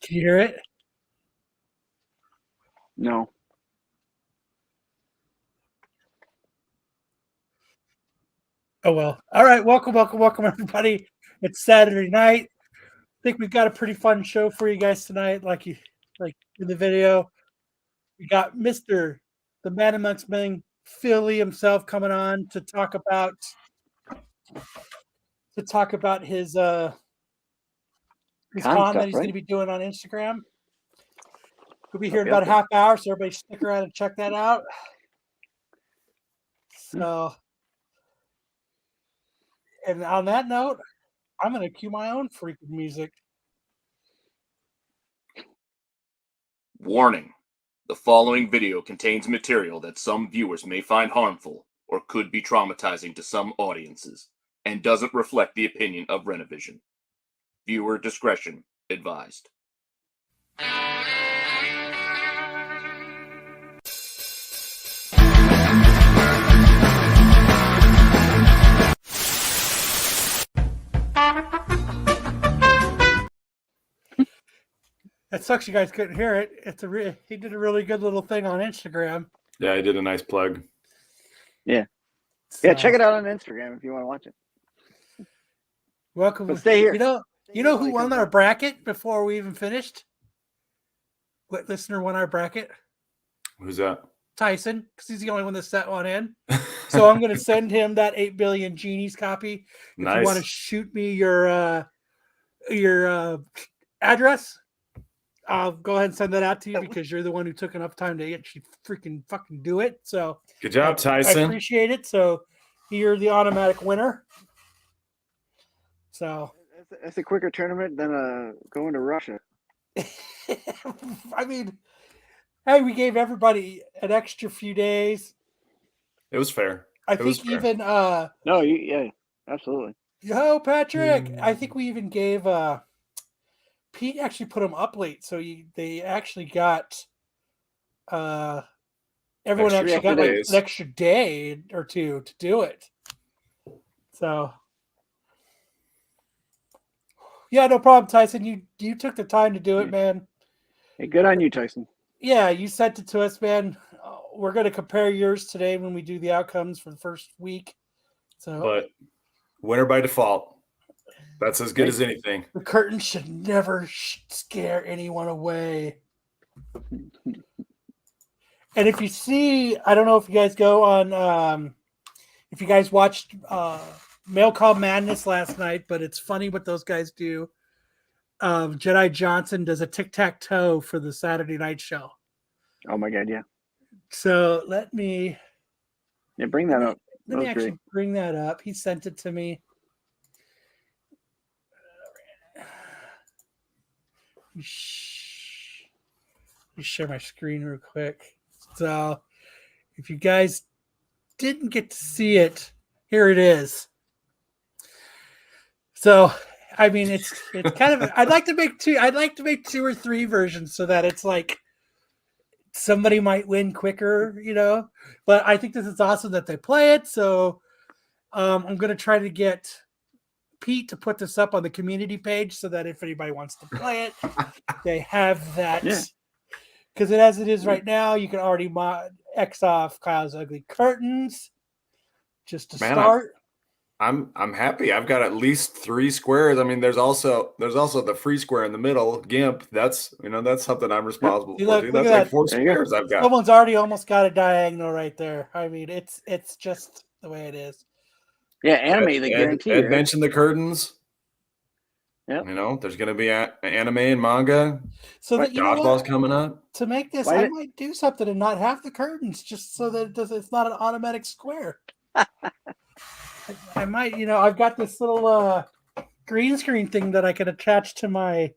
Can you hear it? No. Oh, well. All right. Welcome, everybody. It's Saturday night. I think we've got a pretty fun show for you guys tonight. Like in the video, we got Mr. the man amongst men, Philly himself, coming on to talk about his Con con that stuff, he's going to right? be doing on Instagram. We'll be here in Yep, about a half hour, so everybody stick around and check that out. So, and on that note, I'm going to cue my own freaking music. Warning. The following video contains material that some viewers may find harmful or could be traumatizing to some audiences and doesn't reflect the opinion of Renovision. Viewer discretion advised. That sucks you guys couldn't hear it. He did a really good little thing on Instagram. Yeah, I did a nice plug. Yeah. So, Yeah, check it out on Instagram if you want to watch it. welcome. But stay here. You know who won our bracket before we even finished? What listener won our bracket? Who's that? Tyson, because he's the only one that set one in. So I'm going to send him that 8 billion genies copy. If you want to shoot me your address, I'll go ahead and send that out to you because you're the one who took enough time to actually fucking do it. So good job, Tyson. I appreciate it. So you're the automatic winner. So it's a quicker tournament than going to Russia. I mean, hey, we gave everybody an extra few days. It was fair. I think even yeah, absolutely. Yo, Patrick, I think we even gave Pete actually put them up late, so they actually got everyone actually got like an extra day or two to do it. So yeah, no problem, Tyson. You took the time to do it, man. Hey, good on you, Tyson. Yeah, you sent it to us, man. We're going to compare yours today when we do the outcomes for the first week. So, but winner by default. That's as good as anything. The curtain should never scare anyone away. And if you see, I don't know if you guys go on, if you guys watched Mail Call Madness last night, but it's funny what those guys do. Jedi Johnson does a tic-tac-toe for the Saturday night show. Oh my God, yeah. So let me bring that up. Let me actually bring that up. He sent it to me. Let me share my screen real quick. So if you guys didn't get to see it, here it is. So I mean, it's kind of. I'd like to make two or three versions so that it's like somebody might win quicker, But I think this is awesome that they play it. So I'm going to try to get Pete to put this up on the community page so that if anybody wants to play it, they have that. Because as it is right now, you can already X off Kyle's ugly curtains just to start. I'm happy. I've got at least 3 squares. I mean, there's also the free square in the middle, GIMP. That's something I'm responsible for. Look That's like 4 squares I've got. Someone's already almost got a diagonal right there. I mean, it's just the way it is. Yeah, anime, they guarantee. Ed mentioned the curtains. Yeah. There's going to be anime and manga. So that dodgeball's coming up. To make this, I might do something and not have the curtains, just so that it's not an automatic square. I might, I've got this little green screen thing that I can attach to my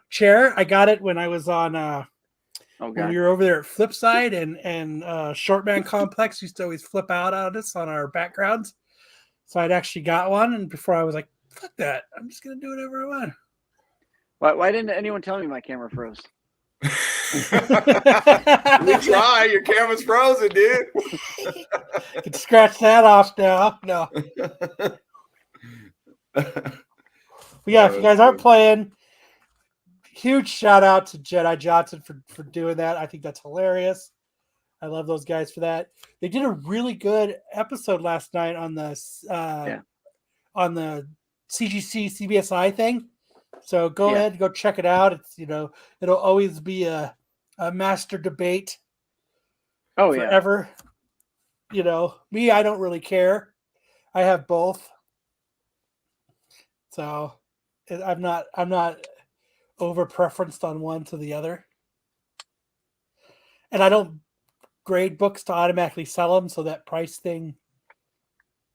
chair. I got it when I was on when you were over there at Flipside and Shortman Complex used to always flip out on us on our backgrounds. So I'd actually got one, and before I was like, fuck that. I'm just gonna do whatever I want. Why didn't anyone tell me my camera froze? We try. Your camera's frozen, dude. You can scratch that off now. No. But yeah, if you guys aren't playing, huge shout out to Jedi Johnson for doing that. I think that's hilarious. I love those guys for that. They did a really good episode last night on the on the CGC CBSI thing. So go ahead, go check it out. It's it'll always be a master debate. Oh forever. Me, I don't really care. I have both. So I'm not over preferenced on one to the other. And I don't grade books to automatically sell them, so that price thing.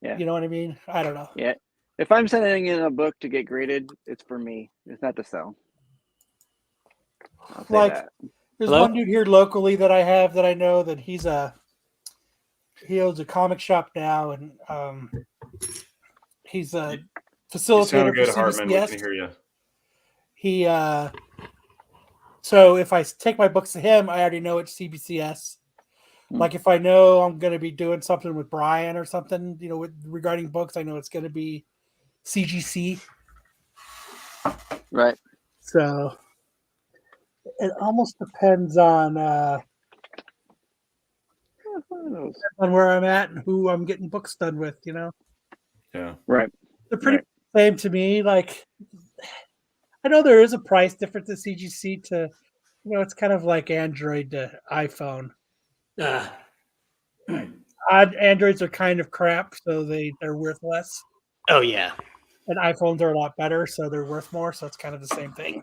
Yeah. You know what I mean? I don't know. Yeah. If I'm sending in a book to get graded, it's for me. It's not to sell. I'll say that. There's one dude here locally that I have that I know that he owns a comic shop now, and he's a facilitator good, for Hartman. We CBCS. can hear you. He so if I take my books to him, I already know it's CBCS. Like if I know I'm going to be doing something with Brian or something, regarding books, I know it's going to be CGC. Right. So it almost depends on where I'm at and who I'm getting books done with, Yeah. Right. They're pretty same to me. Like I know there is a price difference in CGC to, it's kind of like Android to iPhone. Androids are kind of crap, so they're worth less. Oh yeah. And iPhones are a lot better, so they're worth more. So it's kind of the same thing.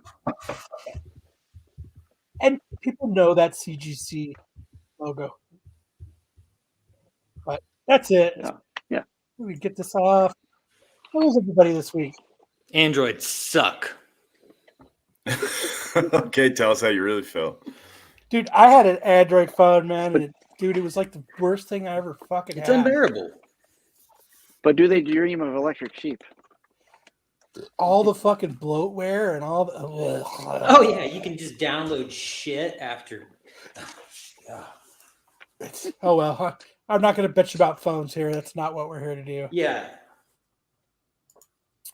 And people know that CGC logo. But that's it. Yeah. We get this off. How was everybody this week? Androids suck. Okay, tell us how you really feel. Dude, I had an Android phone, man, and it was like the worst thing I ever fucking had. It's unbearable. But do they dream of electric sheep? All the fucking bloatware and all the. Oh yeah, you can just download shit after. Oh well, I'm not going to bitch about phones here. That's not what we're here to do. Yeah.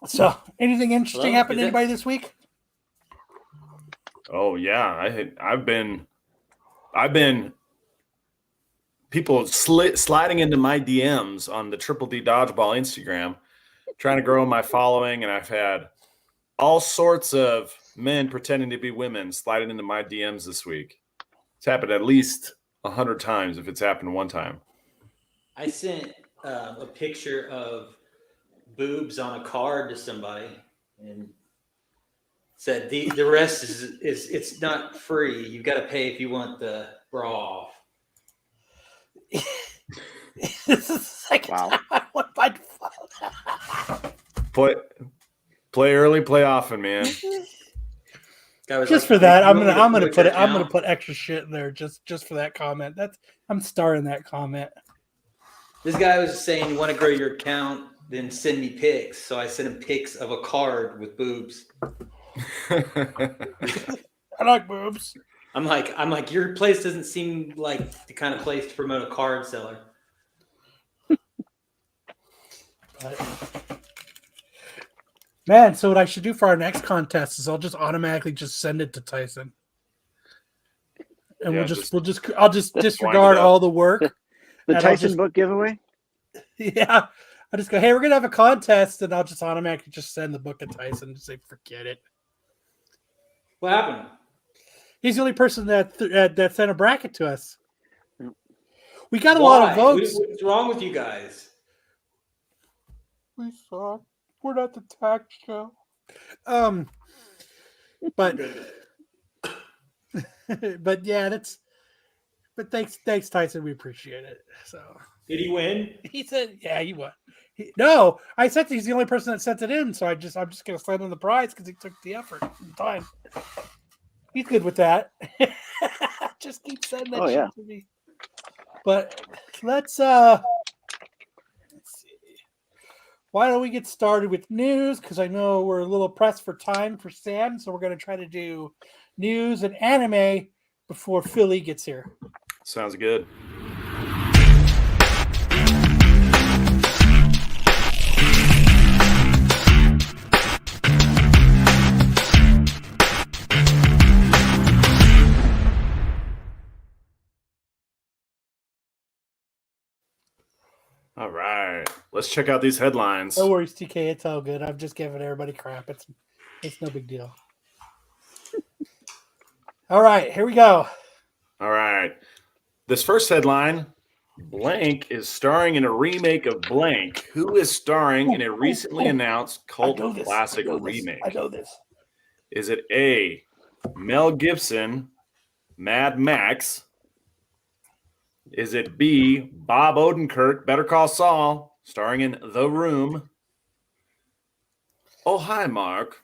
So, anything interesting happened to anybody this week? Oh yeah, I've been people sliding into my DMs on the Triple D Dodgeball Instagram, trying to grow my following, and I've had all sorts of men pretending to be women sliding into my DMs this week. It's happened at least 100 times if it's happened one time. I sent a picture of boobs on a card to somebody and said the rest is it's not free. You've got to pay if you want the bra off. This is the second time I went by Play early, play often, man. Just for that, I'm gonna put extra shit in there just for that comment. I'm starring that comment. This guy was saying, "You want to grow your account? Then send me pics." So I sent him pics of a card with boobs. I like boobs. I'm like, your place doesn't seem like the kind of place to promote a card seller. Man, so what I should do for our next contest is I'll just automatically just send it to Tyson, and I'll just disregard all the work. The Tyson book giveaway. Yeah, I'll just go, hey, we're gonna have a contest, and I'll just automatically just send the book to Tyson and say, forget it. What happened? He's the only person that sent a bracket to us. We got a lot of votes. What's wrong with you guys? We suck. We're not the tax show. But yeah, but thanks Tyson. We appreciate it. So did he win? He said, yeah, he won. No, I said he's the only person that sent it in, so I'm just gonna send him the prize because he took the effort and time. He's good with that. Just keep sending that shit to me. But let's see. Why don't we get started with news? Because I know we're a little pressed for time for Sam, so we're going to try to do news and anime before Philly gets here. Sounds good. All right. Let's check out these headlines. No worries, TK. It's all good. I'm just giving everybody crap. It's no big deal. All right, here we go. All right. This first headline, Blank is starring in a remake of Blank. Who is starring in a recently announced cult classic remake? I know this. Is it A, Mel Gibson, Mad Max? Is it B, Bob Odenkirk, Better Call Saul, starring in The Room? Oh, hi, Mark.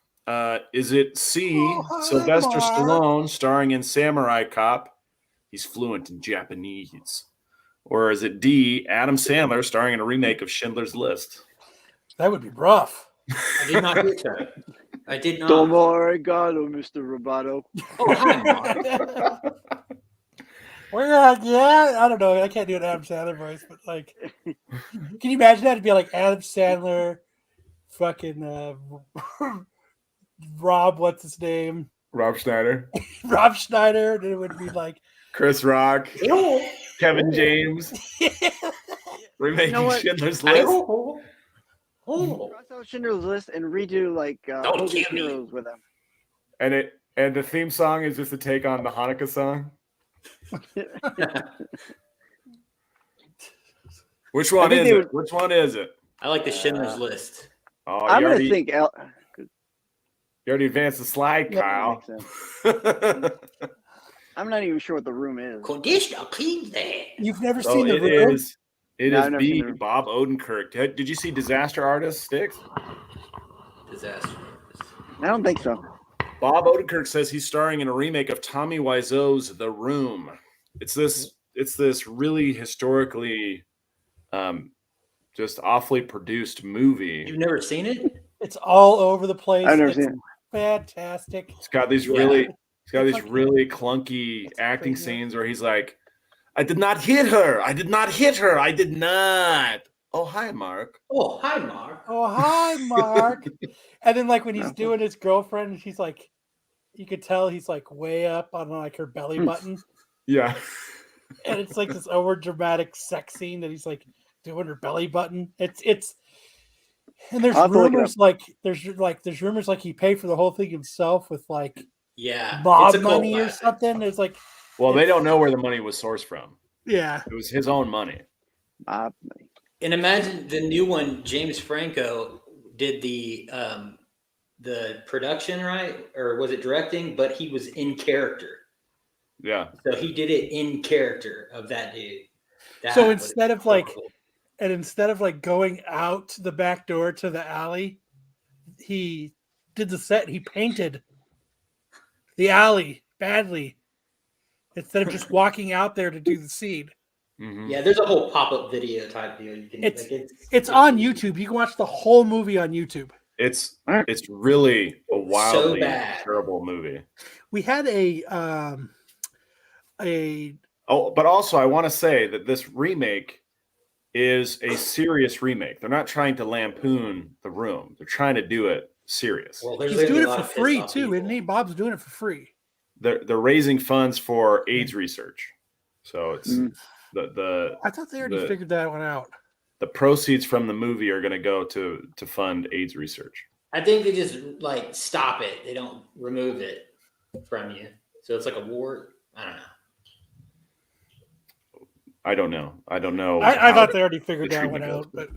Is it C, Oh, hi, Sylvester Mark. Stallone, starring in Samurai Cop? He's fluent in Japanese. Or is it D, Adam Sandler, starring in a remake of Schindler's List? That would be rough. I did not hear that. I did not. Domo arigato, Mr. Roboto. Oh, hi, Mark. Yeah, I don't know. I can't do an Adam Sandler voice, but like, can you imagine that? It'd be like Adam Sandler, fucking Rob, what's his name? Rob Schneider, Rob Schneider. And it would be like, Chris Rock, Kevin James, remaking You know what? Schindler's List. Oh. Cross out Schindler's List and redo like Don't Hogan's kill me. Heroes with them. And the theme song is just a take on the Hanukkah song. Which one think is they it? would- Which one is it? I like the Schindler's List. Oh, I'm you gonna already, think you already advanced the slide, Yeah, Kyle. that makes sense. I'm not even sure what The Room is. Conditioner cleans that. you've never So seen The it Room? is. It No, is I've never seen B, The Room. Bob Odenkirk. Did you see Disaster Artist, Sticks? Disaster. I don't think so. Bob Odenkirk says he's starring in a remake of Tommy Wiseau's The Room. It's this really historically just awfully produced movie. You've never seen it? It's all over the place. I've never It's seen it. fantastic. It's got these Yeah. really clunky acting crazy. scenes where he's like, I did not hit her. I did not hit her. I did not. Oh, hi, Mark. Oh, hi, Mark. Oh, hi, Mark. And then, like, when he's doing his girlfriend, she's like, you could tell he's like way up on like her belly button. Yeah. And it's like this over dramatic sex scene that he's like doing her belly button. It's and there's I'll have to look it rumors like there's rumors like he paid for the whole thing himself with like Yeah. mob it's a cult money or classic. something. It's like, Well, they don't know where the money was sourced from. yeah. It was his own money. And imagine the new one, James Franco did the production, right? Or was it directing? But he was in character. Yeah. So he did it in character of that dude. So was instead of like horrible. And instead of like going out the back door to the alley, he did the set. He painted the alley badly instead of just walking out there to do the scene. Mhm. Yeah, there's a whole pop-up video type deal. You can, It's on YouTube. You can watch the whole movie on YouTube. It's really a wildly bad. terrible movie. We had a Oh, but also I want to say that this remake is a serious remake. They're not trying to lampoon The Room. They're trying to do it serious. Well, there's he's gonna be doing a it lot for of pissed free off too, people. isn't he? Bob's doing it for free. They're raising funds for AIDS research. So it's the I thought they already the- figured that one out. the proceeds from the movie are going to go to fund AIDS research. I think they just like stop it. They don't remove it from you. So it's like a wart. I don't know. I don't know. I how thought they already figured the that one treatment out, but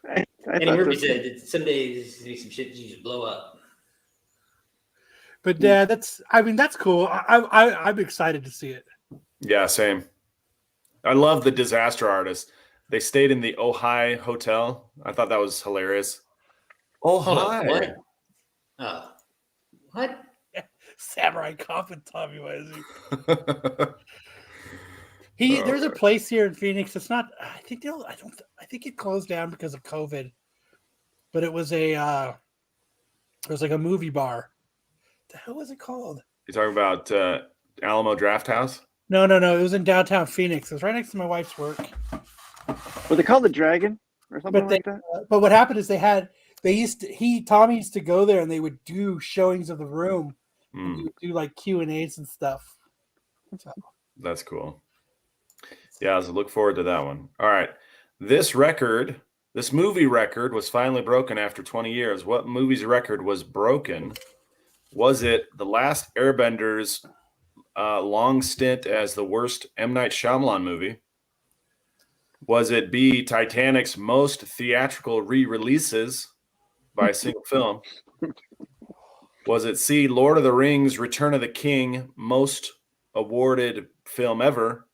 I Andy thought Murphy so. said that some days there's some shit you just blow up. yeah, that's cool. I'm excited to see it. Yeah, same. I love the Disaster Artist. They stayed in the Ojai Hotel. I thought that was hilarious. Hold on, Ojai. what? Oh, what? Samurai Cop and Tommy Wiseau. There's a place here in Phoenix. It's not. I think it closed down because of COVID. But it was it was like a movie bar. The hell was it called? You talking about Alamo Draft House? No. It was in downtown Phoenix. It was right next to my wife's work. Was it called the Dragon or something But like that? But what happened is Tommy used to go there and they would do showings of The Room. And he would do like Q&As and stuff. So, That's cool. Yeah, so look forward to that one. All right. This movie record was finally broken after 20 years. What movie's record was broken? Was it The Last Airbender's long stint as the worst M. Night Shyamalan movie? Was it B, Titanic's most theatrical re-releases by a single film? Was it C, Lord of the Rings, Return of the King, most awarded film ever?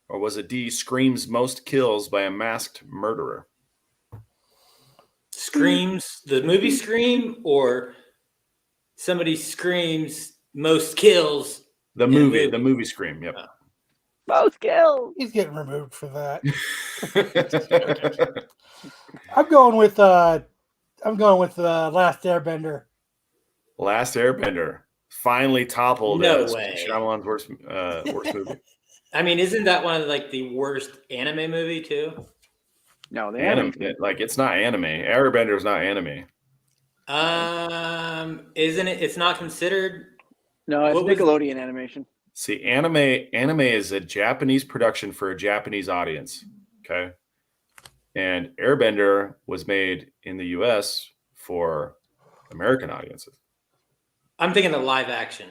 Or was it D, Scream's most kills by a masked murderer? Screams, the movie Scream, or somebody screams most kills. The movie Scream, yep. Most kills. He's getting removed for that. I'm going with Last Airbender. Last Airbender finally toppled No way. Shyamalan's worst movie. I mean, isn't that one of like the worst anime movie too? No, the Anime, anime. like it's not anime. Airbender is not anime. Isn't it? It's not considered. No, it's What was- Nickelodeon animation. See, anime is a Japanese production for a Japanese audience. Okay. And Airbender was made in the US for American audiences. I'm thinking the live action.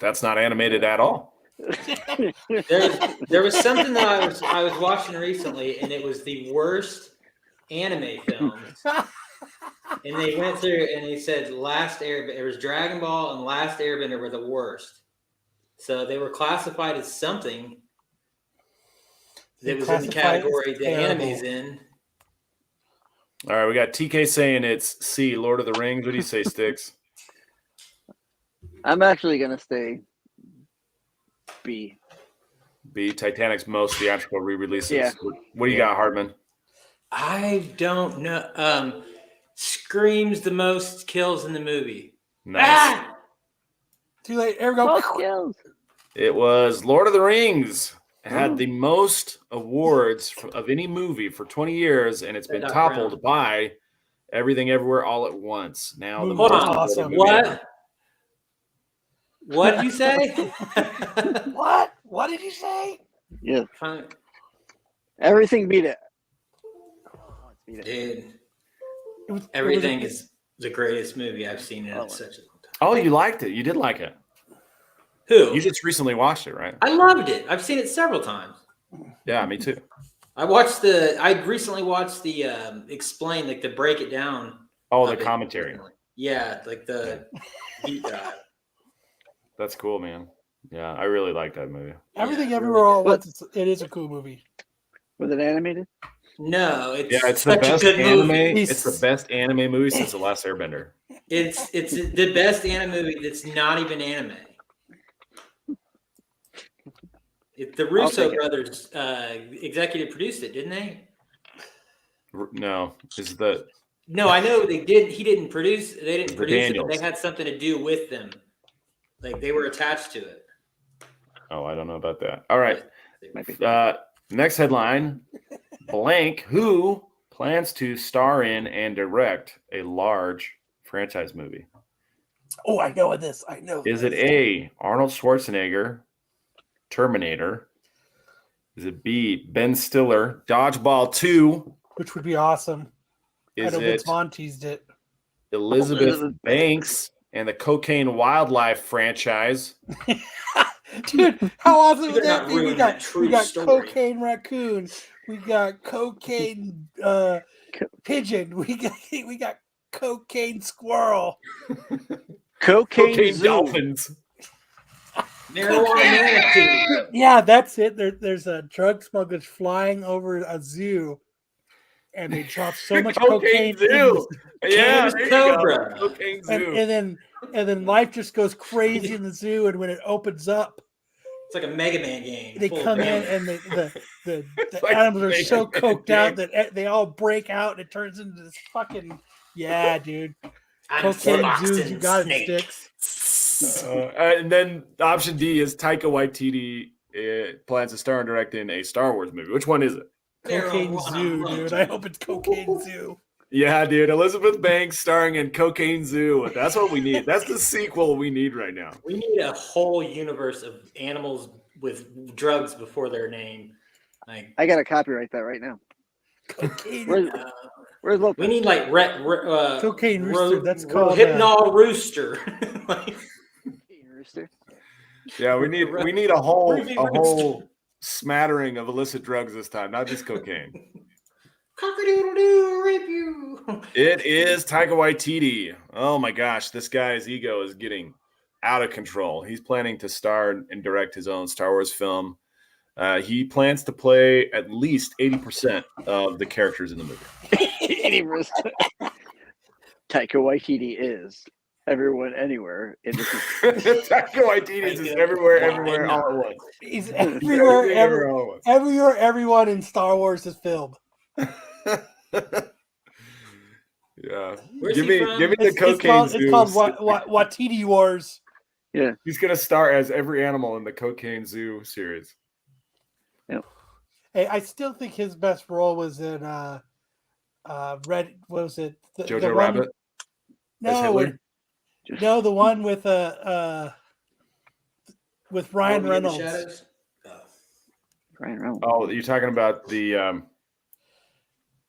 That's not animated at all. There was something that I was watching recently, and it was the worst anime films. And they went through and they said Last Airbender. It was Dragon Ball and Last Airbender were the worst. So they were classified as something that was in the category the anime's in. All right, we got TK saying it's C, Lord of the Rings. What do you say, Sticks? I'm actually gonna stay B. B, Titanic's most theatrical re-releases. Yeah. What do you got, Hardman? I don't know. Screams the most kills in the movie. Nice. Ah! Too late. There we go. Most kills. It was Lord of the Rings. It had the most awards of any movie for 20 years, and it's been Doc toppled by Everything Everywhere All at Once. Now, the Hold most on. awarded Awesome. movie ever. What? What did you say? What? What did you say? Yeah. Fine. Everything beat it. Beat it. Dude, everything is the greatest movie I've seen in such a long time. Oh, you liked it. You did like it. Who? You just recently watched it, right? I loved it. I've seen it several times. Yeah, me too. I recently watched the explain, like the break it down. Oh, the of it. commentary. Yeah, like the deep dive. That's cool, man. Yeah, I really like that movie. Everything Yeah, Everywhere All at really. Once. It is a cool movie. Was it animated? No, it's Yeah, it's the such a best good anime. movie. It's the best anime movie since The Last Airbender. It's the best anime movie that's not even anime. The Russo take it. brothers executive produced it, didn't they? No, is the No, I know they did. He didn't produce. They didn't The produce it, but Daniels. they had something to do with them. Like they were attached to it. Oh, I don't know about that. All right. Might be. Next headline: blank who plans to star in and direct a large franchise movie? Oh, I know this. I know. Is it A, Arnold Schwarzenegger, Terminator? Is it B, Ben Stiller, Dodgeball 2? Which would be awesome. I Is know Vince it Vaughn teased it. Elizabeth Banks and the Cocaine Wildlife franchise? Dude, how awesome You would better that not be? We ruin got that true story. cocaine raccoon. We got cocaine pigeon. We got cocaine squirrel. Cocaine Zoo. Dolphins. Marijuana manatee. Yeah, that's it. There's a drug smugglers flying over a zoo, and they drop so much cocaine. Zoo. Yeah, Cannabis there you go. Cobra. Cocaine And, Zoo. and then life just goes crazy in the zoo. And when it opens up, It's like a Mega Man game. they full of come in damage. and the like animals are so Mega Man coked out game. that they all break out and it turns into this fucking dude. I'm Cocaine Fox zoos, and you got Snake. it, Sticks. And then option D is Taika Waititi plans to star and direct in a Star Wars movie. Which one is it? Cocaine Marijuana Zoo, dude. manatee. I hope it's Cocaine Zoo. Yeah, dude. Elizabeth Banks starring in Cocaine Zoo. That's what we need. That's the sequel we need right now. We need a whole universe of animals with drugs before their name. Like, I gotta copyright that right now. Cocaine. Where's Lopez? we need like Cocaine rooster, that's called, hypnol rooster. Like, Rooster. Yeah, we need a Ruby whole smattering of illicit drugs this time, not just cocaine. cock-a-doodle-doo, rape you. It is Taika Waititi. Oh my gosh, this guy's ego is getting out of control. He's planning to star and direct his own Star Wars film. He plans to play at least 80% of the characters in the movie. 80%. Taika Waititi is everyone, anywhere. Taika Waititi is just everywhere, all at once. He's everywhere, all at once. everywhere, everyone in Star Wars is filmed. Yeah. Where's Give he me from? the cocaine zoo. It's called Watiti Wars. Yeah. He's gonna star as every animal in the Cocaine Zoo series. Hey, I still think his best role was in Red. What was it? Jojo one, Rabbit. as No, Hitler? no, the one with Ryan All in the Reynolds. Shadows? Ryan Reynolds. Oh, you're talking about the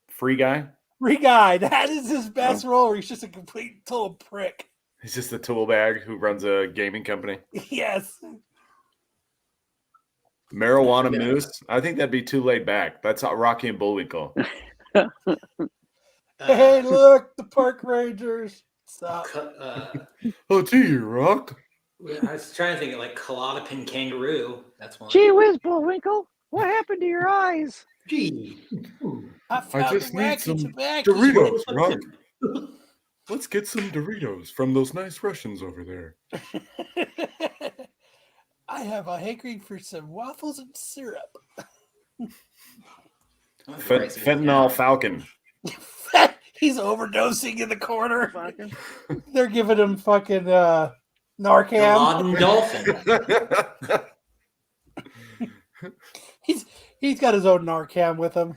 free guy? Free Guy. That is his best role. Where he's just a complete total prick. He's just the tool bag who runs a gaming company. Yes. Marijuana Moose. I think that'd be too laid back. That's Rocky and Bullwinkle. Hey, look, the park rangers. Stop. Oh, gee, Rock. I was trying to think of like Klonopin Kangaroo. That's one. Gee whiz, Bullwinkle. What happened to your eyes? Gee. I found just the need wacky some tobacco. Doritos, Rock. Let's get some Doritos from those nice Russians over there. I have a hankering for some waffles and syrup. Fentanyl Falcon. He's overdosing in the corner. Fucking- They're giving him fucking The Narcan. Laden Dolphin. He's got his own Narcan with him.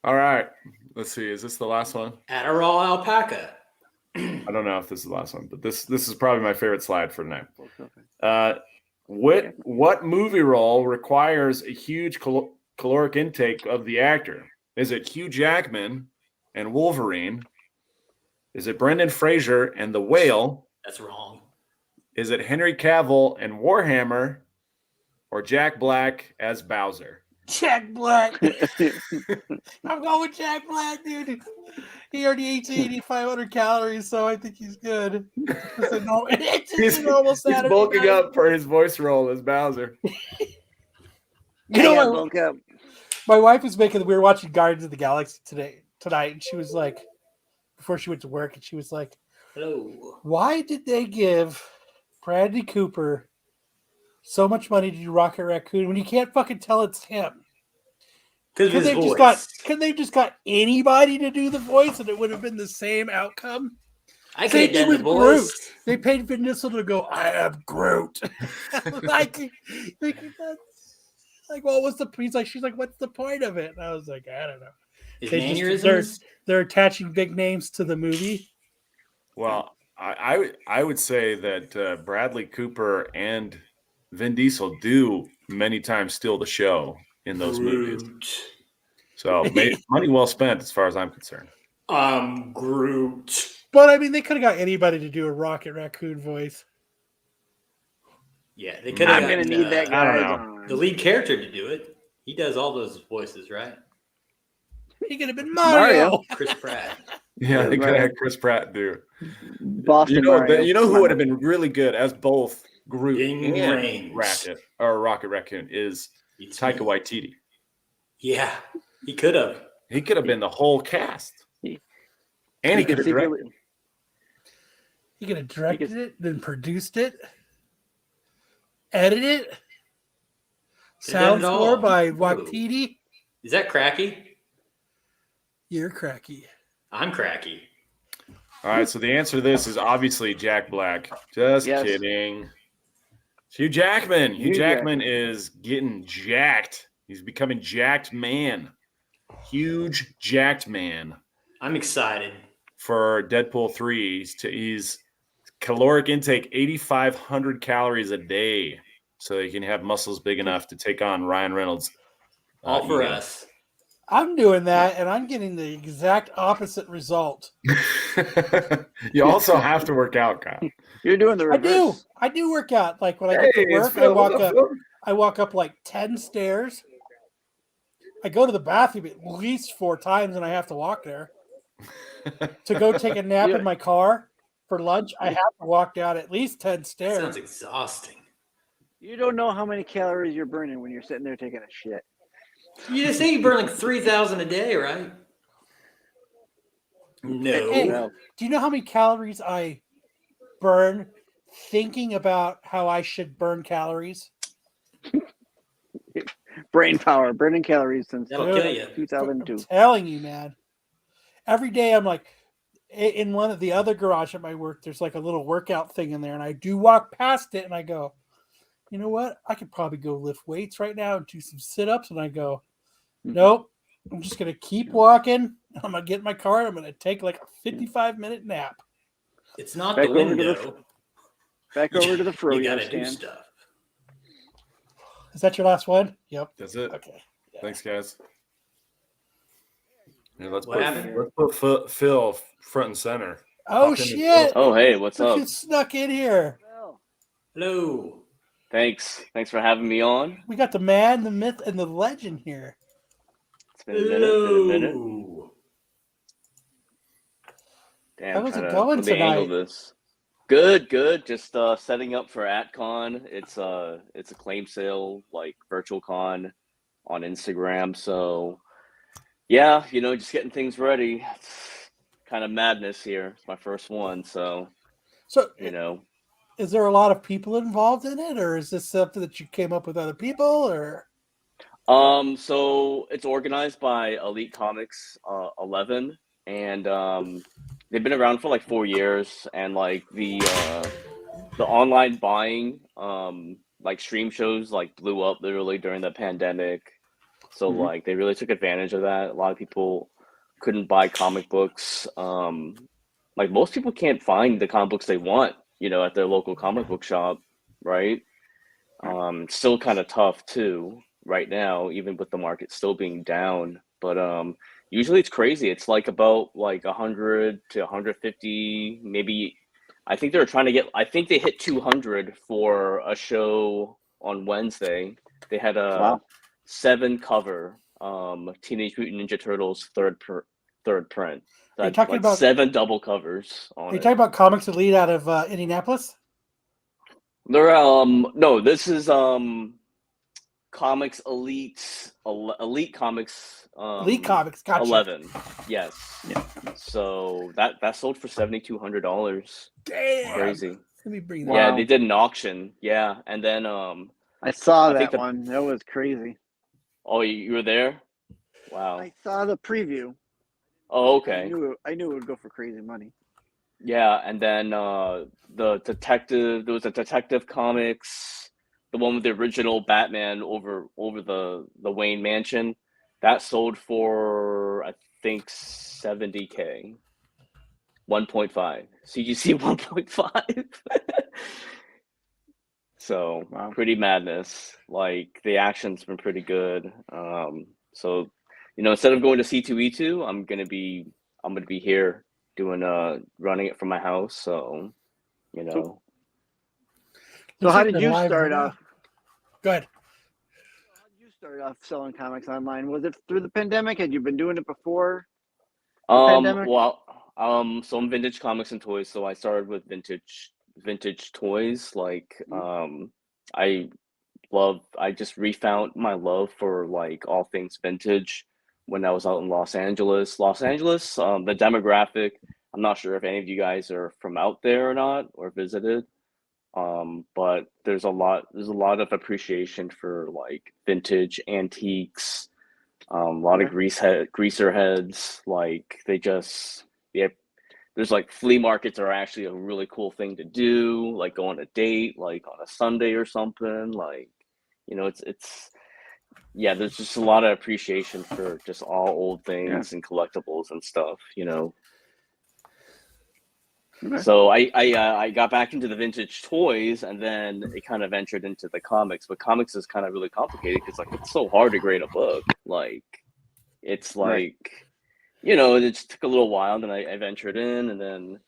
All right. Let's see. Is this the last one? Adderall Alpaca. I don't know if this is the last one, but this is probably my favorite slide for tonight. What movie role requires a huge caloric intake of the actor? Is it Hugh Jackman and Wolverine? Is it Brendan Fraser and The Whale? That's wrong. Is it Henry Cavill and Warhammer? Or Jack Black as Bowser? Jack Black. I'm going with Jack Black, dude. He already eats 8,500 calories, so I think he's good. It's a normal He's Saturday bulking night. up for his voice role as Bowser. You know Yeah, what? bulk up. My wife was making. We were watching Guardians of the Galaxy tonight, and she was like, before she went to work, and she was like, Hello. "Why did they give Bradley Cooper so much money to do Rocket Raccoon when you can't fucking tell it's him? Because Could they just got anybody to do the voice, and it would have been the same outcome? I Same could thing have done the with Groot. voice. They paid Vin Diesel to go, "I am Groot." like, what was the? He's like, she's like, "What's the point of it?" And I was like, "I don't know." His They just- mannerisms. They're attaching big names to the movie. Well, I would say that Bradley Cooper and Vin Diesel do many times steal the show in those movies. Groot. So money well spent as far as I'm concerned. Groot. But I mean, they could have got anybody to do a Rocket Raccoon voice. Yeah, they could have. I'm gonna need that I guy. don't know. The lead character to do it. He does all those voices, right? He could have been Mario. Chris Pratt. Yeah, they could have had Chris Pratt do. Boston Mario. You know who would have been really good as both Groot Ving and Rhames. Rocket Raccoon is Taika Waititi. Yeah, he could have. He could have been the whole cast. And he could have directed. He could have directed it, then produced it, edited it. Sound done it score all. by Whoa. Waititi. Is that cracky? You're cracky. I'm cracky. All right, so the answer to this is obviously Jack Black. Just Yes. kidding. Hugh Jackman. Hugh Hugh Jackman is getting jacked. He's becoming jacked man. Huge jacked man I'm excited. for Deadpool 3. He's caloric intake 8,500 calories a day. so you can have muscles big enough to take on Ryan Reynolds. All for ego. us. I'm doing that, and I'm getting the exact opposite result. You also have to work out, Kyle. You're doing the I do. reverse. I do work out. Like when I get to it's work, Phil. What's up, Phil? I walk up like 10 stairs. I go to the bathroom at least 4 times, and I have to walk there. To go take a nap Yeah. in my car for lunch, I have to walk down at least 10 That stairs. sounds exhausting. You don't know how many calories you're burning when you're sitting there taking a shit. You just say you burn like 3,000 a day, right? No. Hey, Well, do you know how many calories I burn thinking about how I should burn calories? brain power, burning calories since That'll kill you. 2002. I'm telling you, man. Every day I'm like, in one of the other garage at my work, there's like a little workout thing in there, and I do walk past it, and I go, you know what? I could probably go lift weights right now and do some sit-ups, and I go, nope. I'm just gonna keep walking. I'm gonna get in my car, and I'm gonna take like a 55-minute nap. It's not Back the over to the window. Back over to the You froyo gotta do stand. stuff. Is that your last one? Yep. That's it. Okay. Yeah. Thanks, guys. Yeah, let's What happened? put Phil front and center. Oh Pop in shit! Oh, hey, what's Look up? who snuck in here. Well, Hello. Thanks for having me on. We got the man, the myth, and the legend here. It's been a minute. Hello. Damn, How was trying it to going let me handle tonight? this. Good. Just setting up for AtCon. It's a claim sale, like virtual con on Instagram. So yeah, just getting things ready. It's kind of madness here. It's my first one, so So, is there a lot of people involved in it, or is this something that you came up with other people, or? So it's organized by Elite Comics 11, and they've been around for like 4 years, and like the online buying, like stream shows like blew up literally during the pandemic. So like they really took advantage of that. A lot of people couldn't buy comic books. Like most people can't find the comic books they want, at their local comic book shop, right? Still kind of tough too right now, even with the market still being down. But usually it's crazy. It's like about like 100 to 150, maybe. I think they hit 200 for a show on Wednesday. They had a Wow. 7 cover Teenage Mutant Ninja Turtles third print. Are you That talking like about? 7 double covers Are on you it. talking about Comics Elite out of Indianapolis? They're no, this is Comics Elite Comics Elite Comics, gotcha. 11. Yes. Yeah. So that sold for $7,200. Damn. Crazy. Let me bring that. Yeah, Wow. they did an auction. Yeah, and then I saw I think that one. That was crazy. oh, you were there? Wow. I saw the preview. Oh, I okay. knew it would go for crazy money. Yeah, and then there was a Detective Comics, the one with the original Batman over the Wayne Mansion, that sold for I think 70K. 1.5. CGC 1.5. So Wow. pretty madness. Like the action's been pretty good. So instead of going to C2E2, I'm gonna be here doing running it from my house. So So Looks how like did we're you live start right now. off? Go ahead. How did you start off selling comics online? Was it through the pandemic? Had you been doing it before the pandemic? well, so I'm Vintage Comics and Toys. So I started with vintage toys. Like I just refound my love for like all things vintage when I was out in Los Angeles. The demographic, I'm not sure if any of you guys are from out there or not or visited. But there's a lot of appreciation for like vintage antiques, a lot of greaser heads. Like there's like flea markets are actually a really cool thing to do, like go on a date, like on a Sunday or something. Like, there's just a lot of appreciation for just all old things and collectibles and stuff. Okay. So I got back into the vintage toys, and then it kind of ventured into the comics. But comics is kind of really complicated because like it's so hard to grade a book. Like it's like Right. it just took a little while. Then I ventured in, and then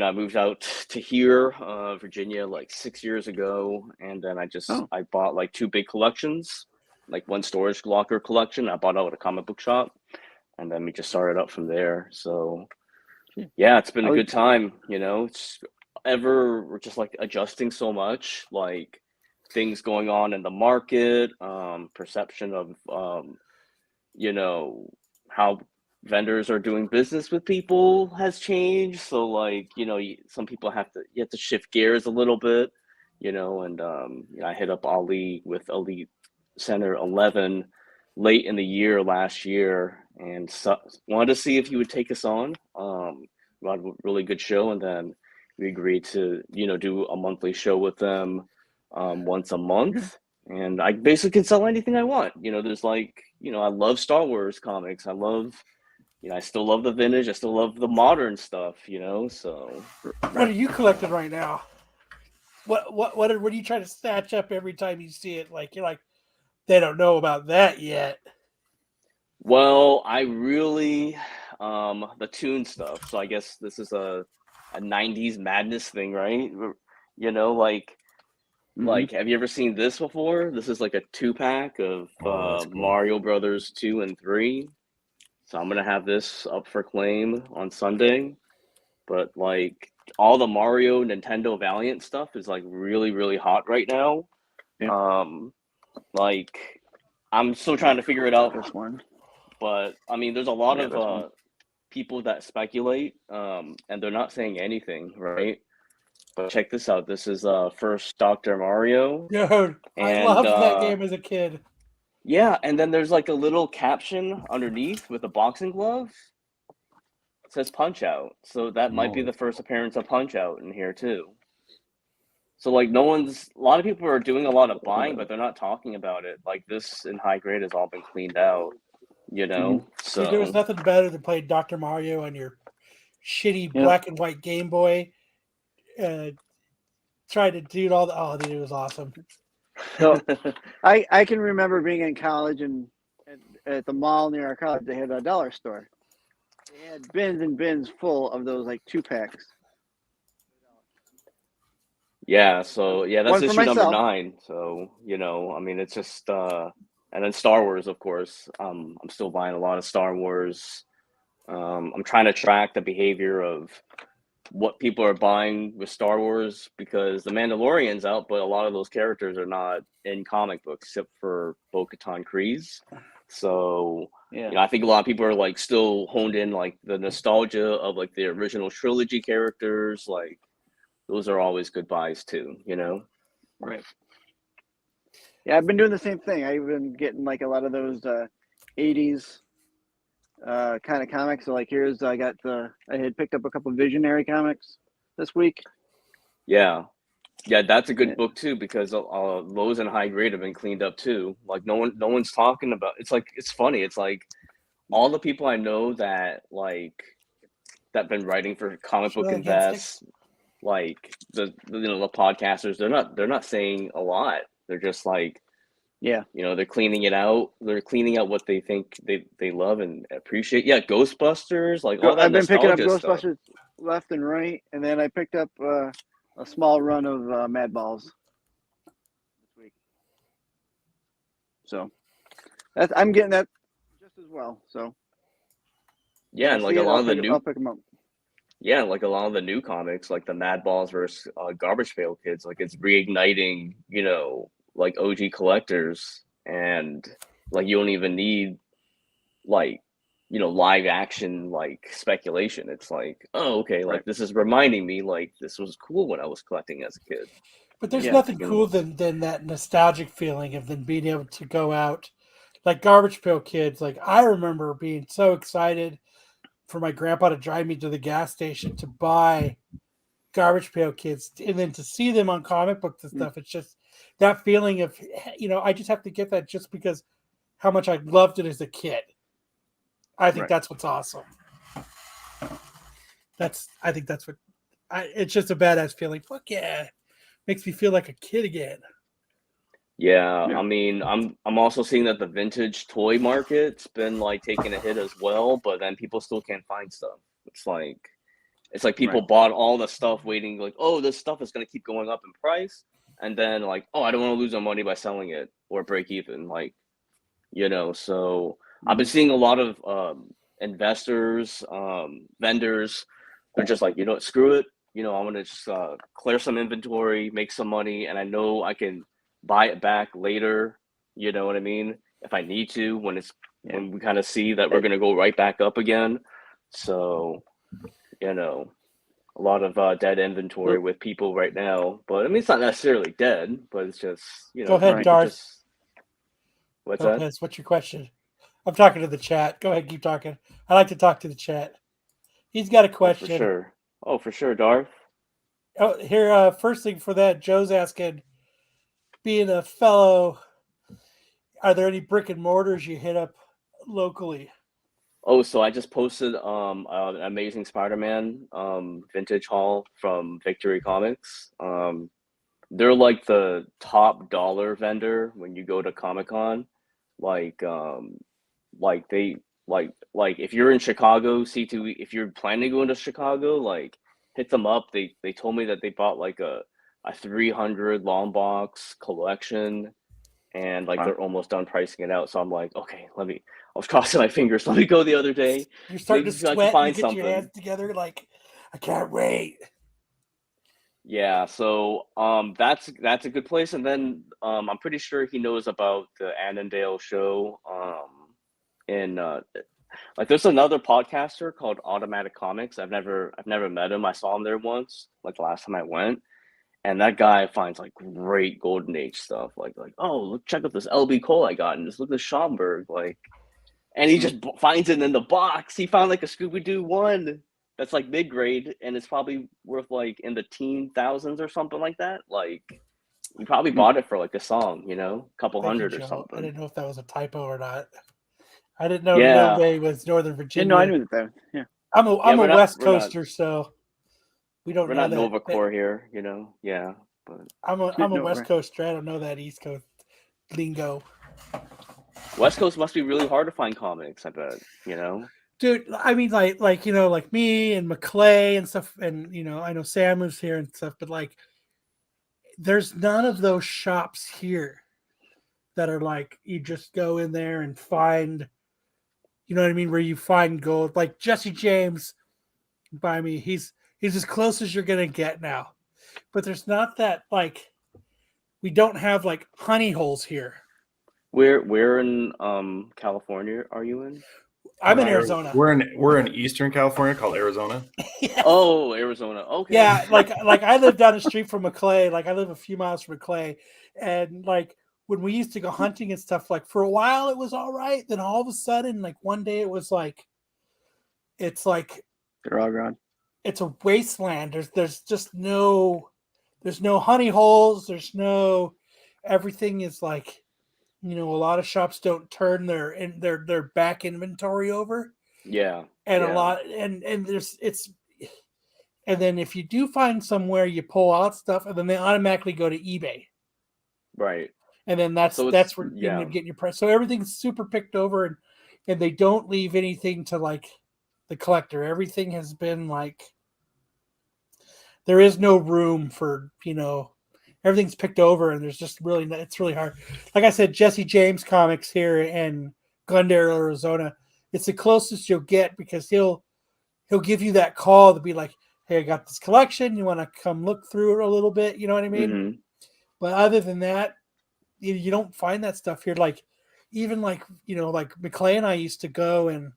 I moved out to here, Virginia, like 6 years ago, and then Oh. I bought like two big collections, like one storage locker collection. I bought out at a comic book shop, and then we just started up from there. So yeah, it's been I a was good time. We're just like adjusting so much, like things going on in the market, perception of you know how vendors are doing business with people has changed. So like some people you have to shift gears a little bit, and I hit up Ali with Elite Center 11 late in the year last year, and wanted to see if he would take us on. We had a really good show, and then we agreed to do a monthly show with them once a month, and I basically can sell anything I want. There's like, I love Star Wars comics. I love, I still love the vintage. I still love the modern stuff, so. What are you collecting right now? What are you trying to snatch up every time you see it? Like you're like, they don't know about that yet. Well, I really, the Toon stuff. So I guess this is a 90s madness thing, right? Like, have you ever seen this before? This is like a 2-pack of Oh, that's cool. Mario Brothers 2 and 3. So I'm gonna have this up for claim on Sunday. But like all the Mario Nintendo Valiant stuff is like really, really hot right now. Yeah. Like I'm still trying to figure it out, This one. but I mean there's a lot Yeah, this one. of people that speculate, and they're not saying anything, right? But check this out. This is first Dr. Mario. Dude, I And loved that game as a kid. yeah, and then there's like a little caption underneath with a boxing glove. It says Punch Out. So that might be Oh. the first appearance of Punch Out in here too. So like a lot of people are doing a lot of buying, but they're not talking about it. Like this in high grade has all been cleaned out, So Dude, there was nothing better than playing Dr. Mario on your shitty Yep. black and white Game Boy. Trying to do all the. Oh, dude, it was awesome. So I can remember being in college and at the mall near our college, they had a dollar store. They had bins and bins full of those like 2-packs. yeah, so yeah, that's One for issue number myself. 9. So, I mean it's just and then Star Wars, of course. I'm still buying a lot of Star Wars. I'm trying to track the behavior of what people are buying with Star Wars because The Mandalorian's out, but a lot of those characters are not in comic books except for Bo-Katan Kryze. So, Yeah. I think a lot of people are like still honed in like the nostalgia of like the original trilogy characters. Like those are always good buys too, Right. Yeah, I've been doing the same thing. I've been getting like a lot of those 80s kind of comics. So like I had picked up a couple Visionary comics this week. Yeah. Yeah, that's a good book too because lows and high grade have been cleaned up too. Like no one's talking about. It's like it's funny. It's like all the people I know that that been writing for Comic Book Invest, like the podcasters, they're not saying a lot. They're just like, yeah, they're cleaning it out. They're cleaning out what they think they love and appreciate. Yeah, Ghostbusters, like all that I've been picking up nostalgia stuff. Ghostbusters left and right, and then I picked up a small run of Mad Balls this week. So I'm getting that just as well. So yeah, and like a lot of the new I'll pick them up. Yeah, like a lot of the new comics, like the Mad Balls versus Garbage Pail Kids, like it's reigniting, like OG collectors, and like you don't even need like, live action like speculation. It's like, oh, okay, like this is reminding me like this was cool when I was collecting as a kid. But there's nothing cool than that nostalgic feeling of then being able to go out like Garbage Pail Kids. Like I remember being so excited for my grandpa to drive me to the gas station to buy Garbage Pail Kids and then to see them on comic books and stuff. It's just that feeling of, I just have to get that just because how much I loved it as a kid. I think that's what's awesome. I think that's what It's just a badass feeling. Fuck yeah, makes me feel like a kid again. Yeah, Yeah. I mean, I'm also seeing that the vintage toy market's been like taking a hit as well, but then people still can't find stuff. It's like people Right. bought all the stuff waiting like, oh, this stuff is gonna keep going up in price, and then like, oh, I don't want to lose my money by selling it or break even, like, So I've been seeing a lot of investors, vendors. They're just like, screw it. I'm gonna just clear some inventory, make some money, and I know I can buy it back later. You know what I mean? If I need to, when we kind of see that we're gonna go right back up again. So, a lot of dead inventory with people right now. But I mean, it's not necessarily dead, but it's just Go ahead, right. Darth. What's that? Lopez, what's your question? I'm talking to the chat. Go ahead, keep talking. I like to talk to the chat. He's got a question. For sure. Oh, for sure, Darth. Oh, here, first thing for that, Joe's asking, being a fellow, are there any brick and mortars you hit up locally? Oh, so I just posted an Amazing Spider-Man vintage haul from Victory Comics. They're like the top dollar vendor when you go to Comic-Con. Like they like if you're in Chicago, C2E, if you're planning to go into Chicago, like hit them up. They told me that they bought like a 300 long box collection, and like Wow. they're almost done pricing it out. So I'm like, okay, I was crossing my fingers. Let me go the other day. You're starting to Maybe I can sweat and you find get your hands something. together like, I can't wait. Yeah, so that's a good place. And then I'm pretty sure he knows about the Annandale show. In like there's another podcaster called Automatic Comics. I've never met him. I saw him there once, like the last time I went. And that guy finds like great Golden Age stuff. Like oh, look, check out this LB Cole I got, and just look at Schomburg. Like, and he just finds it in the box. He found like a Scooby Doo one that's like mid grade, and it's probably worth like in the teen thousands or something like that. Like, you probably bought it for like a song, a couple Thank you, hundred or Joe. I something. didn't know if that was a typo or not. I didn't know Yeah. Nove was Northern Yeah, Virginia. no, I knew that. Yeah. I'm a we're not- West we're not- Coaster, so we don't We're know not that. Nova Core here, Yeah, but I'm a No, West right. Coaster. I don't know that East Coast lingo. West Coast must be really hard to find comics. I bet, Dude, I mean, like me and McClay and stuff, and I know Sam lives here and stuff, but like, there's none of those shops here that are like you just go in there and find, you know what I mean, where you find gold. Like Jesse James by me, he's as close as you're gonna get now, but there's not that like we don't have like honey holes here. Where in California are you in? I'm in Arizona. We're in Eastern California called Arizona. Yes. Oh, Arizona. Okay. Yeah, like I live down the street from McClay. Like I live a few miles from McClay, and like when we used to go hunting and stuff, like for a while it was all right. Then all of a sudden, like one day it was like, it's like They're all gone. it's a wasteland. There's just there's no honey holes. There's no, everything is like, a lot of shops don't turn their back inventory over, Yeah. and yeah. a lot and and then if you do find somewhere, you pull out stuff, and then they automatically go to eBay, Right. and then that's So where you yeah. end up getting your price. So everything's super picked over, and they don't leave anything to like the collector. Everything has been like, there is no room for, everything's picked over, and there's just really, it's really hard. Like I said, Jesse James Comics here in Glendale, Arizona, it's the closest you'll get, because he'll give you that call to be like, hey, I got this collection. You want to come look through it a little bit? You know what I mean? Mm-hmm. But other than that, you don't find that stuff here. Like, even like, like McClay and I used to go, and,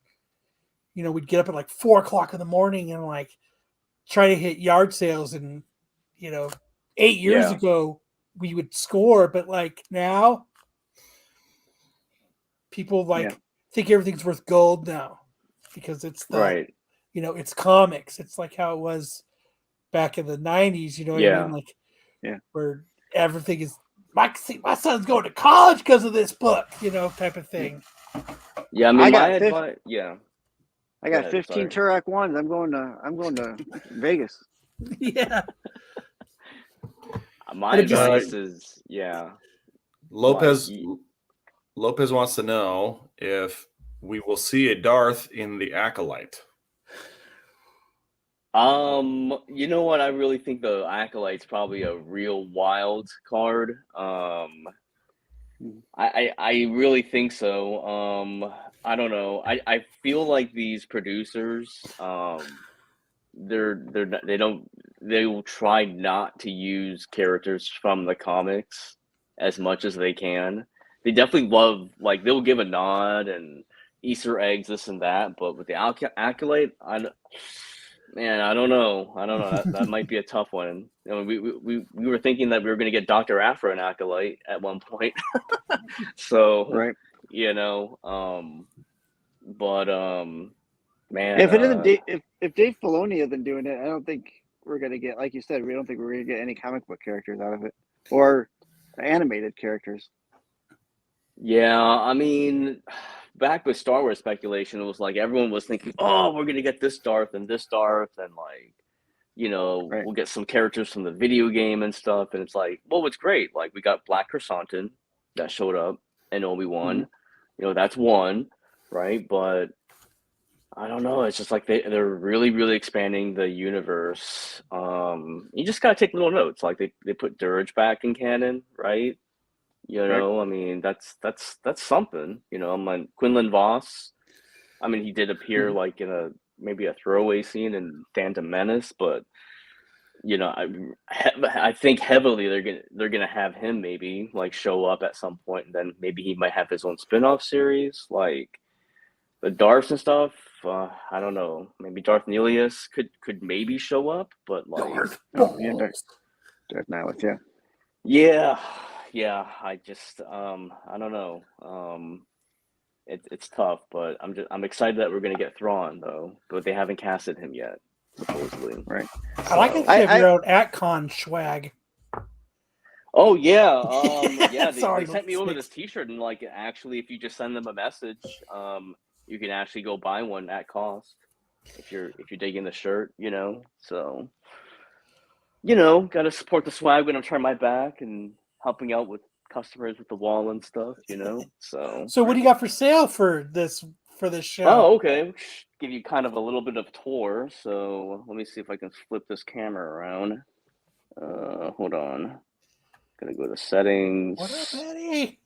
we'd get up at like 4:00 in the morning and like try to hit yard sales. And, 8 years ago we would score, but like now people like think everything's worth gold now, because it's the, Right. it's comics. It's like how it was back in the 90s, you know what I mean? Like, where everything is, my son's going to college because of this book, type of thing. Yeah, I mean, my advice. Yeah. I got 15 Turok ones. I'm going to Vegas. Yeah. My But if you- advice is, yeah. Lopez Like, Lopez wants to know if we will see a Darth in the Acolyte. You know what? I really think the Acolyte's probably a real wild card. I really think so. I don't know. I feel like these producers, they will try not to use characters from the comics as much as they can. They definitely love, like, they'll give a nod and Easter eggs, this and that, but with the Acolyte, man, I don't know. That might be a tough one. You know, we were thinking that we were going to get Dr. Afro and Acolyte at one point. So, Right. you know, but man, If it isn't if Dave Filoni isn't doing it, I don't think we're gonna get, like you said, we don't think we're gonna get any comic book characters out of it or animated characters. yeah, I mean, back with Star Wars speculation, it was like everyone was thinking, oh, we're gonna get this Darth, and like, you know, Right. we'll get some characters from the video game and stuff. And it's like, well, it's great. Like, we got Black Chrysanthemum that showed up and Obi-Wan. You know, that's one, right? But I don't know. It's just like they're really, really expanding the universe. You just gotta take little notes. Like they put Dirge back in canon, right? You know, I mean, that's something. You know, I'm like Quinlan Voss. I mean, he did appear like in maybe a throwaway scene in Phantom Menace, but you know, I think heavily they're gonna have him maybe like show up at some point, and then maybe he might have his own spin-off series, like the Darths and stuff. I don't know. Maybe Darth Nihilus could maybe show up, but like, Darth Nihilus, yeah. yeah. I just I don't know. It's tough, but I'm excited that we're gonna get Thrawn though, but they haven't casted him yet, supposedly. Right. I like it. So- You have your own AtCon swag. Oh yeah, yeah. Sorry, They sent me over Snakes. this T-shirt, and like, actually, if you just send them a message, you can actually go buy one at cost if you're digging the shirt, you know. So, you know, gotta support the swag when I'm trying my back and helping out with customers with the wall and stuff, you know. So, So what do you got for sale for this show? oh, okay. Give you kind of a little bit of tour. So let me see if I can flip this camera around. Hold on. Gonna go to settings. What up, Eddie?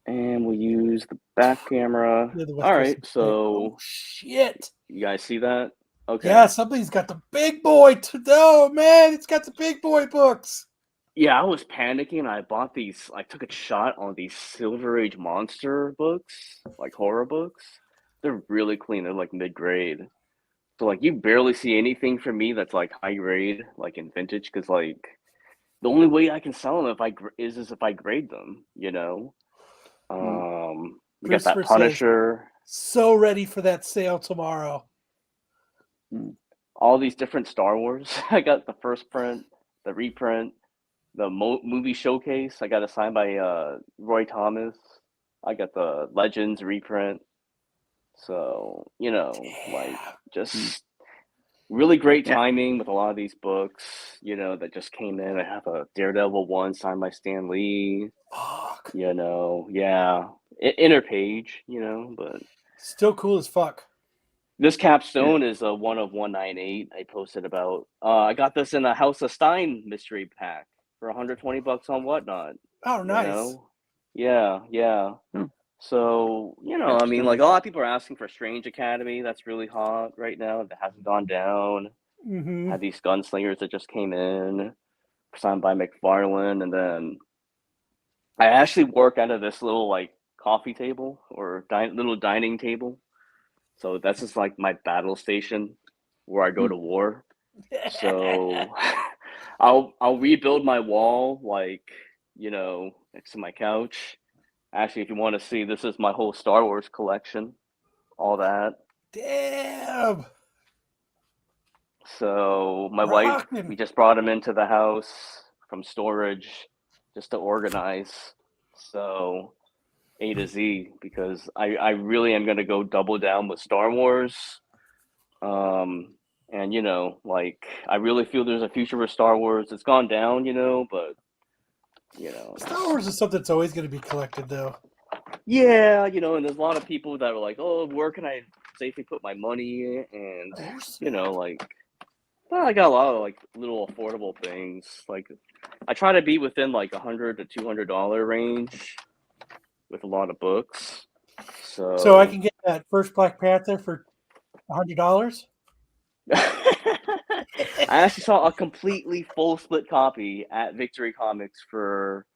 And we'll use the back camera. Yeah, the West All Coast right, is so oh, shit. you guys see that? Okay. Yeah, somebody's got the big boy. Oh man, it's got the big boy books. Yeah, I was panicking. I bought these. I took a shot on these Silver Age monster books, like horror books. They're really clean. They're like mid-grade. So like you barely see anything from me that's like high grade, like in vintage, because like the only way I can sell them is if I grade them, you know. We got that Christopher Punisher. So ready for that sale tomorrow. All these different Star Wars. I got the first print, the reprint, the movie showcase. I got it signed by Roy Thomas. I got the Legends reprint. So, you know, like just really great timing with a lot of these books, you know, that just came in. I have a Daredevil one signed by Stan Lee. Fuck. You know, yeah. Inner page, you know, but still cool as fuck. this capstone is a 1 of 198. I posted about. I got this in a House of Stein mystery pack for $120 on Whatnot. Oh, nice. You know? Yeah. So, you know, I mean, like a lot of people are asking for Strange Academy. That's really hot right now. That hasn't gone down. Had these gunslingers that just came in, signed by McFarlane, and then I actually work out of this little like coffee table or little dining table. So that's just like my battle station where I go to war. So I'll rebuild my wall, like, you know, next to my couch. Actually, if you want to see, this is my whole Star Wars collection, all that. Damn. So my wife, we just brought him into the house from storage just to organize. So A to Z, because I really am going to go double down with Star Wars. And like I really feel there's a future for Star Wars. It's gone down, but Star Wars is something that's always going to be collected, though. yeah, and there's a lot of people that are like, oh, where can I safely put my money? And like, well, I got a lot of like little affordable things. Like, I try to be within like $100 to $200 range with a lot of books. So I can get that first Black Panther for $100. I actually saw a completely full split copy at Victory Comics for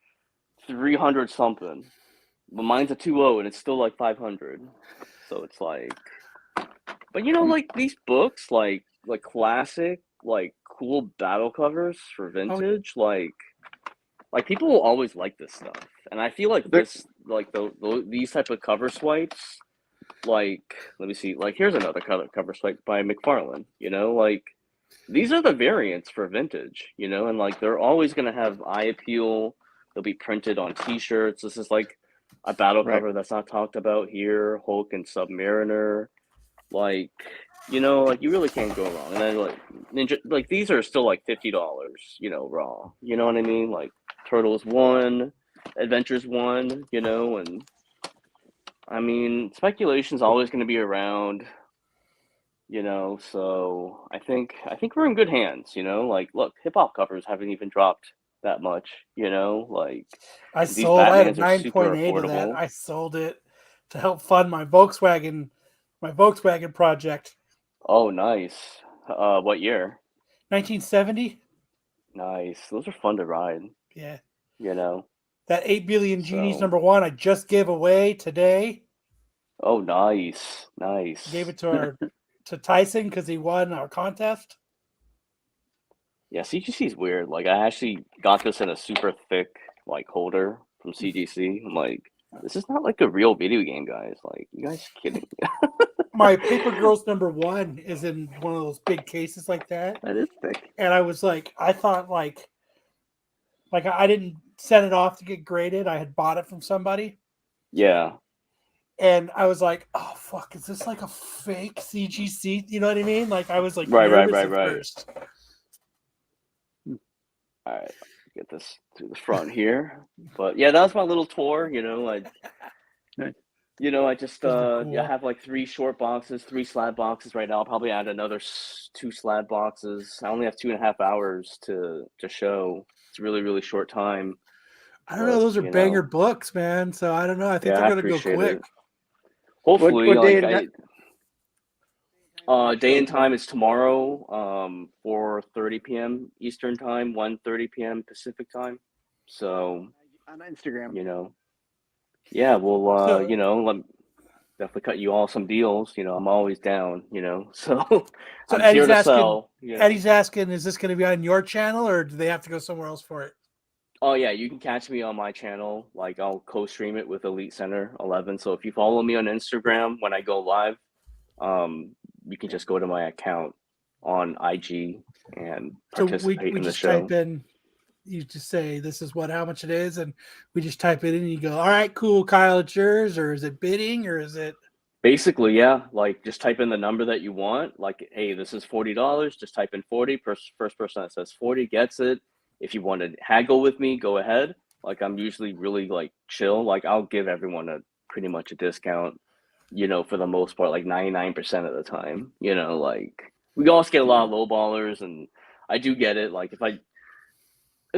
300 something. But mine's a 2.0 and it's still like 500. So it's like, but like these books, like classic, like cool battle covers for vintage, like people will always like this stuff. And I feel like this, like these type of cover swipes, like, let me see, like here's another cover swipe by McFarlane, like these are the variants for vintage, and like they're always going to have eye appeal. They'll be printed on t-shirts. This is like a battle cover that's not talked about here, Hulk and Submariner. Like, like you really can't go wrong. And then like Ninja, like these are still like $50, raw. You know what I mean? Like Turtles 1, Adventures 1, and I mean, speculation's always going to be around. So I think we're in good hands. Like, look, hip hop covers haven't even dropped that much. Like I these had a Batmans are super 9.8 of that. affordable. I sold it to help fund my Volkswagen project. Oh, nice. What year? 1970. Nice. Those are fun to ride. Yeah. That 8 billion genies #1 I just gave away today. Oh, nice. Gave it to Tyson because he won our contest. Yeah, CGC is weird. Like, I actually got this in a super thick like holder from CGC. I'm like, this is not like a real video game, guys. Like, you guys kidding? My Paper Girls #1 is in one of those big cases like that. That is thick. And I was like, I thought like I didn't send it off to get graded. I had bought it from somebody. Yeah. And I was like, oh fuck, is this like a fake CGC? You know what I mean? Like I was like Right. First. All right, get this through the front here. But yeah, that was my little tour. I just Cool. I have like 3 short boxes, 3 slab boxes right now. I'll probably add another 2 slab boxes. I only have 2.5 hours to show. It's a really, really short time. I don't know. Those are banger books, man. So I don't know. I think they're gonna go quick. Hopefully, what like day day and time is tomorrow, 4:30 p.m. Eastern time, 1:30 p.m. Pacific time. So on Instagram, yeah, we'll definitely cut you all some deals. I'm always down. So I'm here to sell. Eddie's asking, is this going to be on your channel or do they have to go somewhere else for it? Oh yeah, you can catch me on my channel. Like I'll co-stream it with Elite Center 11. So if you follow me on Instagram when I go live, you can just go to my account on IG and participate in the show. Type in, you just say this is how much it is, and we just type it in and you go, all right, cool, Kyle, it's yours, or is it bidding, or is it basically, yeah, like just type in the number that you want, like, hey, this is $40, just type in 40. First person that says 40 gets it. If you want to haggle with me, go ahead. Like I'm usually really like chill. Like I'll give everyone pretty much a discount, for the most part, like 99% of the time. Like we also get a lot of low ballers, and I do get it. Like if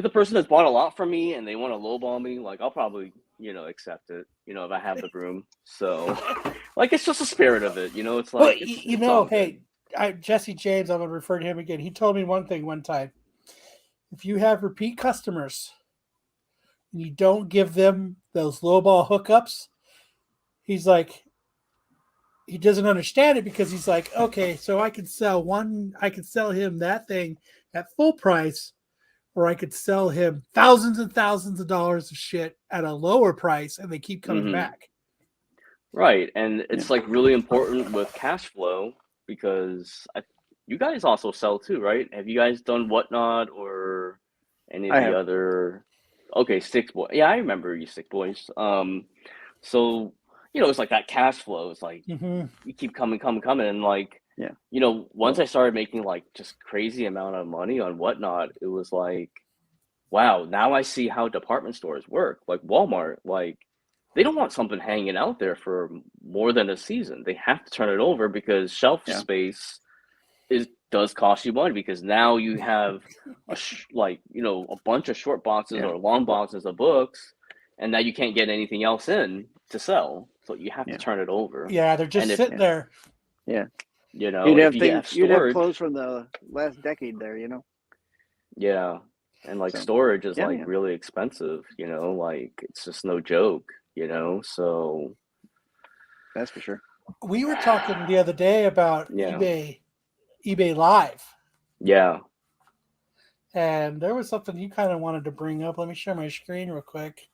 the person has bought a lot from me and they want to lowball me, like I'll probably, accept it, if I have the room. So like it's just the spirit of it, it's like hey, Jesse James, I'm gonna refer to him again. He told me one thing one time. If you have repeat customers and you don't give them those lowball hookups, he's like, he doesn't understand it because he's like, okay, so I could sell him that thing at full price, or I could sell him thousands and thousands of dollars of shit at a lower price, and they keep coming back. Right. And it's like really important with cash flow because you guys also sell too, right? Have you guys done Whatnot or any of the other? Okay, Stick Boy. Yeah, I remember you Stick Boys. So it's like that cash flow. It's like you keep coming, and like You know, once I started making like just crazy amount of money on Whatnot, it was like, wow, now I see how department stores work. Like Walmart, like they don't want something hanging out there for more than a season. They have to turn it over because shelf Yeah. space does cost you money because now you have like, you know, a bunch of short boxes Yeah. or long boxes of books, and now you can't get anything else in to sell. So you have Yeah. to turn it over. Yeah, they're just And if sitting there. you know, You'd if have you things. have You'd have storage, clothes from the last decade there. You know. yeah, and like So, storage is yeah, like yeah. really expensive, you know, like it's just no joke, you know. So That's for sure. We were talking the other day about yeah, eBay Live, yeah. and there was something you kind of wanted to bring up. Let me share my screen real quick.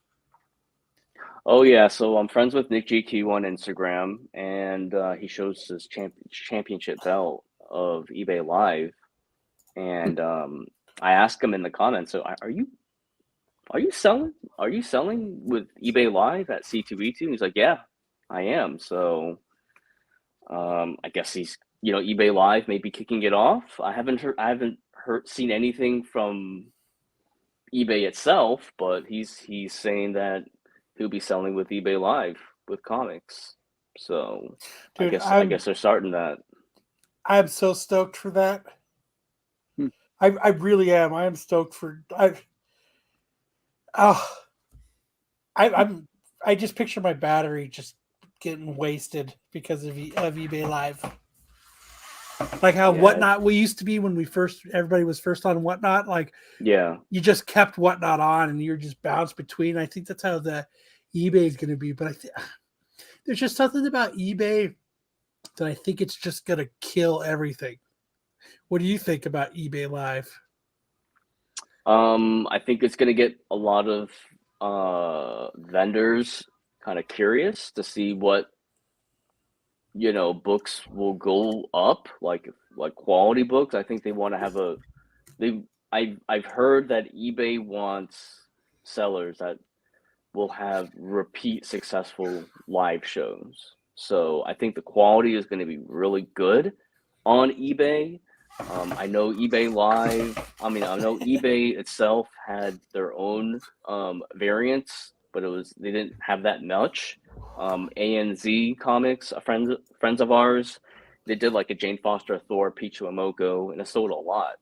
Oh yeah, so I'm friends with Nick GQ on Instagram, and he shows his championship belt of eBay Live, and I asked him in the comments, so are you selling with eBay Live at C2E2? And he's like, yeah, I am. So I guess he's, you know, eBay Live may be kicking it off. I haven't seen anything from eBay itself, but he's saying that he'll be selling with eBay Live with comics. So Dude, I guess they're starting that. I'm so stoked for that. Hmm. I really am. I am stoked for oh, I just picture my battery just getting wasted because of eBay Live. Like how Yeah. Whatnot we used to be when everybody was first on Whatnot. Like Yeah. you just kept Whatnot on and you're just bounced between. I think that's how the eBay is going to be. But I think there's just something about eBay that I think it's just going to kill everything. What do you think about eBay Live? I think it's gonna get a lot of vendors kind of curious to see what, you know, books will go up, like quality books. I think they want to have they I've heard that eBay wants sellers that will have repeat successful live shows. So I think the quality is going to be really good on eBay. I know eBay Live. I mean, I know eBay itself had their own variants, but they didn't have that much. ANZ Comics, friends of ours, they did like a Jane Foster, Thor, Pichu Amoko, and it sold a lot.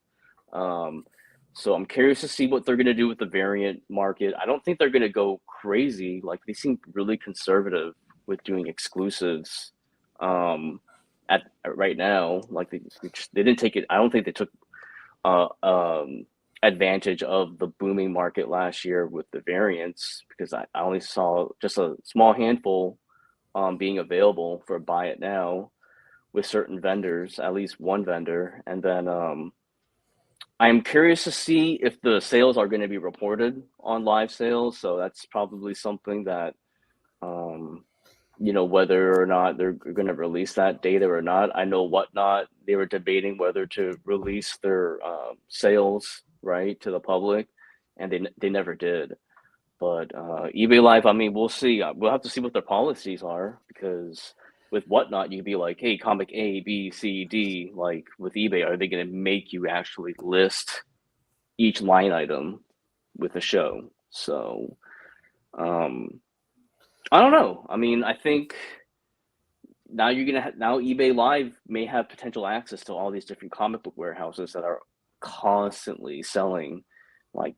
So I'm curious to see what they're going to do with the variant market. I don't think they're going to go crazy. Like they seem really conservative with doing exclusives at right now. Like they didn't take it. I don't think they took uh, um, advantage of the booming market last year with the variants because I only saw just a small handful being available for buy it now with certain vendors, at least one vendor, and then I'm curious to see if the sales are going to be reported on live sales. So that's probably something that, um, you know, whether or not they're going to release that data or not. I know Whatnot, they were debating whether to release their sales, right, to the public, and they never did. But eBay Live, I mean, we'll see. We'll have to see what their policies are because with Whatnot, you can be like, hey, comic A, B, C, D. Like with eBay, are they going to make you actually list each line item with a show? So I don't know. I mean, I think now now eBay Live may have potential access to all these different comic book warehouses that are constantly selling like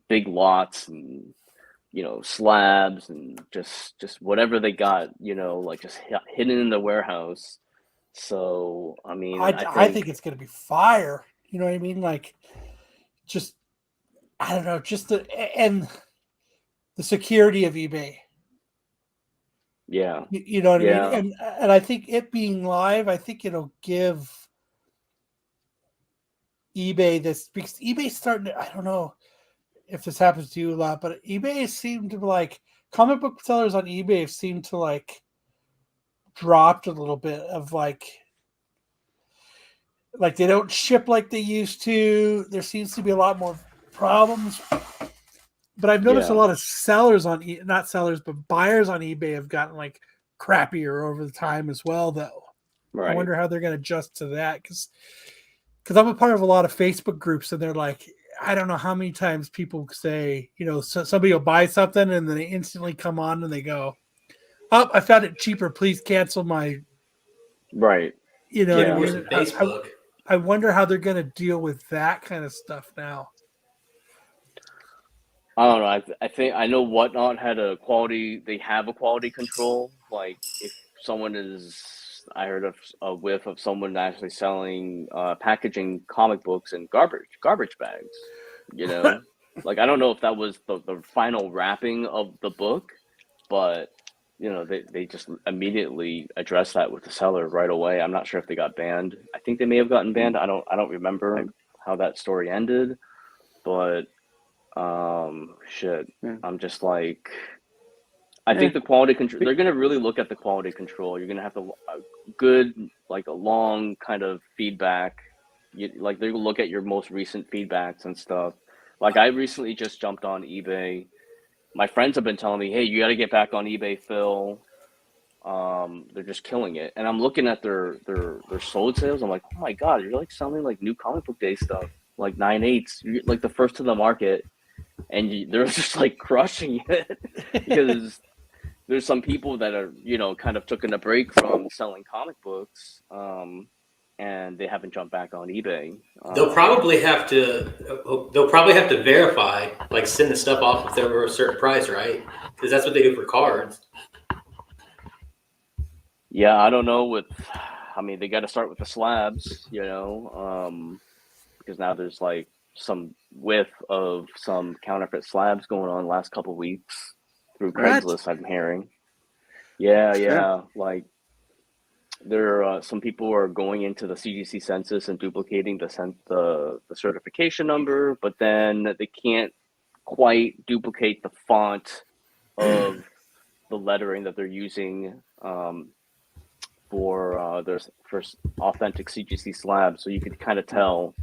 big lots and, you know, slabs and just whatever they got, you know, like just hidden in the warehouse. So I mean, I I think think it's going to be fire. You know what I mean? Like just I don't know, just and the security of eBay. yeah, You know what I mean? yeah, And I think it being live, I think it'll give eBay this because eBay's starting to, I don't know if this happens to you a lot, but eBay seemed to like comic book sellers on eBay have seemed to like dropped a little bit of like they don't ship like they used to. There seems to be a lot more problems. But I've noticed a yeah. lot of sellers not sellers, but buyers on eBay have gotten like crappier over the time as well, though. I wonder how they're going to adjust to that because I'm a part of a lot of Facebook groups, and they're like, I don't know how many times people say, so somebody will buy something and then they instantly come on and they go, "Oh, I found it cheaper. Please cancel my." Right. You know what I Worse mean? than Facebook. I wonder how they're going to deal with that kind of stuff now. I don't know. I think I know Whatnot had a quality. They have a quality control. Like if someone is, I heard of a whiff of someone actually selling, packaging comic books in garbage bags. Like I don't know if that was the final wrapping of the book, but they just immediately addressed that with the seller right away. I'm not sure if they got banned. I think they may have gotten banned. I don't remember how that story ended, but. Shit. Yeah. I'm just like, I think the quality control. They're gonna really look at the quality control. You're gonna have to good, like a long kind of feedback. Like they're gonna look at your most recent feedbacks and stuff. Like I recently just jumped on eBay. My friends have been telling me, "Hey, you got to get back on eBay, Phil." They're just killing it, and I'm looking at their sold sales. I'm like, oh my god, you're like selling like new comic book day stuff, like 9/8. You're like the first to the market. And they're just like crushing it because there's some people that are kind of taking a break from selling comic books, and they haven't jumped back on eBay. They'll probably have to verify, like send the stuff off if they're over a certain price, right? Because that's what they do for cards. Yeah, I don't know. They got to start with the slabs, because now there's like some whiff of some counterfeit slabs going on the last couple of weeks through Craigslist. I'm hearing. Yeah. Like there are some people are going into the CGC census and duplicating the certification number, but then they can't quite duplicate the font of the lettering that they're using for their first authentic CGC slab. So you could kind of tell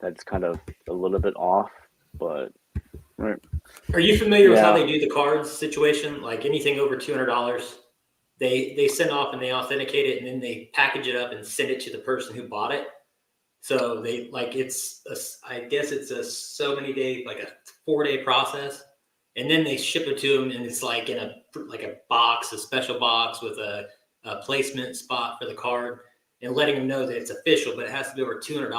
that's kind of a little bit off, but Right. Are you familiar with how they do the cards situation? Like anything over $200, they send off and they authenticate it, and then they package it up and send it to the person who bought it. So they I guess it's a so many day, like a 4-day process, and then they ship it to them, and it's like in a box, a special box with a placement spot for the card, and letting them know that it's official, but it has to be over $200.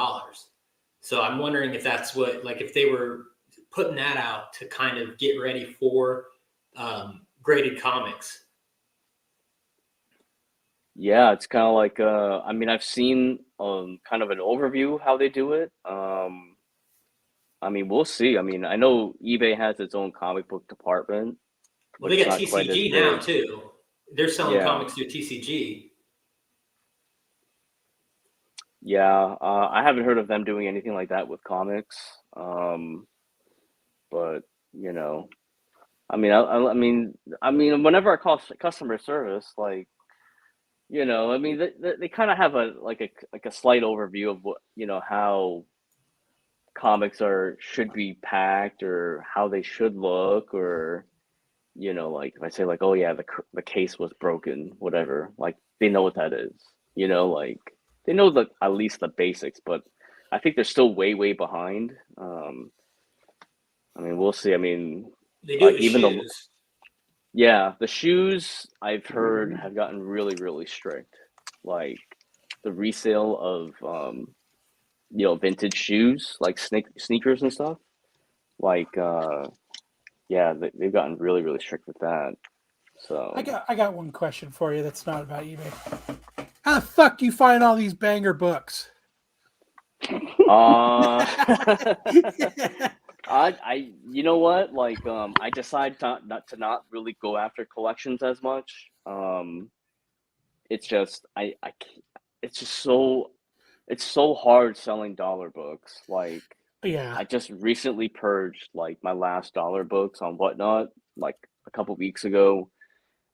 So I'm wondering if that's if they were putting that out to kind of get ready for graded comics. Yeah, it's kind of like I've seen kind of an overview how they do it. We'll see. I know eBay has its own comic book department. Well, they got TCG now too. They're selling comics through TCG. Yeah, I haven't heard of them doing anything like that with comics. But whenever I call customer service, like, they kind of have a slight overview of what how comics should be packed or how they should look, or like if I say like, oh yeah, the case was broken, whatever, like they know what that is, like they know at least the basics, but I think they're still way behind. We'll see. They do even shoes. The shoes I've heard have gotten really strict. Like the resale of vintage shoes, like sneakers and stuff. Like they've gotten really strict with that. So I got one question for you that's not about eBay. How the fuck do you find all these banger books? I you know what, like I decided not really go after collections as much. It's just it's so hard selling dollar books. Like I just recently purged like my last dollar books on Whatnot like a couple weeks ago,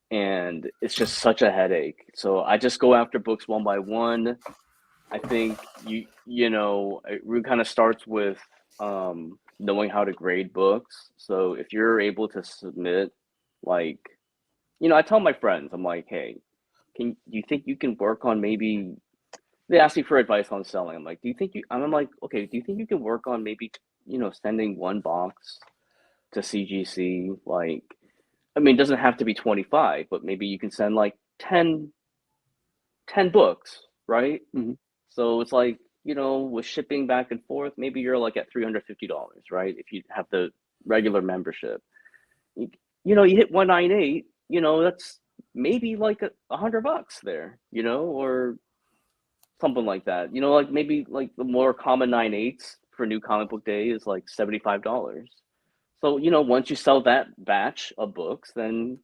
and it's just such a headache. So I just go after books one by one. I think it really kind of starts with knowing how to grade books. So if you're able to submit, like, I tell my friends, I'm like, hey, do you think you can work on maybe? They asked me for advice on selling. I'm like, do you think you? I'm like, okay, do you think you can work on maybe sending one box to CGC? Like, I mean, it doesn't have to be 25, but maybe you can send like 10 books, right? Mhm. So it's like, with shipping back and forth, maybe you're like at $350, right? If you have the regular membership, you hit 198, that's maybe like $100 there, or something like that. Like maybe like the more common 9/8 for New Comic Book Day is like $75. So, once you sell that batch of books, then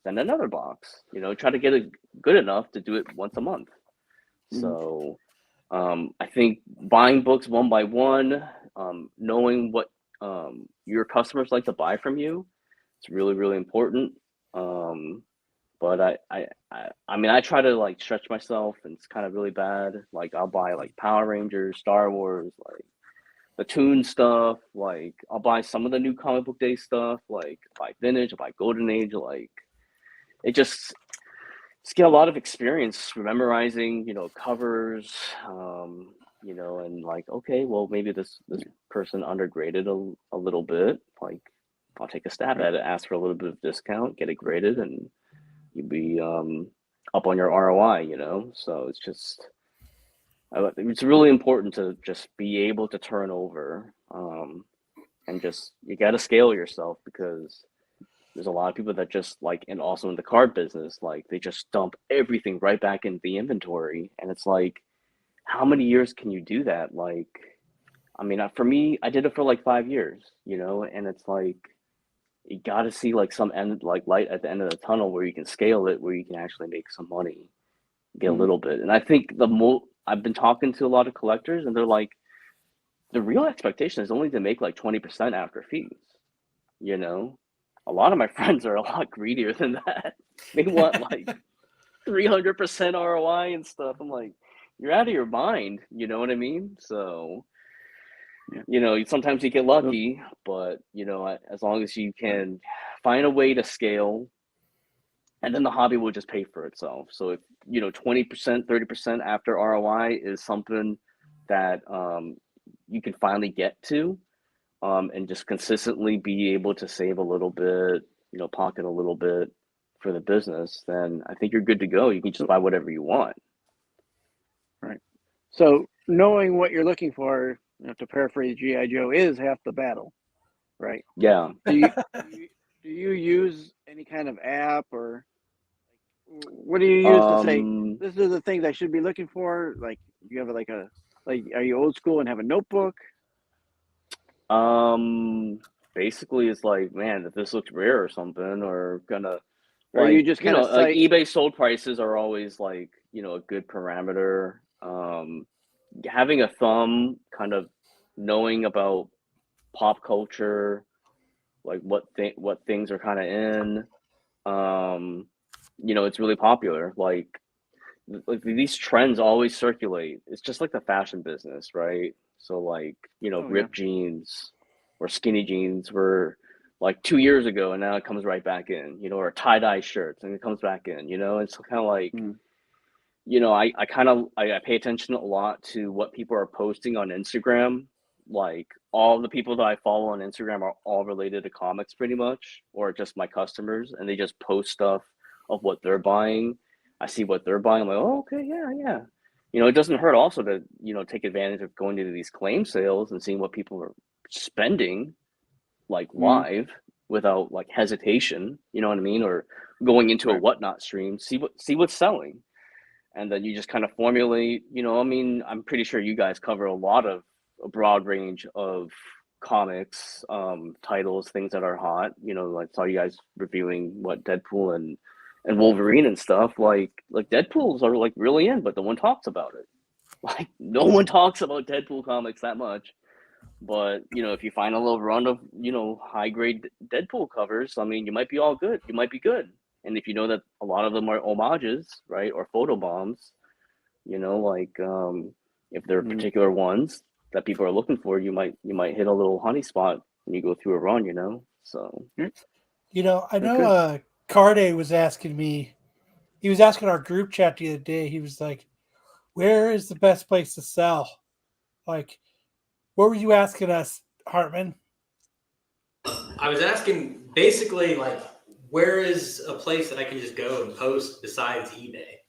send another box. Try to get it good enough to do it once a month. Mhm. So, I think buying books one by one, knowing what your customers like to buy from you, it's really, really important. But I mean, I try to like stretch myself, and it's kind of really bad. Like I'll buy like Power Rangers, Star Wars, like the Toon stuff. Like I'll buy some of the New Comic Book Day stuff. Like buy Vintage, I buy Golden Age. Like it just get a lot of experience memorizing, covers, and like, okay, well, maybe this person undergraded a little bit. Like, I'll take a stab at it, ask for a little bit of discount, get it graded, and you'd be up on your ROI. So it's really important to just be able to turn over, and just you got to scale yourself, because there's a lot of people that just like, and also in the card business, like they just dump everything right back into the inventory. And it's like, how many years can you do that? Like, I mean, for me, I did it for like 5 years, and it's like, you got to see like some end, like light at the end of the tunnel where you can scale it, where you can actually make some money, get a little bit. And I think I've been talking to a lot of collectors, and they're like, the real expectation is only to make like 20% after fees, A lot of my friends are a lot greedier than that. They want like 300% ROI and stuff. I'm like, you're out of your mind. You know what I mean? So, sometimes you get lucky, but, as long as you can find a way to scale, and then the hobby will just pay for itself. So if, 20%, 30% after ROI is something that you can finally get to, and just consistently be able to save a little bit, pocket a little bit for the business, then I think you're good to go. You can just buy whatever you want. Right. So knowing what you're looking for, to paraphrase G.I. Joe, is half the battle, right? Yeah. Do you use any kind of app, or what do you use to say this are the things I should be looking for? Like, you have are you old school and have a notebook? Basically it's like, man, if this looks rare or something, or gonna, Or like, you just kind of like eBay sold prices are always like, a good parameter. Having a thumb, kind of knowing about pop culture, like what things are kind of in. It's really popular. Like these trends always circulate. It's just like the fashion business, right? So like, ripped jeans or skinny jeans were like 2 years ago, and now it comes right back in, or tie-dye shirts and it comes back in, it's kind of like, I pay attention a lot to what people are posting on Instagram. Like all the people that I follow on Instagram are all related to comics pretty much, or just my customers, and they just post stuff of what they're buying. I see what they're buying. I'm like, oh, okay, yeah. It doesn't hurt also to, take advantage of going to these claim sales and seeing what people are spending, like live, without like hesitation, you know what I mean? Or going into a Whatnot stream, see what's selling. And then you just kind of formulate, I mean, I'm pretty sure you guys cover a broad range of comics, titles, things that are hot. I saw you guys reviewing Deadpool and Wolverine and stuff. Like Deadpools are like really in, but no one talks about it. Like no one talks about Deadpool comics that much. But if you find a little run of high grade Deadpool covers, I mean, you might be all good. You might be good. And if you know that a lot of them are homages, right, or photo bombs, like if there are particular ones that people are looking for, you might hit a little honey spot when you go through a run, So I know Carde was asking me, he was asking our group chat the other day. He was like, "Where is the best place to sell?" Like, what were you asking us, Hartman? I was asking basically like, where is a place that I can just go and post besides eBay?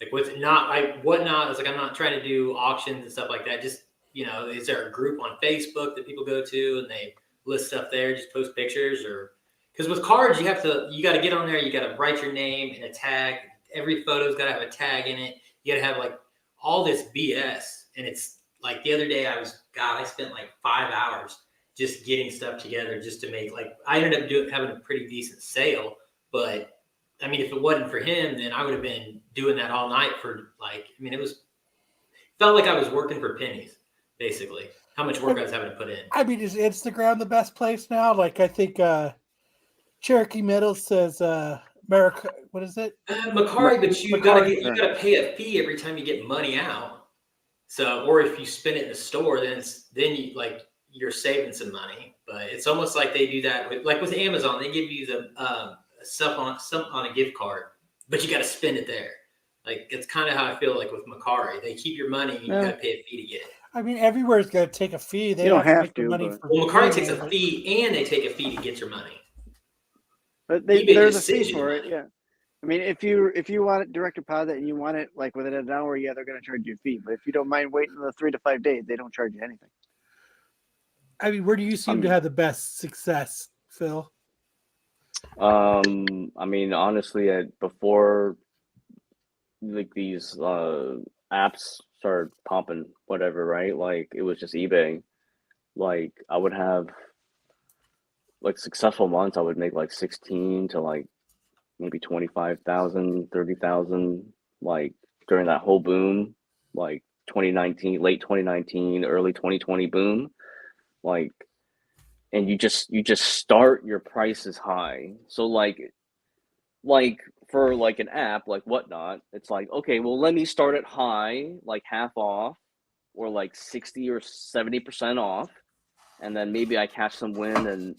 Like with not like whatnot is like I'm not trying to do auctions and stuff like that. Just is there a group on Facebook that people go to and they list stuff there, just post pictures or because with cards you got to get on there, you got to write your name and a tag. Every photo's got to have a tag in it. You got to have like all this BS. And it's like the other day I spent like 5 hours just getting stuff together just to make like I ended up having a pretty decent sale, but I mean, if it wasn't for him, then I would have been doing that all night for like, I mean, felt like I was working for pennies, basically, how much work I was having to put in. I mean, is Instagram the best place now? Like, I think Cherokee Middle says America. What is it? Macari, but you Macari, gotta pay a fee every time you get money out. So, or if you spend it in the store, then you're saving some money. But it's almost like they do that with Amazon. They give you the stuff on a gift card, but you got to spend it there. Like it's kind of how I feel like with Macari. They keep your money, and you got to pay a fee to get it. I mean, everywhere's going to take a fee. They You don't have make the to, money but- for Well, Macari doing takes it, a fee, and they take a fee to get your money. But eBay there's a just fee saves you for the it. money. Yeah. I mean, if you want it direct deposit and you want it like within an hour, yeah, they're going to charge you a fee. But if you don't mind waiting the 3 to 5 days, they don't charge you anything. I mean, where do you seem to have the best success, Phil? I mean, honestly, before like these apps started pumping, whatever, right? Like it was just eBay. Like I would have like successful months. I would make like 16 to like maybe 25,000, 30,000. Like during that whole boom, like 2019, late 2019, early 2020 boom. Like, and you just start your prices high. So like for like an app like Whatnot, it's like, okay, well, let me start it high, like half off or like 60 or 70% off. And then maybe I catch some wind and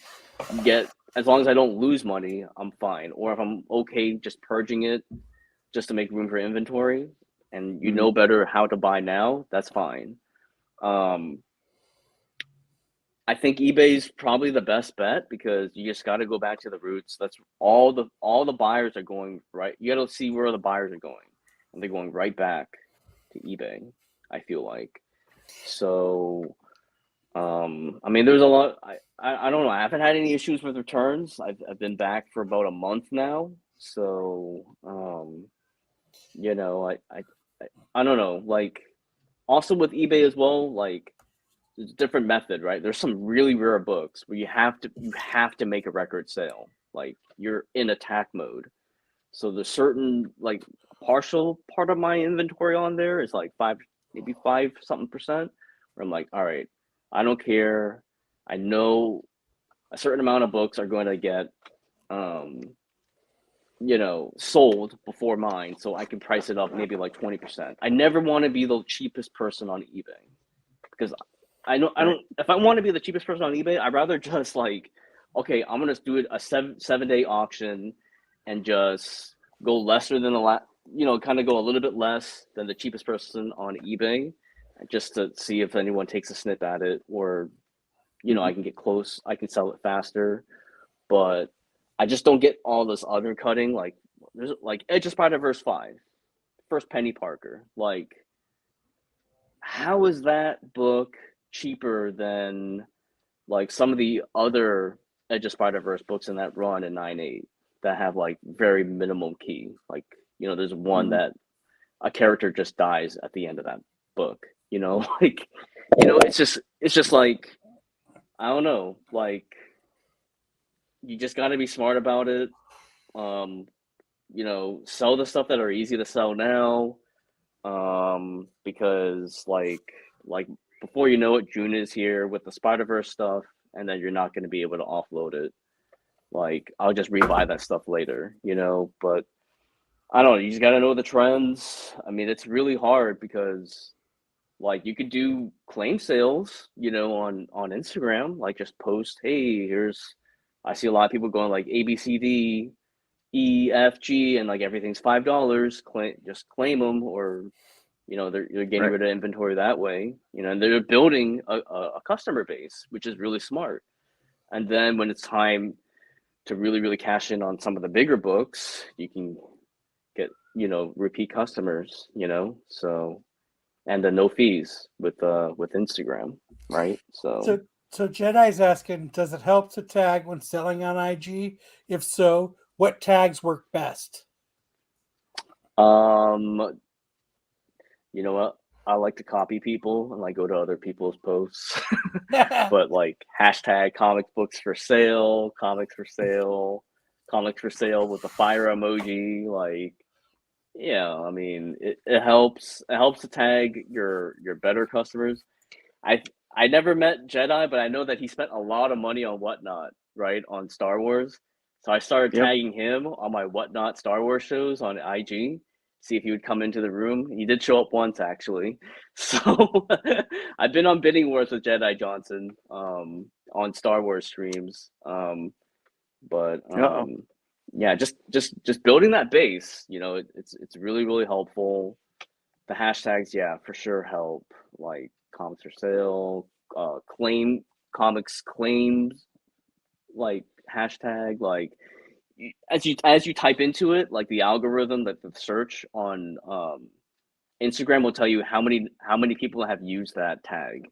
get, as long as I don't lose money, I'm fine. Or if I'm okay just purging it just to make room for inventory and you know better how to buy now, that's fine. I think eBay's probably the best bet because you just got to go back to the roots. That's all the buyers are going right. You got to see where the buyers are going, and they're going right back to eBay. I feel like. So, I mean, there's a lot. I don't know. I haven't had any issues with returns. I've been back for about a month now. So, I don't know. Like, also with eBay as well, like. It's a different method, right? There's some really rare books where you have to make a record sale. Like you're in attack mode. So there's certain like partial part of my inventory on there is like 5 something percent where I'm like, all right, I don't care. I know a certain amount of books are going to get sold before mine, so I can price it up maybe like 20%. I never want to be the cheapest person on eBay because I don't. If I want to be the cheapest person on eBay, I'd rather just like, okay, I'm gonna do it a 7-day auction, and just go lesser than kind of go a little bit less than the cheapest person on eBay, just to see if anyone takes a snip at it, or I can get close, I can sell it faster, but I just don't get all this undercutting. Like there's like Edge of Spider-Verse 5, first Penny Parker, like. How is that book cheaper than like some of the other Edge of Spider-Verse books in that run in 9.8 that have like very minimum key? Like, there's one that a character just dies at the end of that book, like, it's just like, I don't know, like you just got to be smart about it. Sell the stuff that are easy to sell now. Because like before you know it, June is here with the Spider-Verse stuff, and then you're not going to be able to offload it. Like I'll just rebuy that stuff later, but I don't know, you just got to know the trends. I mean, it's really hard because like you could do claim sales, on Instagram, like just post, hey, I see a lot of people going like ABCD EFG and like everything's $5. Just claim them, or they're getting Right. rid of inventory that way. And they're building a customer base, which is really smart. And then when it's time to really, really cash in on some of the bigger books, you can get, repeat customers, so, and then no fees with Instagram, right? So Jedi's asking, does it help to tag when selling on IG? If so, what tags work best? You know what? I like to copy people and like go to other people's posts, but like hashtag comic books for sale, comics for sale with the fire emoji. Like, yeah, I mean, it helps. It helps to tag your better customers. I never met Jedi, but I know that he spent a lot of money on Whatnot, right, on Star Wars. So I started Yep. tagging him on my Whatnot Star Wars shows on IG, see if he would come into the room. He did show up once, actually. So I've been on bidding wars with Jedi Johnson on Star Wars streams. But Uh-oh. yeah, just building that base, it's really, really helpful. The hashtags, yeah, for sure help. Like comics for sale, comics claims, like hashtag, like as you type into it, like the algorithm, that the search on Instagram will tell you how many people have used that tag.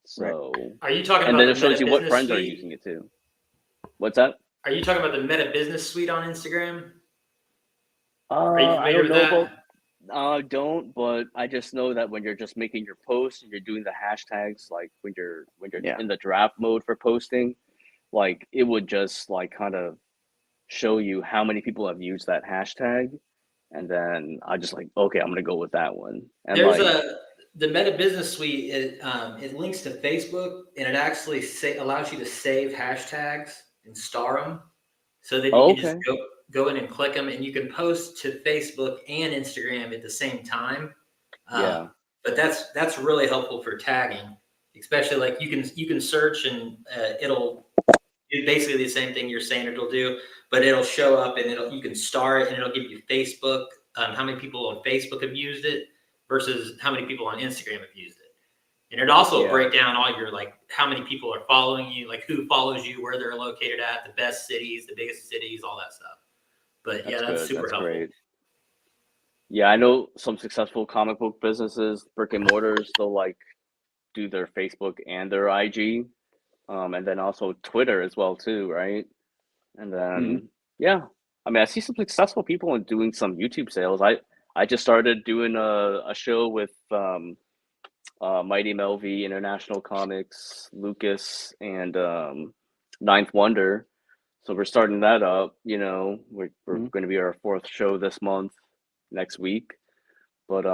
So, Are you talking and about then the it shows Meta you what Business friends are Suite? using it too. What's that? Are you talking about the Meta Business Suite on Instagram? Are you I familiar don't with know that? about. I don't, but I just know that when you're just making your posts and you're doing the hashtags, like when you're Yeah. in the draft mode for posting, like it would just like kind of show you how many people have used that hashtag, and then I just like, okay, I'm gonna go with that one. And There's like, the Meta Business Suite. It links to Facebook, and it actually allows you to save hashtags and star them, so then you oh, can just okay, go in and click them, and you can post to Facebook and Instagram at the same time. yeah, But that's really helpful for tagging, especially like you can search and it'll do basically the same thing you're saying it'll do, but it'll show up and you can star it and it'll give you Facebook, how many people on Facebook have used it versus how many people on Instagram have used it. And it also yeah, break down all your like how many people are following you, like who follows you, where they're located at, the best cities, the biggest cities, all that stuff. But yeah, that's that's good, super that's helpful. great. Yeah, I know some successful comic book businesses, brick and mortars, they'll like do their Facebook and their IG, and then also Twitter as well too, right? And then yeah, I mean, I see some successful people in doing some YouTube sales. I just started doing a show with Mighty Melv, International Comics, Lucas, and Ninth Wonder. So we're starting that up. We're going to be our fourth show this month, next week. But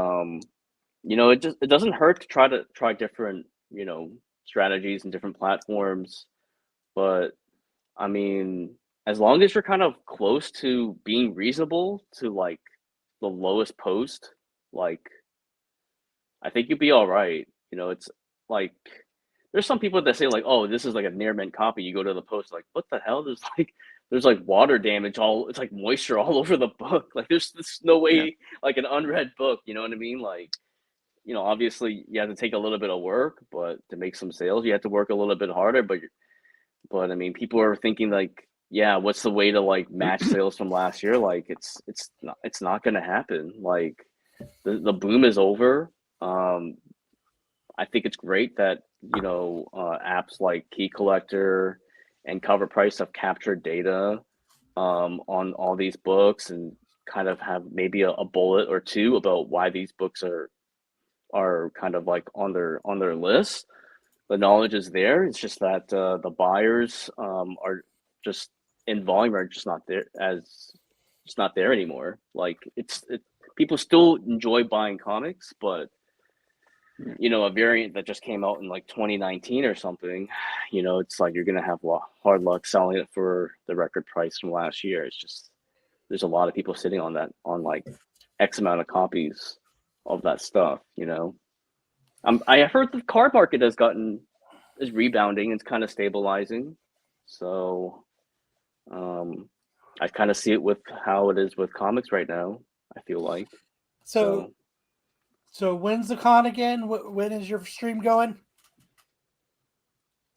it doesn't hurt to try different strategies and different platforms. But I mean, as long as you're kind of close to being reasonable to like the lowest post, like I think you'd be all right. It's like there's some people that say like, "Oh, this is like a near mint copy." You go to the post, like, "What the hell?" There's like water damage all. It's like moisture all over the book. Like there's no way Yeah. like an unread book. You know what I mean? Like obviously you have to take a little bit of work, but to make some sales, you have to work a little bit harder. But I mean, people are thinking like, yeah, what's the way to like match sales from last year? Like it's not gonna happen. Like the boom is over. I think it's great that apps like Key Collector and Cover Price have captured data on all these books and kind of have maybe a bullet or two about why these books are kind of like on their list. The knowledge is there. It's just that the buyers are just in volume are just not there anymore. Like people still enjoy buying comics, but a variant that just came out in like 2019 or something, it's like you're gonna have hard luck selling it for the record price from last year. It's just there's a lot of people sitting on that on like X amount of copies of that stuff. I heard the card market is rebounding. It's kind of stabilizing. So, I kind of see it with how it is with comics right now. I feel like So when's the con again? When is your stream going?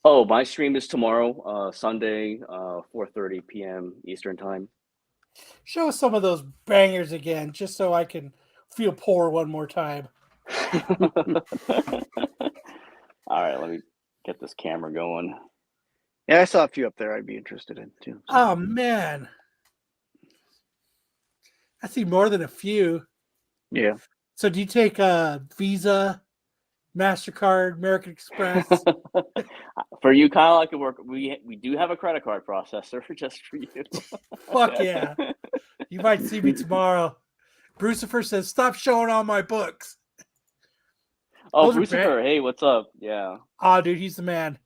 Oh, my stream is tomorrow, Sunday, 4:30 p.m. Eastern time. Show us some of those bangers again, just so I can feel poor one more time. All right, let me get this camera going. Yeah, I saw a few up there I'd be interested in too. So. Oh man, I see more than a few. Yeah. So do you take Visa, MasterCard, American Express? For you, Kyle, I could work. We do have a credit card processor just for you. Fuck yeah. You might see me tomorrow. Brucifer says, stop showing all my books. Oh, Those are Brucifer, hey, what's up? Yeah, Oh, dude, he's the man.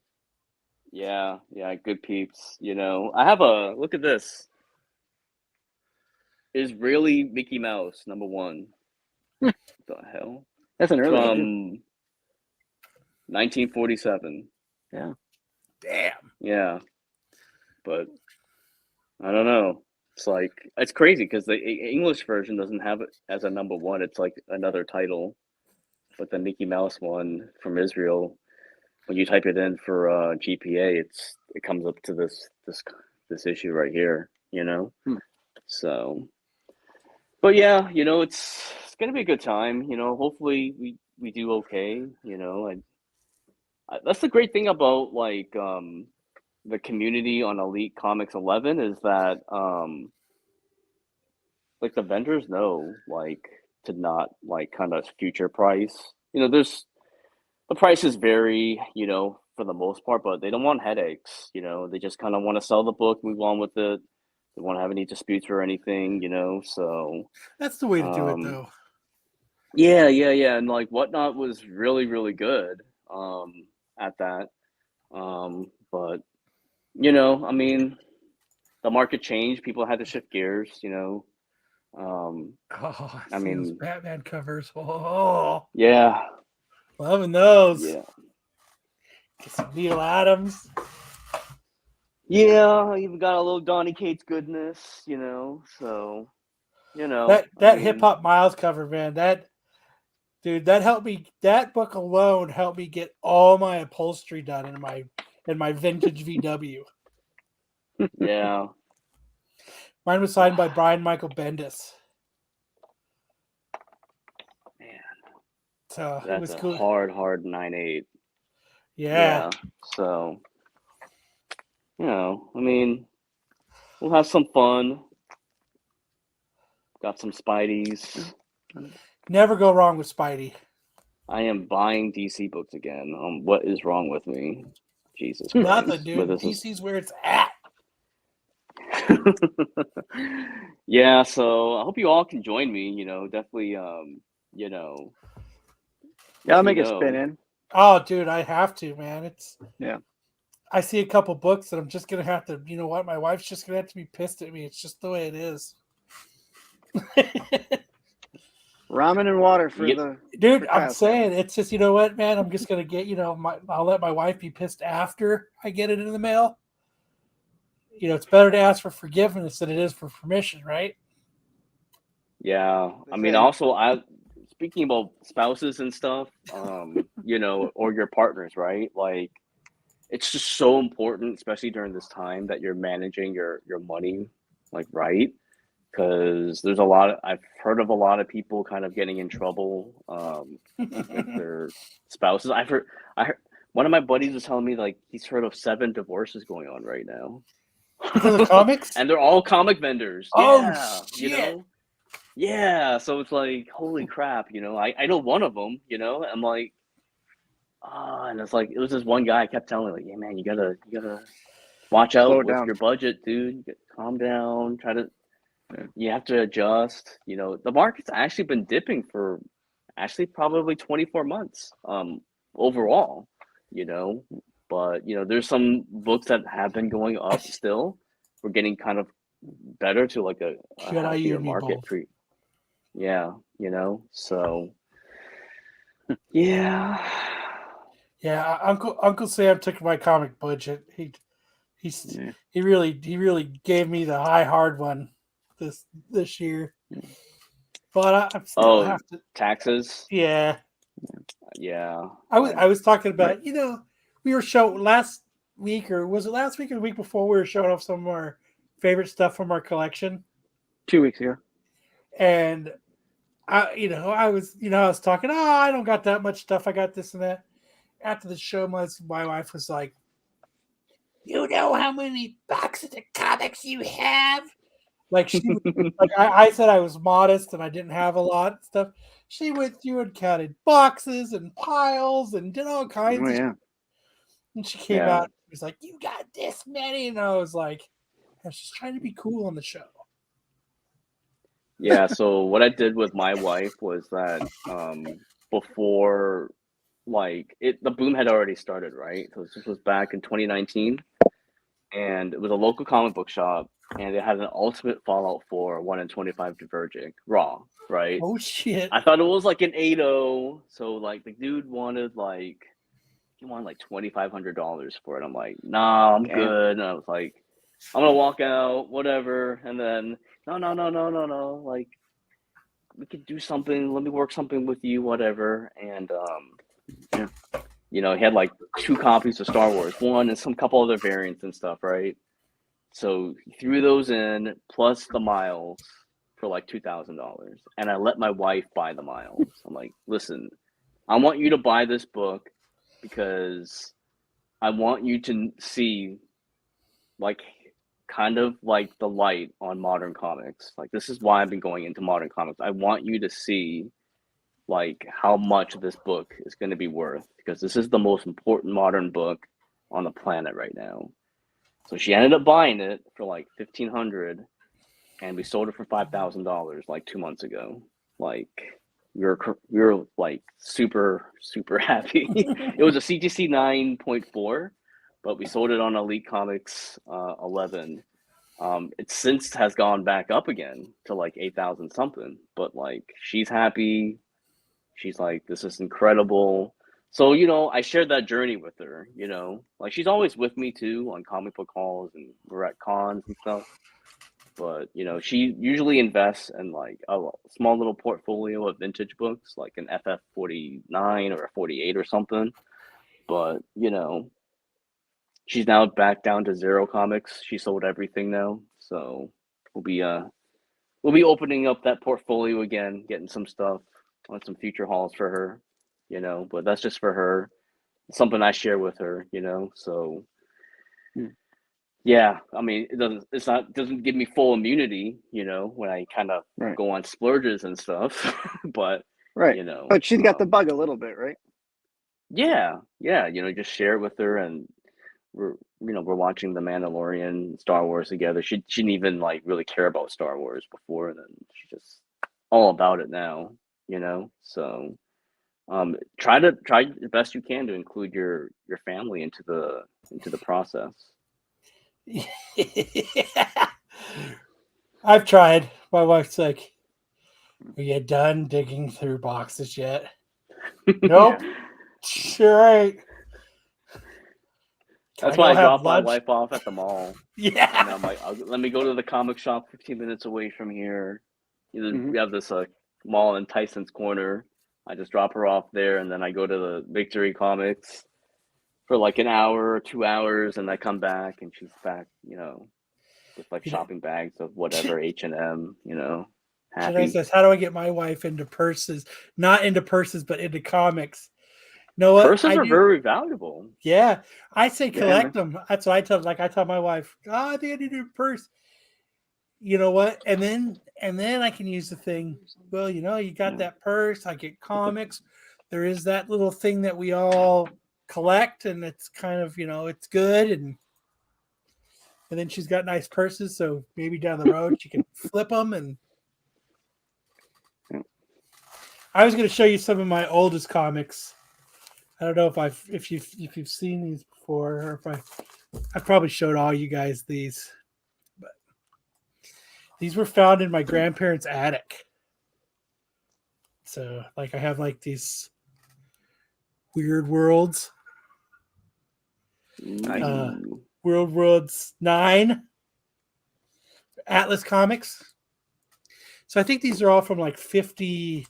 yeah, good peeps. I have a look at this. Is really Mickey Mouse #1? What the hell? That's an early one. From 1947. Yeah. Damn. Yeah, but I don't know. It's crazy because the English version doesn't have it as a #1. It's like another title, but the Mickey Mouse one from Israel, when you type it in for GPA, it comes up to this issue right here. So, but yeah, it's gonna be a good time. Hopefully we do okay. That's the great thing about the community on Elite Comics 11 is that the vendors know to not kind of future price. There's the prices vary, for the most part, but they don't want headaches. They just kind of want to sell the book, move on with it. They won't have any disputes or anything. So that's the way to do it, though. Yeah, and Whatnot was really, really good at that. But I mean, the market changed. People had to shift gears. I mean, those Batman covers. Oh, yeah, loving those. yeah, Get some Neil Adams. yeah. You've got a little Donny Cates goodness, So, that Hip Hop Miles cover, man. That helped me. That book alone helped me get all my upholstery done in my vintage VW. Yeah. Mine was signed by Brian Michael Bendis. Man, so that's it was a cool. hard 9.8. Yeah. So, I mean, we'll have some fun. Got some Spideys. Never go wrong with Spidey. I am buying DC books again. What is wrong with me? Jesus Christ. Nothing, dude. DC's where it's at. Yeah, so I hope you all can join me, definitely Yeah, I'll make a spin in. Oh, dude, I have to, man. Yeah. I see a couple books that I'm just gonna have to, you know what? My wife's just gonna have to be pissed at me. It's just the way it is. Ramen and water for the dude. I'm saying it's just, you know what, man. I'm just gonna get, I'll let my wife be pissed after I get it in the mail. It's better to ask for forgiveness than it is for permission, right? Yeah, I mean, also, speaking about spouses and stuff, or your partners, right? It's just so important, especially during this time, that you're managing your money, right? Because there's I've heard of a lot of people kind of getting in trouble with their spouses. I heard one of my buddies was telling me he's heard of 7 divorces going on right now. Because of comics? And they're all comic vendors. Oh, yeah, shit. Yeah, so it's holy crap, I know one of them, I'm like, and it's it was this one guy I kept telling me, yeah, man, you gotta watch out with your budget, dude. Calm down, you have to adjust. The market's actually been dipping for probably 24 months, overall, but there's some books that have been going up still. We're getting kind of better to a healthier market. So yeah. Yeah, Uncle Sam took my comic budget. He Yeah. He really gave me the high hard one this year. But I still have to. Taxes. Yeah, Yeah. I was talking about we were showing last week, or was it last week or the week before, we were showing off some of our favorite stuff from our collection. 2 weeks ago. And I was talking, I don't got that much stuff. I got this and that. After the show, my wife was like, "You know how many boxes of comics you have?" Like I said I was modest and I didn't have a lot of stuff. She went through and counted boxes and piles and did all kinds Oh of yeah. And she came Yeah. out and was like, "You got this many," and I was like, I was just trying to be cool on the show. Yeah, so what I did with my wife was that before the boom had already started, right? So this was back in 2019, and it was a local comic book shop, and they had an Ultimate Fallout 4 1 in 25 Diverging raw, right? Oh shit! I thought it was like an 8.0, so like the dude wanted like $2,500 for it. I'm like, nah, I'm Damn. good. And I was like, I'm gonna walk out, whatever. And then no, like we could do something. Let me work something with you, whatever. And he had like 2 copies of Star Wars, one and some couple other variants and stuff, right? So he threw those in plus the miles for like $2,000, and I let my wife buy the miles. I'm like, listen, I want you to buy this book because I want you to see like kind of like the light on modern comics. Like this is why I've been going into modern comics. I want you to see like how much this book is going to be worth because this is the most important modern book on the planet right now. So she ended up buying it for like $1,500, and we sold it for $5,000 like 2 months ago. Like we were like super happy. It was a CGC 9.4, but we sold it on Elite Comics 11. It since has gone back up again to like 8,000 something. But like she's happy. She's like, this is incredible. So, I shared that journey with her, like she's always with me too on comic book halls and we're at cons and stuff. But, she usually invests in like a small little portfolio of vintage books, like an FF49 or a 48 or something. But, she's now back down to 0 comics. She sold everything now. So we'll be opening up that portfolio again, getting some stuff on some future hauls for her, but that's just for her. It's something I share with her, so yeah, I mean, doesn't give me full immunity, when I kind of Right. go on splurges and stuff, but Right. But she's got the bug a little bit, right? yeah, just share it with her, and we're watching The Mandalorian, Star Wars together. She didn't even like really care about Star Wars before, and then she's just all about it now, So try the best you can to include your family into the process. I've tried. My wife's like, "Are you done digging through boxes yet?" Nope. Sure ain't. That's Can I why I go have drop my lunch? wife off at the mall. And Yeah. I'm like, let me go to the comic shop 15 minutes away from here. We have this mall in Tyson's Corner. I just drop her off there, and then I go to the Victory Comics for like an hour or 2 hours, and I come back, and she's back, with like shopping bags of whatever H&M, Shanae happy. says, "How do I get my wife into purses? Not into purses, but into comics." You know what? Purses I are do. very valuable. Yeah, I say Yeah, collect them. That's what I tell. Like I tell my wife, I think I need a purse. You know what? And then I can use the thing. Well, you got that purse. I get comics. There is that little thing that we all collect, and it's kind of it's good. And then she's got nice purses, so maybe down the road she can flip them. And I was going to show you some of my oldest comics. I don't know if you've seen these before, or if I probably showed all you guys these. But these were found in my grandparents' attic. So like I have like these weird worlds. Nice. World's 9, Atlas Comics. So I think these are all from like 53.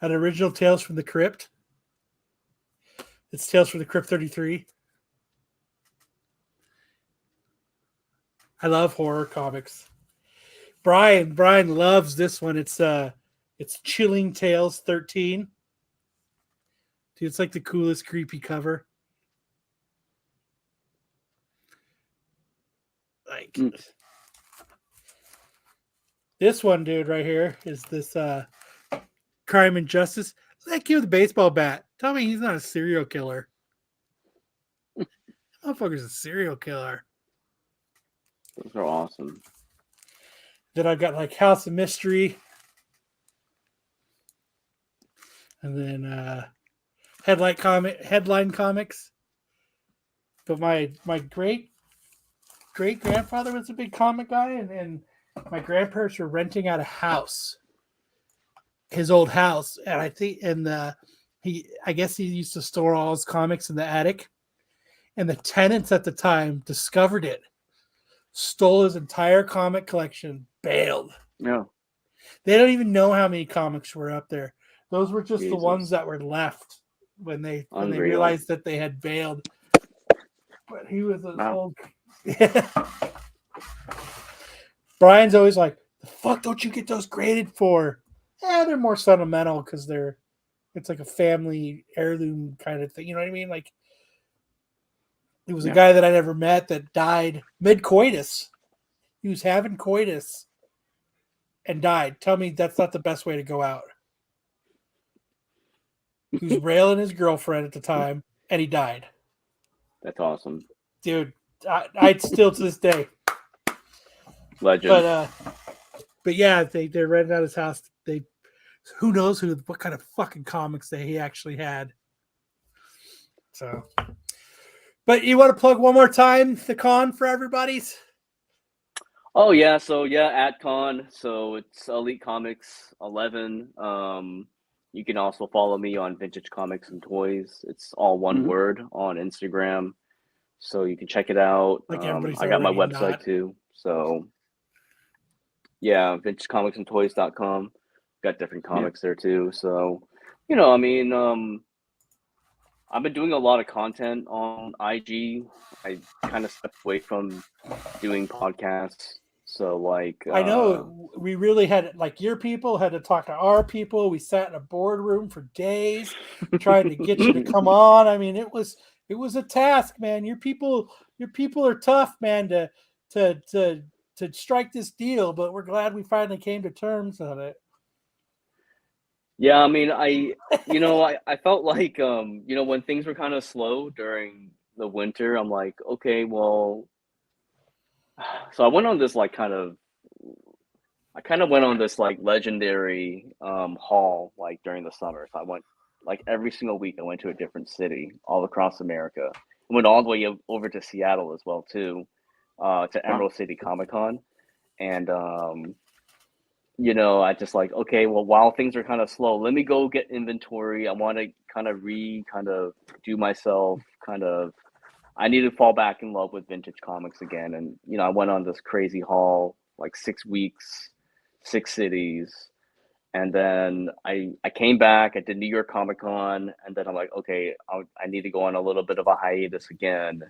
An original Tales from the Crypt. It's Tales from the Crypt 33. I love horror comics. Brian loves this one. It's Chilling Tales 13. Dude, it's like the coolest creepy cover. Like this one, dude, right here is this Crime and Justice. That kid with the baseball bat. Tell me he's not a serial killer. Motherfucker's a serial killer. Those are awesome. Then I've got like House of Mystery. And then Headline Comics. But my great grandfather was a big comic guy, and my grandparents were renting out a house, his old house, and I guess he used to store all his comics in the attic, and the tenants at the time discovered it, stole his entire comic collection, bailed. Yeah. They don't even know how many comics were up there. Those were just the Jesus. ones that were left when they Unreal. realized that they had bailed. But he was an Wow. old. Brian's always like, "The fuck don't you get those graded for?" They're more sentimental because it's like a family heirloom kind of thing. You know what I mean? Like, it was a guy that I never met that died mid-coitus. He was having coitus and died. Tell me that's not the best way to go out. He was railing his girlfriend at the time, and he died. That's awesome. Dude, I'd still to this day. Legend. But yeah, they rented out his house. Who knows what kind of fucking comics he actually had. So, but you want to plug one more time the con for everybody's? Oh yeah, so at con, so it's Elite Comics 11. You can also follow me on Vintage Comics and Toys. It's all one word on Instagram, so you can check it out. Like everybody's I got my already website not. too, so yeah, vintagecomicsandtoys.com. Got different comics there too. So, I mean, I've been doing a lot of content on IG. I kind of stepped away from doing podcasts. So like I know we really had, like, your people had to talk to our people. We sat in a boardroom for days trying to get you to come on. I mean, it was a task, man. Your people are tough, man, to strike this deal, but we're glad we finally came to terms on it. Yeah, I mean, I felt like when things were kind of slow during the winter, I'm like, okay, well, so I went on this like kind of went on this like legendary haul like during the summer. So I went like every single week. I went to a different city all across America. I went all the way over to Seattle as well too, to Emerald City Comic Con, and I just like, okay, well, while things are kind of slow, let me go get inventory. I want to kind of do myself I need to fall back in love with vintage comics again. And, I went on this crazy haul, like 6 weeks, 6 cities. And then I came back, I did New York Comic Con, and then I'm like, okay, I need to go on a little bit of a hiatus again,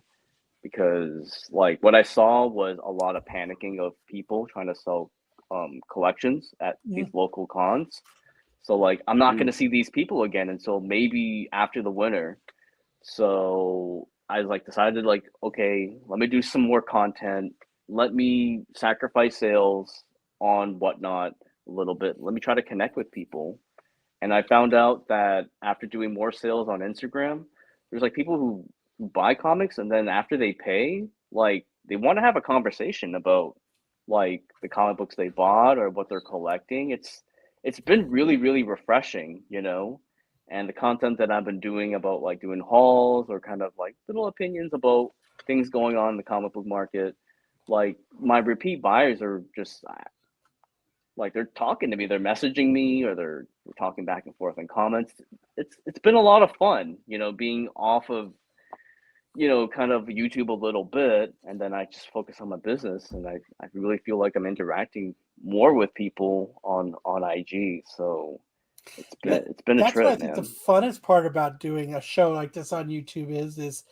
because like what I saw was a lot of panicking of people trying to sell collections at these local cons. So like, I'm not going to see these people again until maybe after the winter. So I like decided like, okay, let me do some more content. Let me sacrifice sales on whatnot a little bit. Let me try to connect with people. And I found out that after doing more sales on Instagram, there's like people who buy comics, and then after they pay, like they want to have a conversation about like the comic books they bought or what they're collecting. It's been really, really refreshing, and the content that I've been doing about like doing hauls or kind of like little opinions about things going on in the comic book market, like my repeat buyers are just like they're talking to me, they're messaging me, or they're talking back and forth in comments. It's been a lot of fun, being off of kind of YouTube a little bit, and then I just focus on my business, and I really feel like I'm interacting more with people on IG. So it's been a That's what I trip, think the man. funnest part about doing a show like this on YouTube is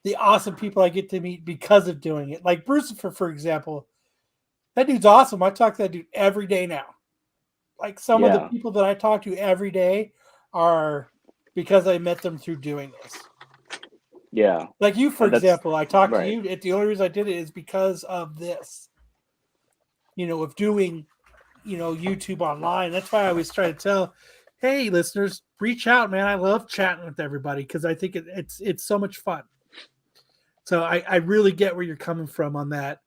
the awesome people I get to meet because of doing it. Like Bruce, for example, that dude's awesome. I talk to that dude every day now. Like some of the Yeah, people that I talk to every day are because I met them through doing this. yeah, Like you, for and that's example, I talked to right. you. The only reason I did it is because of this. Of doing, YouTube online. That's why I always try to tell, hey, listeners, reach out, man. I love chatting with everybody because I think it's so much fun. So I really get where you're coming from on that,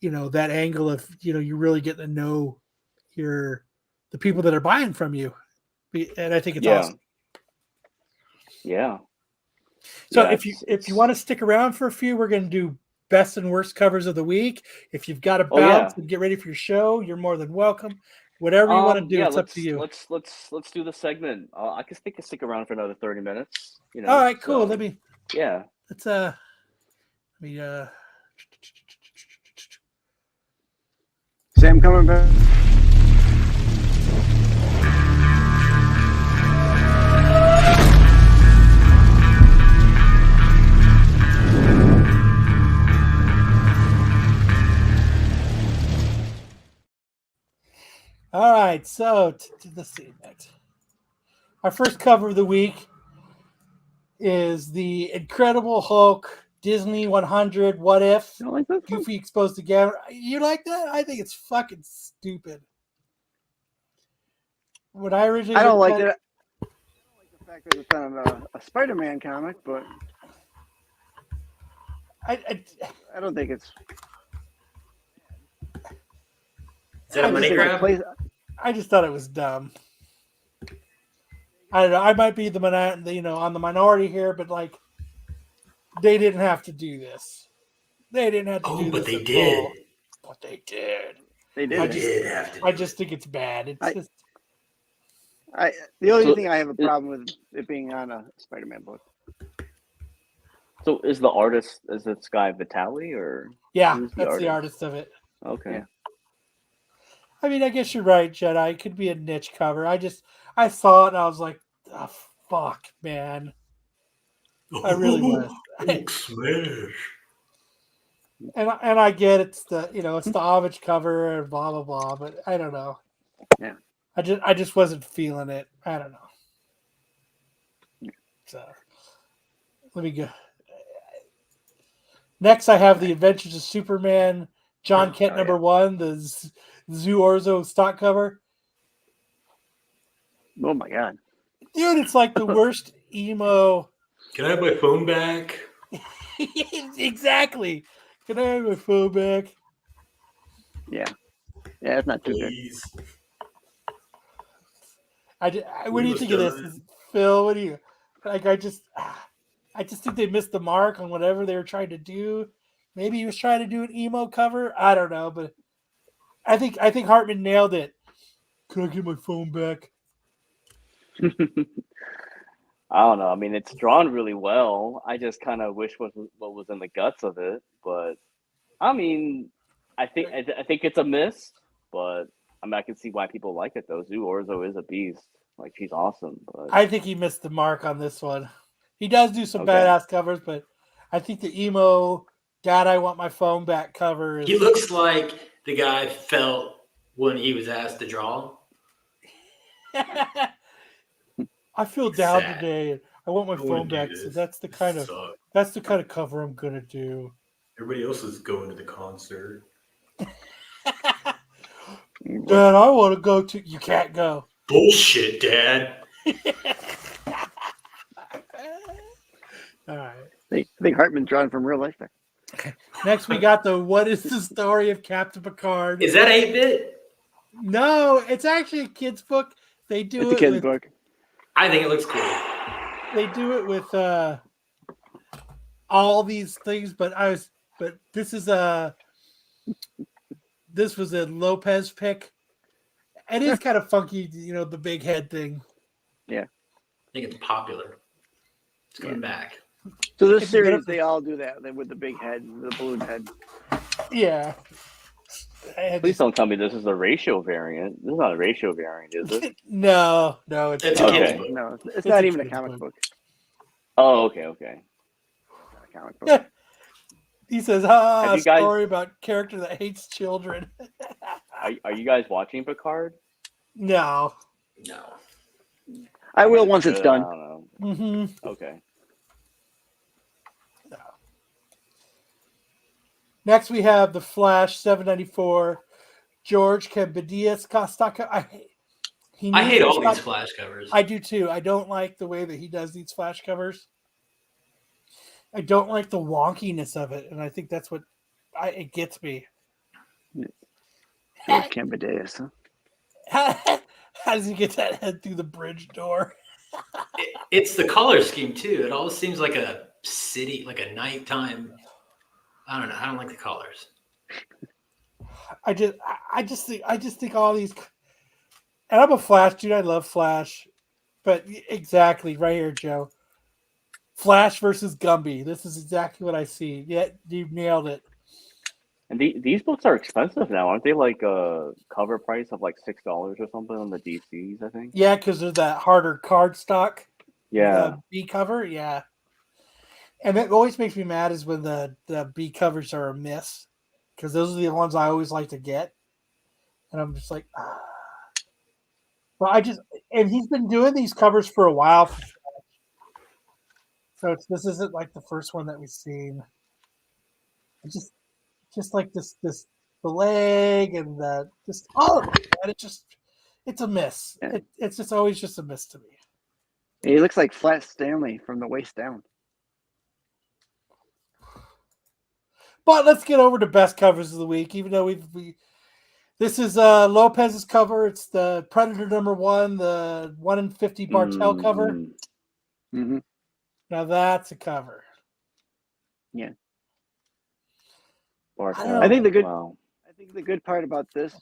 that angle of, you really get to know the people that are buying from you. And I think it's Yeah, awesome. yeah, So yeah. if you want to stick around for a few, we're going to do best and worst covers of the week. If you've got to Oh yeah. bounce and get ready for your show, you're more than welcome. Whatever you want to do, Yeah. it's up to you. Let's do the segment. I can stick around for another 30 minutes. All right, cool. So yeah. Let's let me Sam coming back. All right, so let's see next. Our first cover of the week is the Incredible Hulk Disney 100 What If You don't like this one? Goofy Exposed to Gamma. You like that? I think it's fucking stupid. When I originally I don't looked like at it. I don't like the fact that it's on a Spider-Man comic, but I don't think it's. Is that a money grab? I just thought it was dumb. I don't know. I might be on the minority here, but like, they didn't have to do this. They didn't have to do this. But they at did. all. But they did. They They did. did have to. I just think it's bad. It's just. The only So thing I have a problem with it being on a Spider-Man book. So is the artist, is it Sky Vitale, or Yeah, who's that's the artist of it. Okay. Yeah. I mean, I guess you're right, Jedi. It could be a niche cover. I saw it and I was like, oh, fuck, man. I really was. Hulk smash. And I get it's the homage cover and blah blah blah, but I don't know. Yeah. I just wasn't feeling it. I don't know. So let me go. Next, I have the Adventures of Superman, John Kent #1, the Zoo Orzo stock cover. Oh my god. Dude, it's like the worst emo. Can I have my phone back? Exactly. Can I have my phone back? Yeah. Yeah, it's not too good. Please. What do you think of this, Phil? What do you like? I just think they missed the mark on whatever they were trying to do. Maybe he was trying to do an emo cover. I don't know, but I think Hartman nailed it. Can I get my phone back? I don't know. I mean, it's drawn really well. I just kind of wish what was in the guts of it. But I mean, I think it's a miss. But I mean, I can see why people like it though. Zoo Orzo is a beast. Like, she's awesome. But I think he missed the mark on this one. He does do some Okay. badass covers, but I think the emo "Dad, I Want My Phone Back" cover is. He looks like the guy felt when he was asked to draw. I feel down Sad. today, and I want my I phone wanna do back. this. So that's the This kind of sucks. cover I'm gonna do. Everybody else is going to the concert. Dad, I want to go to. You can't go. Bullshit, Dad. All right. I think Hartman's drawn from real life there. Next, we got the "What is the story of Captain Picard?" Is that 8-bit? No, it's actually a kid's book. They do It's a it kid's with. book. I think it looks cool. They do it with all these things, but this was a Lopez pick. It is kind of funky, the big head thing. I think it's popular. It's coming back. So this It's a series, benefit. they all do that with the big head, the balloon head. Yeah. Please don't tell me this is a ratio variant. This is not a ratio variant, is it? No, it's It's a not. kid's book. No, it's It's not a even a kid's comic book. book. Oh, okay. It's not a comic book. Yeah. He says, Have a you guys- story about character that hates children. Are you guys watching Picard? No. No. I will Is it once it's good? done. I don't know. Mm-hmm. Okay. Next, we have the Flash 794, George Cambadias Costaka. I hate all these Flash covers. I do too. I don't like the way that he does these Flash covers. I don't like the wonkiness of it, and I think that's what it gets me. George Cambadias, huh? How does he get that head through the bridge door? It's the color scheme too. It always seems like a city, like a nighttime. I don't know. I don't like the colors. I just think all these, and I'm a Flash dude. I love Flash, but exactly right here, Joe. Flash versus Gumby. This is exactly what I see. Yeah, you nailed it. And these books are expensive now, aren't they? Like a cover price of like $6 or something on the DCs, I think. Yeah, because of that harder card stock. Yeah. B cover. Yeah, and it always makes me mad is when the B covers are a miss, because those are the ones I always like to get, and I'm just like, ah. Well, and he's been doing these covers for a while, so this isn't like the first one that we've seen. It's just like this the leg and the just and it's a miss. Yeah. It's just always just a miss to me. He looks like Flat Stanley from the waist down. But let's get over to best covers of the week. Even though this is Lopez's cover. It's the Predator #1, the 1 in 50 Bartel cover. Mm-hmm. Now that's a cover. Yeah. Bartel. I think the good part about this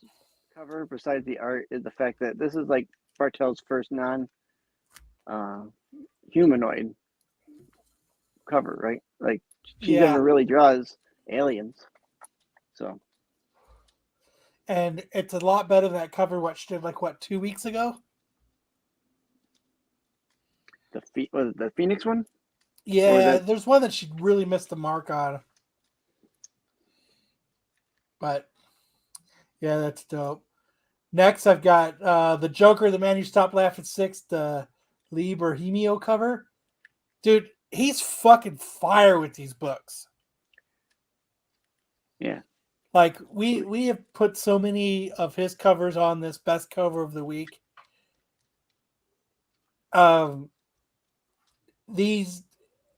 cover, besides the art, is the fact that this is like Bartel's first humanoid cover, right? Like she never really draws aliens, so. And it's a lot better than that cover what she did 2 weeks ago. Was it the Phoenix one? Yeah, there's one that she really missed the mark on. But yeah, that's dope. Next, I've got the Joker, the Man Who Stopped Laughing 6, the Lee Berhemio cover. Dude, he's fucking fire with these books. Yeah. Like we have put so many of his covers on this best cover of the week.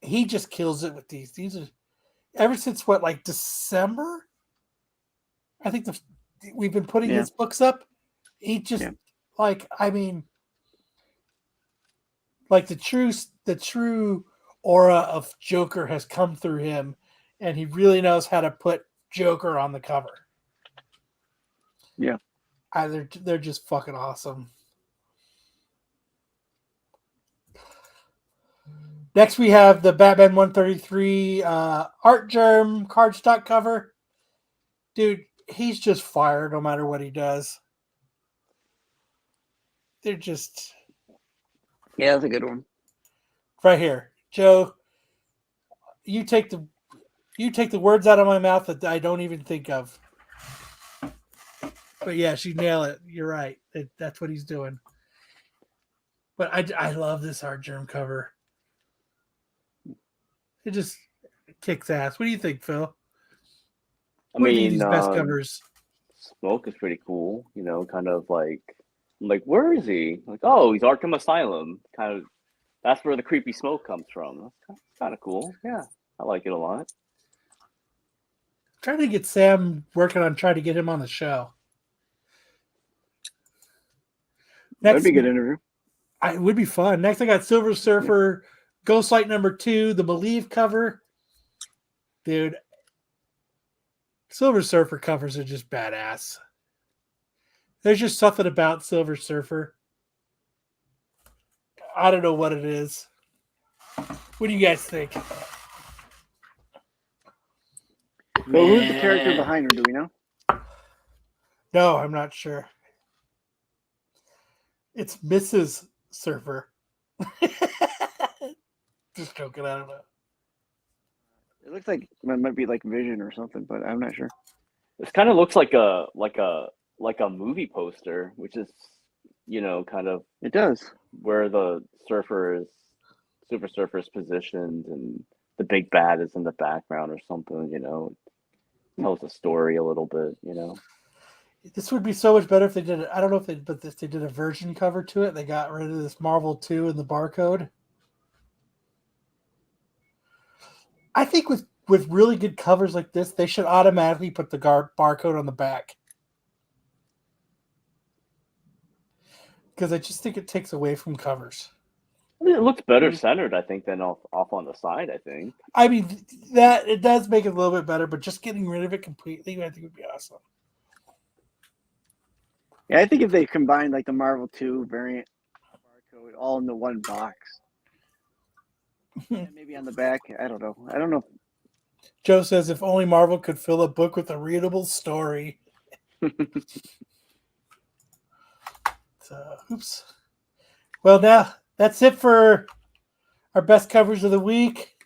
He just kills it with these. These are ever since December. I think we've been putting his books up. He just the true aura of Joker has come through him, and he really knows how to put Joker on the cover. Yeah. They're just fucking awesome. Next, we have the Batman 133 Art Germ cardstock cover. Dude, he's just fire no matter what he does. They're just... Yeah, that's a good one. Right here. Joe, you take the words out of my mouth that I don't even think of. But yes, you nail it. You're right. That's what he's doing. But I love this Art Germ cover. It just kicks ass. What do you think, Phil? What are these best covers? Smoke is pretty cool. Kind of like where is he? Like, oh, he's Arkham Asylum. Kind of, that's where the creepy smoke comes from. That's kind of cool. Yeah, I like it a lot. Trying to get Sam working on trying to get him on the show. That'd be a good interview. It would be fun. Next, I got Silver Surfer, Ghostlight #2, the Believe cover. Dude, Silver Surfer covers are just badass. There's just something about Silver Surfer. I don't know what it is. What do you guys think? Well, who's the character Man. behind her? Do we know? No, I'm not sure. It's Mrs. Surfer. Just joking. I don't know. It looks like it might be like Vision or something, but I'm not sure. This kind of looks like a movie poster, which is, kind of It does. where the Super Surfer is positioned, and the big bad is in the background or something. Tells a story a little bit. This would be so much better if they did it. I don't know if they, but if they did a version cover to it. They got rid of this Marvel 2 and the barcode. I think with really good covers like this, they should automatically put the barcode on the back. Because I just think it takes away from covers. I mean, it looks better centered, I think, than off on the side. I think. I mean, that it does make it a little bit better, but just getting rid of it completely, I think would be awesome. Yeah, I think if they combined like the Marvel 2 variant barcode all into one box, and maybe on the back, I don't know. Joe says if only Marvel could fill a book with a readable story. So, oops. Well, now that's it for our best covers of the week.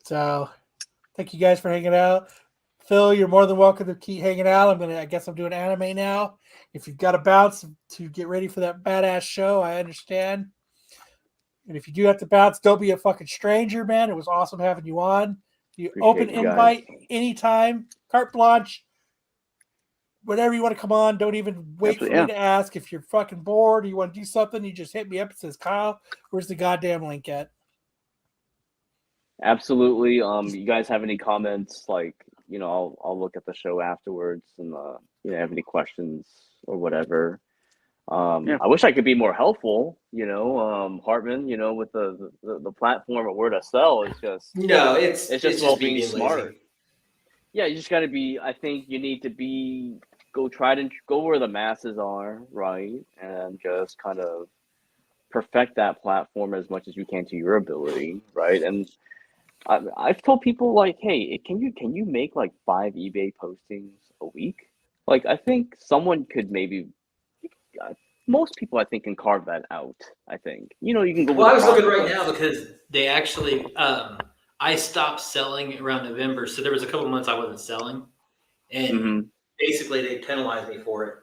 So, thank you guys for hanging out. Phil, you're more than welcome to keep hanging out. I guess I'm doing anime now. If you've got to bounce to get ready for that badass show, I understand. And if you do have to bounce, don't be a fucking stranger, man. It was awesome having you on. You Appreciate open you guys. invite anytime, carte blanche, whenever you want to come on. Don't even wait Absolutely, for me to ask. If you're fucking bored or you want to do something, you just hit me up and says, Kyle, where's the goddamn link at? Absolutely. You guys have any comments? I'll look at the show afterwards, and have any questions or whatever. Yeah. I wish I could be more helpful. Hartman. With the platform of where to sell is just No, it's just about being being smart. lazy. Yeah, you just got to be. I think you need to go where the masses are, right, and just kind of perfect that platform as much as you can to your ability, right? And I've told people hey, can you make 5 eBay postings a week? I think someone could maybe. Most people, I think, can carve that out. I think you can go. Well, with I was the looking right process. now because they actually, I stopped selling around November, so there was a couple months I wasn't selling, and basically they penalized me for it,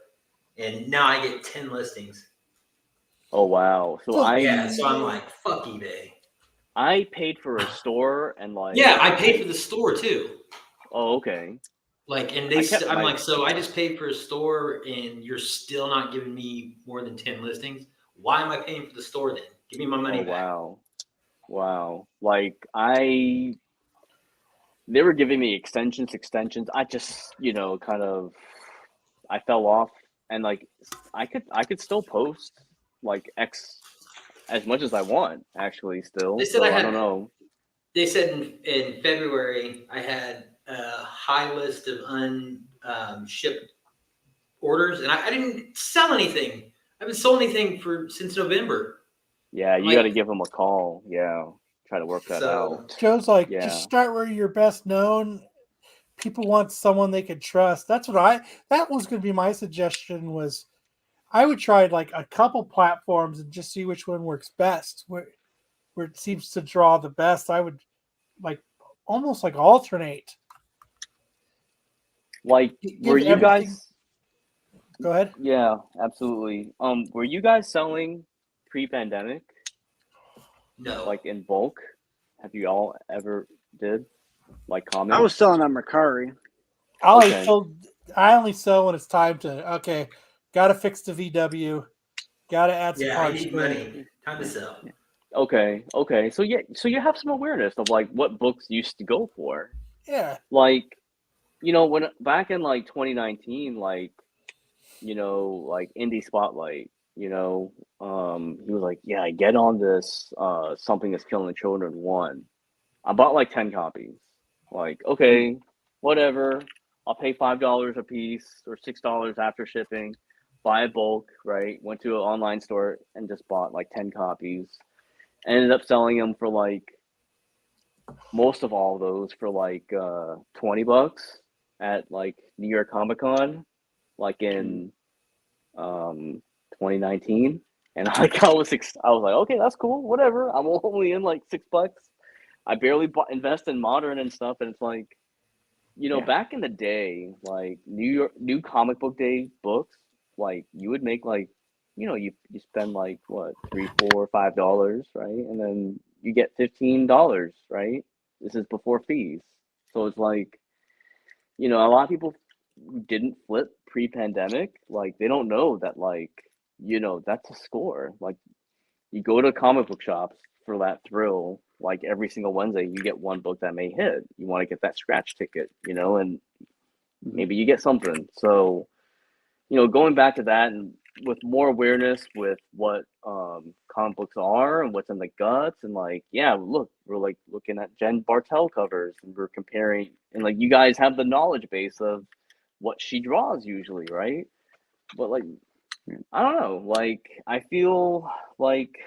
and now I get 10 listings. Oh wow! So So I'm like, fuck eBay. I paid for a store and Yeah, I paid for the store too. Oh, okay. And I'm like, so I just paid for a store, and you're still not giving me more than 10 listings. Why am I paying for the store then? Give me my money back. Wow. They were giving me extensions. I just, kind of, I fell off, and I could still post X as much as I want, actually, still. They said I don't know. They said in February I had a high list of unshipped orders, and I didn't sell anything. I haven't sold anything since November. Yeah, you got to give them a call. Yeah, try to work that out. Joe's like, Yeah. just start where you're best known. People want someone they could trust. That was going to be my suggestion. Was I would try a couple platforms and just see which one works best, where it seems to draw the best. I would almost alternate. Were you guys? Go ahead. Yeah, absolutely. Were you guys selling pre-pandemic? No. In bulk? Have you all ever did? Comics? I was selling on Mercari. I only sell when it's time to. Got to fix the VW. Got to add some parts. I need money. Time to sell. Okay. So you have some awareness of what books used to go for. Yeah. When back in 2019, Indie Spotlight, he was like, yeah, get on this Something Is Killing Children 1. I bought 10 copies. Okay, whatever. I'll pay $5 a piece or $6 after shipping, buy a bulk, right? Went to an online store and just bought like 10 copies. Ended up selling them for like most of all of those for like $20 at like New York Comic Con, like in 2019. And like I was like, okay, that's cool, whatever. I'm only in like $6. I barely invest in modern and stuff, and it's like, you know, back in the day, like new comic book day books, like you would make like, you know, you spend like what, $3, $4, $5, right? And then you get $15, right? This is before fees. So it's like, you know, a lot of people who didn't flip pre-pandemic, like they don't know that, like, you know, that's a score. Like you go to comic book shops for that thrill, like every single Wednesday, you get one book that may hit. You want to get that scratch ticket, you know, and maybe you get something. So, you know, going back to that and with more awareness with what comic books are and what's in the guts, and like, yeah, look, we're like looking at Jen Bartel covers and we're comparing, and like you guys have the knowledge base of what she draws usually, right? But like, I don't know, like I feel like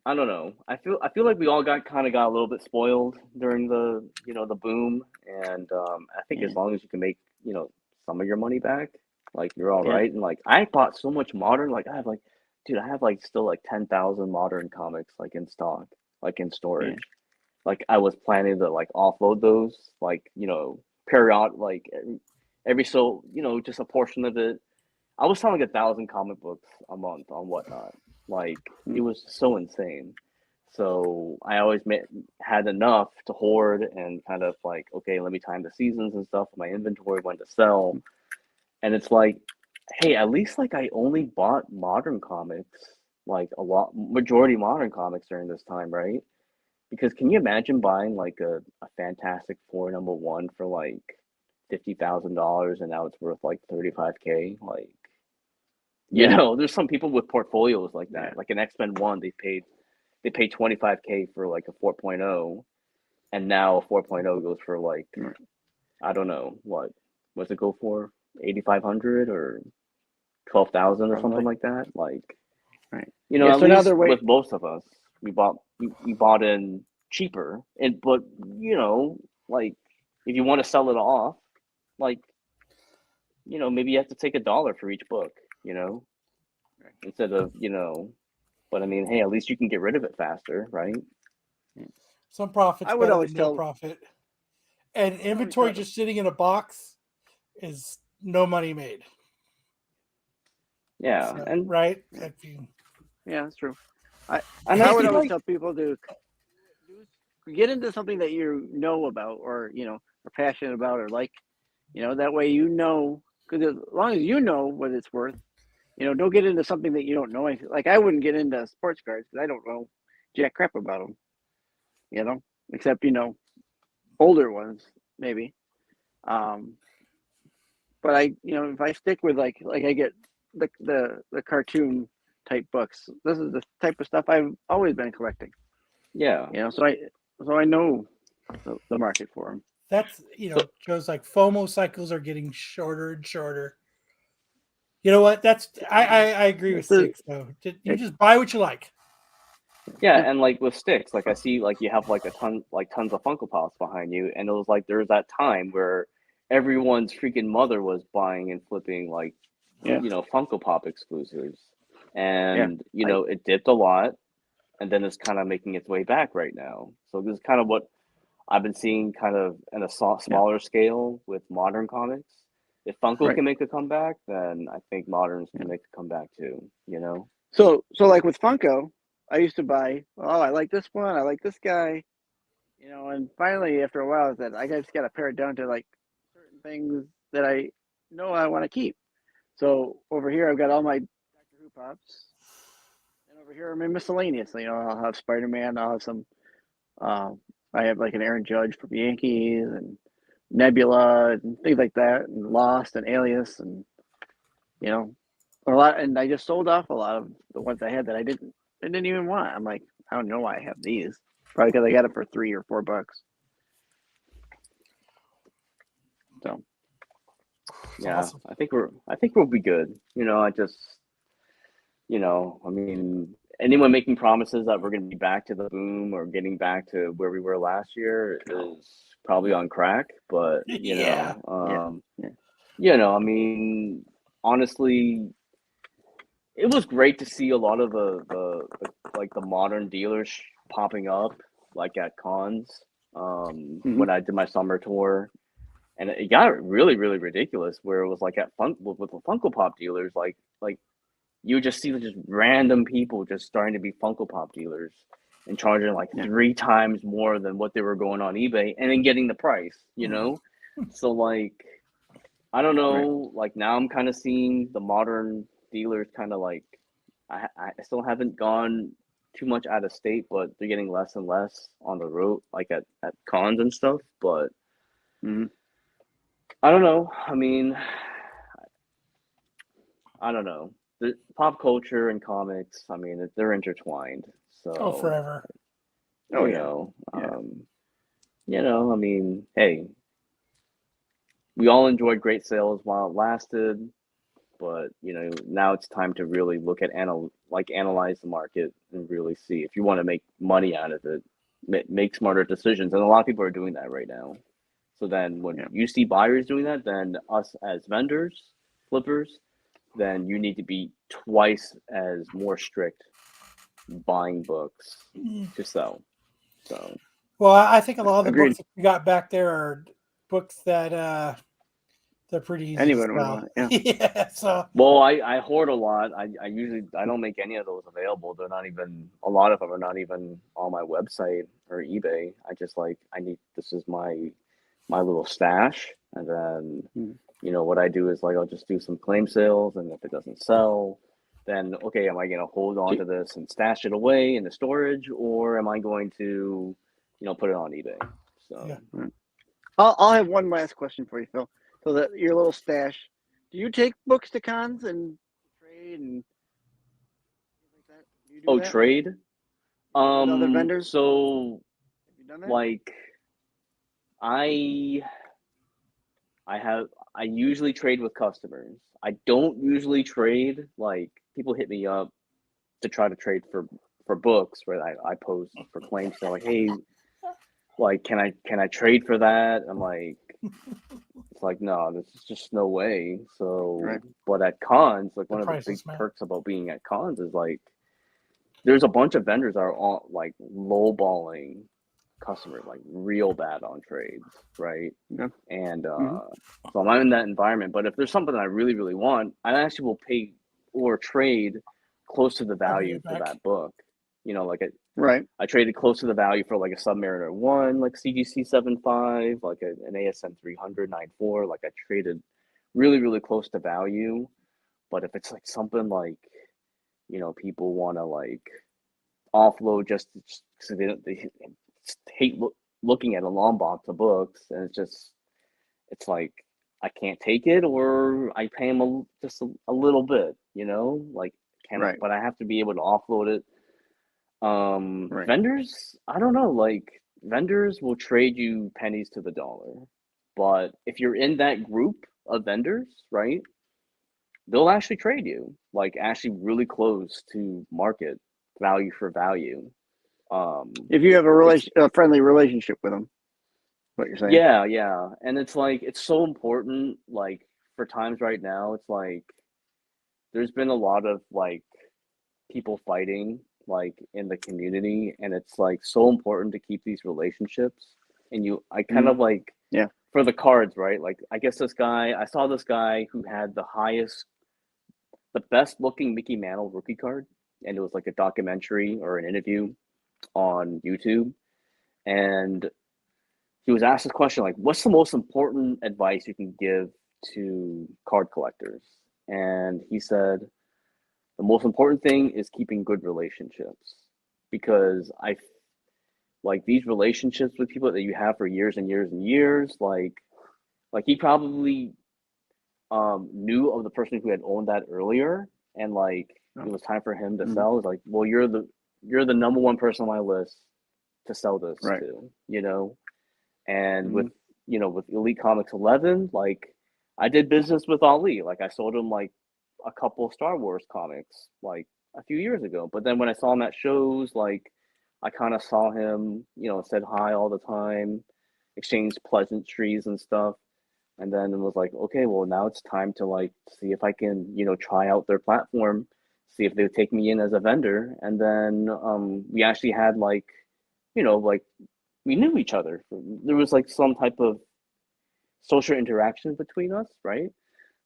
I don't know. I feel like we all got a little bit spoiled during the, you know, the boom, and I think as long as you can make, you know, some of your money back, like you're all right. And like I bought so much modern, like I have like, dude, I have like still like 10,000 modern comics like in stock, like in storage. Like I was planning to like offload those, like, you know, period, like every so, you know, just a portion of it. I was selling 1,000 comic books a month on Whatnot. Like it was so insane. So I always had enough to hoard and kind of like, okay, let me time the seasons and stuff, my inventory, when to sell. And it's like, hey, at least like I only bought modern comics, like majority modern comics during this time, right? Because can you imagine buying like a Fantastic Four #1 for like $50,000 and now it's worth like 35K? Like, you know, there's some people with portfolios like that. Like an X-Men 1, they paid 25K for like a 4.0, and now a 4.0 goes for like, I don't know, what's it go for? 8,500 or 12,000 or something like that. Like, you know, at so now least they're with most of us, we bought in cheaper, but you know, like if you want to sell it off, like, you know, maybe you have to take $1 for each book, you know, instead of, you know, but I mean, hey, at least you can get rid of it faster, right? Some profit's I would better always than no tell- profit. And inventory tell- just sitting in a box is no money made. Yeah, So, and right? that's true. I I would feel always like, tell people to get into something that you know about, or you know, are passionate about, or like, you know, that way you know, because as long as you know what it's worth, you know, don't get into something that you don't know anything. Like I wouldn't get into sports cards because I don't know jack crap about them, you know, except, you know, older ones maybe. But I, you know, if I stick with like I get the cartoon type books. This is the type of stuff I've always been collecting. yeah. You know, so I know the market for them. That's, you know, Joe's like FOMO cycles are getting shorter and shorter. You know what? I agree with Six though. You just buy what you like. Yeah, and like with sticks, like I see like you have like tons of Funko Pops behind you, and it was like there was that time where everyone's freaking mother was buying and flipping like, you know, Funko Pop exclusives. And you know, it dipped a lot, and then it's kind of making its way back right now. So this is kind of what I've been seeing kind of in a smaller scale with modern comics. If Funko can make a comeback, then I think moderns can make a comeback too, you know? So like with Funko, I used to buy, oh, I like this one, I like this guy, you know, and finally after a while, that I just got to pare it down to like certain things that I know I want to keep. So over here, I've got all my Doctor Who pops, and over here, I'm in miscellaneous. You know, I'll have Spider Man, I'll have some. I have like an Aaron Judge from the Yankees and Nebula and things like that, and Lost and Alias, and you know, a lot. And I just sold off a lot of the ones I had that I didn't even want. I'm like, I don't know why I have these. Probably because I got it for $3 or $4. So Yeah, awesome. I think we'll be good. I just, I mean, anyone making promises that we're going to be back to the boom or getting back to where we were last year is probably on crack. But Yeah. I mean, honestly, it was great to see a lot of the modern dealers popping up like at cons. When I did my summer tour. And it got really, really ridiculous where it was like with the Funko Pop dealers, like you would just see just random people just starting to be Funko Pop dealers and charging like 3 times more than what they were going on eBay and then getting the price, So like, I don't know, like now I'm kind of seeing the modern dealers kind of like, I still haven't gone too much out of state, but they're getting less and less on the road, like at cons and stuff, but I don't know. I mean, I don't know. The pop culture and comics, I mean, they're intertwined. So, Forever. Oh, you yeah. know, Yeah. I mean, hey, we all enjoyed great sales while it lasted, but now it's time to really look at analyze the market and really see if you want to make money out of it, make smarter decisions, and a lot of people are doing that right now. So then when you see buyers doing that, then us as vendors, flippers, then you need to be twice as more strict buying books to sell. So Well, I think a lot of the Agreed. books that we got back there are books that they're pretty easy Anyone to would sell. want it, Yeah. So well, I hoard a lot. I usually I don't make any of those available. They're not even a lot of them are not even on my website or eBay. I just this is my little stash, and then what I do is like I'll just do some claim sales, and if it doesn't sell, then okay, am I going to hold on to this and stash it away in the storage, or am I going to put it on eBay? So I'll have one last question for you, Phil. So that your little stash, do you take books to cons and trade and things like that? Do you do that trade. with other vendors? So Have you done that? like I usually trade with customers. I don't usually trade, like people hit me up to try to trade for books, right? I post for claims, so like, hey, like can I trade for that? I'm like, it's like, no, there's just no way. So but at cons, like one of the big perks about being at cons is like there's a bunch of vendors that are all like lowballing customers like real bad on trades, right? And so I'm not in that environment, but if there's something I really, really want, I actually will pay or trade close to the value for that book. Like I traded close to the value for like a Submariner 1, like CGC 75, like an ASM 300 94. Like I traded really, really close to value. But if it's like something like, people want to like offload just because they hate looking at a long box of books, and it's like I can't take it, or I pay them just a little bit, like but I have to be able to offload it. Vendors, I don't know, like vendors will trade you pennies to the dollar, but if you're in that group of vendors, right, they'll actually trade you like actually really close to market value for value. If you have a friendly relationship with them, what you're saying? Yeah, and it's like it's so important. Like for times right now, it's like there's been a lot of like people fighting like in the community, and it's like so important to keep these relationships. And I kind of like for the cards, right? Like I saw this guy who had the best looking Mickey Mantle rookie card, and it was like a documentary or an interview on YouTube, and he was asked this question like, what's the most important advice you can give to card collectors? And he said, the most important thing is keeping good relationships, because I like these relationships with people that you have for years and years and years. Like he probably knew of the person who had owned that earlier, and like it was time for him to sell. It's like, well, you're the number one person on my list to sell this to, and with with Elite Comics 11, like I did business with Ali. Like I sold him like a couple Star Wars comics like a few years ago. But then when I saw him at shows, like I kind of saw him, said hi all the time, exchanged pleasantries and stuff. And then it was like, okay, well now it's time to like see if I can, try out their platform, see if they would take me in as a vendor. And then we actually had like, like we knew each other. There was like some type of social interaction between us, right?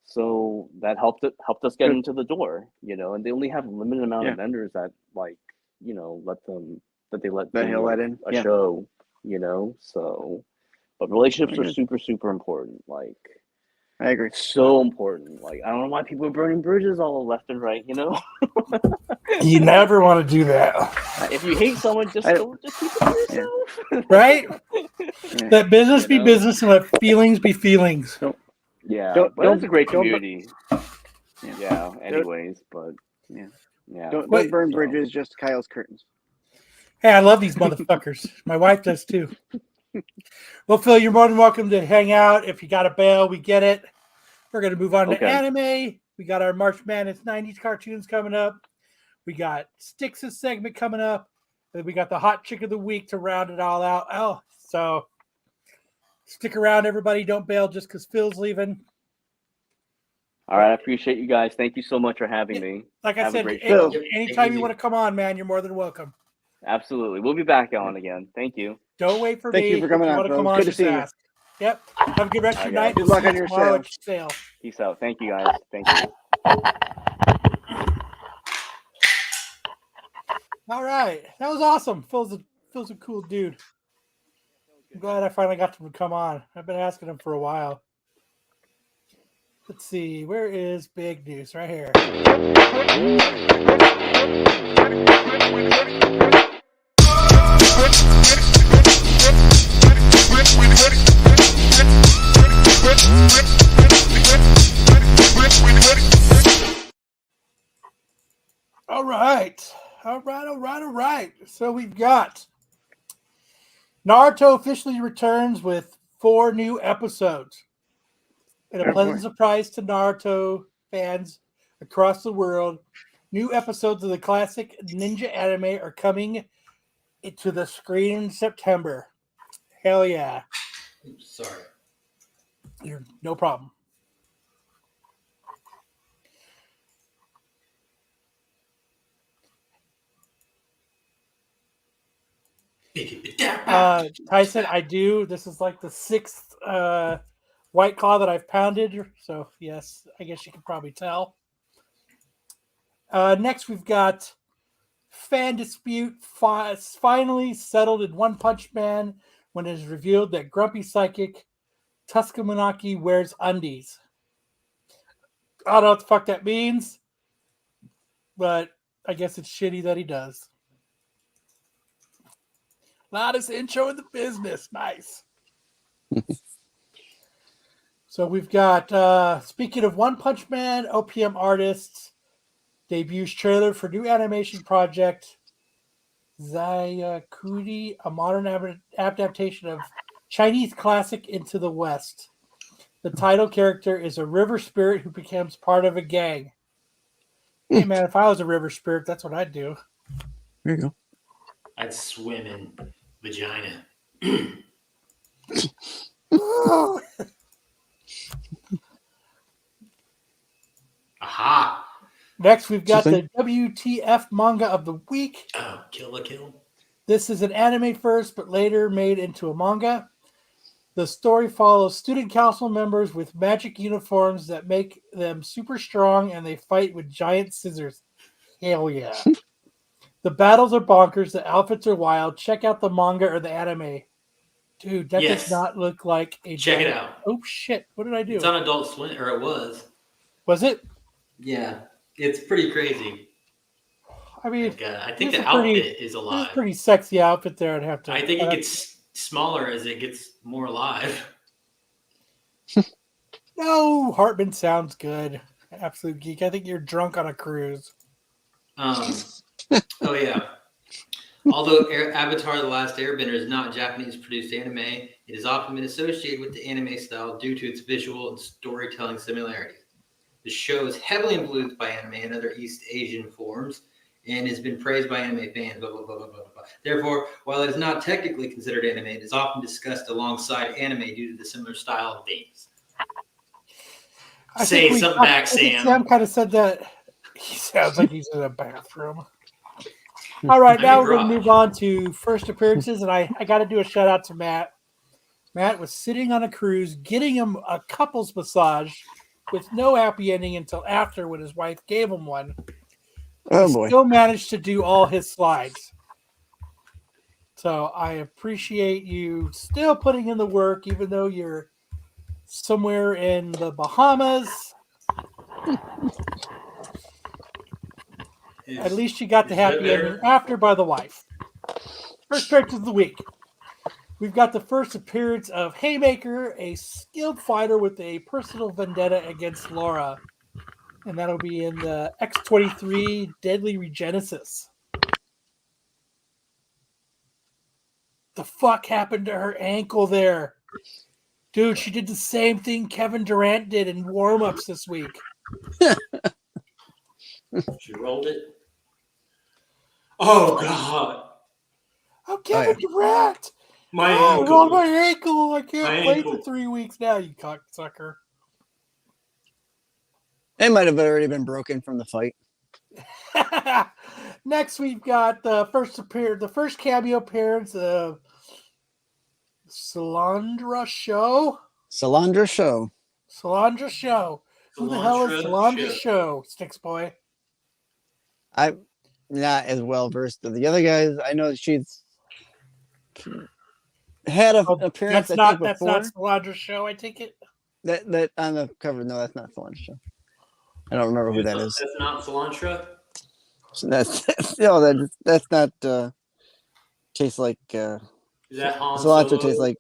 So that helped us get into the door, and they only have a limited amount of vendors that like, let he'll let in. a show, so but relationships are super, super important. Like I agree. so important. Like I don't know why people are burning bridges all left and right, You never want to do that. If you hate someone, just keep it to yourself. Right? Yeah. Let business be business and let feelings be feelings. Yeah, Don't- but it's a great don't- community. Yeah. Anyways, but Yeah. yeah. Don't Wait. burn bridges, just Kyle's curtains. Hey, I love these motherfuckers. My wife does too. Well, Phil, you're more than welcome to hang out. If you got a bail, we get it. We're going to move on to Okay. anime. We got our March Madness 90s cartoons coming up. We got Styx's segment coming up. And we got the hot chick of the week to round it all out. Oh, so stick around, everybody. Don't bail just because Phil's leaving. All right, I appreciate you guys. Thank you so much for having me. Like I Have a said, great show. anytime you want to come on, man, you're more than welcome. Absolutely. We'll be back on again. Thank you. Don't wait for Thank me. you for coming if you on, want to Phil. come on, Good to just see you. ask. Yep. Have a good rest of your All right, night. Good We'll luck see on you your tomorrow at sale. your sale. Peace out. Thank you guys. Thank you. All right. That was awesome. Phil's a cool dude. I'm glad I finally got him to come on. I've been asking him for a while. Let's see. Where is Big News? Right here. All right. All right. So we've got Naruto officially returns with 4 new episodes. And a Oh, pleasant boy. surprise to Naruto fans across the world, new episodes of the classic ninja anime are coming to the screen in September. Hell yeah. Sorry. No problem. Tyson, I do. This is like the 6th White Claw that I've pounded. So, yes, I guess you can probably tell. Next, we've got fan dispute finally settled in One Punch Man when it is revealed that grumpy psychic Tuskamunaki wears undies. I don't know what the fuck that means, but I guess it's shitty that he does. Loudest intro in the business. Nice. So we've got, speaking of One Punch Man, OPM Artists debuts trailer for new animation project Zayakuri, a modern adaptation of Chinese classic Into the West. The title character is a river spirit who becomes part of a gang. Hey man, if I was a river spirit, that's what I'd do. There you go. I'd swim in vagina. Aha! Next, we've got the WTF manga of the week. Oh, Kill la Kill. This is an anime first, but later made into a manga. The story follows student council members with magic uniforms that make them super strong, and they fight with giant scissors. Hell yeah. The battles are bonkers. The outfits are wild. Check out the manga or the anime. Dude, that Yes. does not look like a Check it giant- out. Oh, shit. What did I do? It's on Adult Swim, or it was. Was it? Yeah, it's pretty crazy. I mean, Like, I think it's the a pretty- outfit is alive. it's a pretty sexy outfit there. I'd have to. I think it gets smaller as it gets more alive. No, Hartman sounds good. Absolute geek. I think you're drunk on a cruise. Oh yeah. Although Avatar: The Last Airbender is not Japanese-produced anime, it has often been associated with the anime style due to its visual and storytelling similarities. The show is heavily influenced by anime and other East Asian forms and has been praised by anime fans, blah, blah, blah, blah, blah, blah. Therefore, while it is not technically considered anime, it is often discussed alongside anime due to the similar style and themes. Say something back, Sam. Sam kind of said that. He sounds like he's in a bathroom. All right, now we're going to move on to first appearances, and I got to do a shout out to Matt. Matt was sitting on a cruise, getting him a couples massage with no happy ending until after when his wife gave him one. Oh He boy. still managed to do all his slides. So I appreciate you still putting in the work, even though you're somewhere in the Bahamas. At least you got the happy ending after by the wife. First appearance of the week. We've got the first appearance of Haymaker, a skilled fighter with a personal vendetta against Laura. And that'll be in the X-23 Deadly Regenesis. The fuck happened to her ankle there? Dude, she did the same thing Kevin Durant did in warm-ups this week. She rolled it. Oh, God. I'm Kevin Durant. My I ankle. rolled my ankle. I can't My play ankle. for 3 weeks now, you cocksucker. It might have already been broken from the fight. Next, we've got the first cameo appearance of Salandra Show. Salandra Show. Salandra Show. Who the hell is Salandra Show, Sticks Boy? I'm not as well versed as the other guys. I know she's had an appearance. That's I not think before. That's not Salandra Show. I take it. That on the cover. No, that's not Salandra Show. I don't remember who that is. That's not cilantro? So that's not tastes like Is that Han cilantro Solo? tastes like.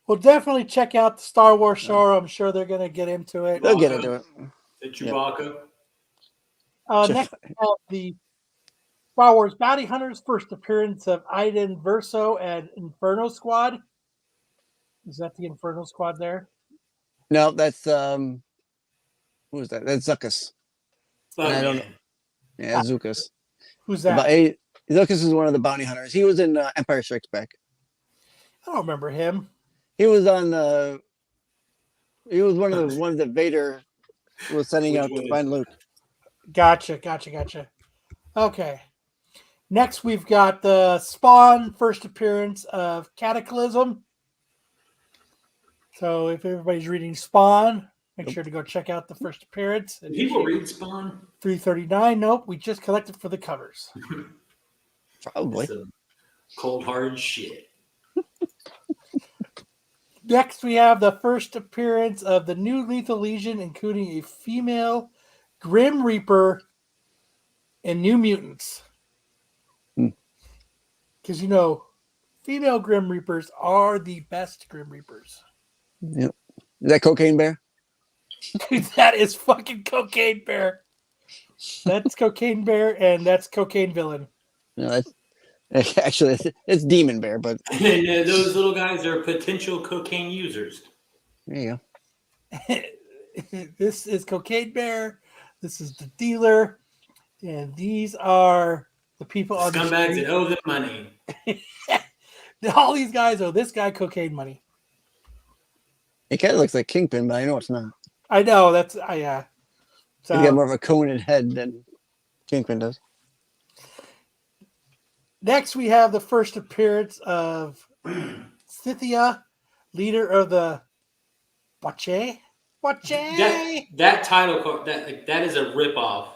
Well, definitely check out the Star Wars show. I'm sure they're going to get into it. They'll get into it. The Chewbacca? Next, we have the Star Wars Bounty Hunters first appearance of Iden Verso and Inferno Squad. Is that the Inferno Squad there? No, that's who is that? That's Zuckus. I don't know. Yeah, Zuckus. Who's that? Zuckus is one of the bounty hunters. He was in Empire Strikes Back. I don't remember him. He was on he was one of the ones that Vader was sending out to find Luke. Gotcha. Okay. Next, we've got the Spawn first appearance of Cataclysm. So if everybody's reading Spawn, make sure to go check out the first appearance. People read Spawn? 339. Nope, we just collected for the covers. Probably. Cold-hearted shit. Next, we have the first appearance of the new Lethal Legion, including a female Grim Reaper and New Mutants. Because, female Grim Reapers are the best Grim Reapers. Yep. Is that Cocaine Bear? Dude, that is fucking Cocaine Bear. That's Cocaine Bear, and that's Cocaine Villain. No, actually it's Demon Bear, but Yeah, those little guys are potential cocaine users. there you go. This is Cocaine Bear. This is the dealer, and these are the people on the scumbags street that owe them money. All these guys owe this guy cocaine money. It kind of looks like Kingpin, but I know it's not. I know that's yeah. So You got more of a coned head than Kingpin does. Next, we have the first appearance of Scythia, leader of the Wache. That title card, that is a ripoff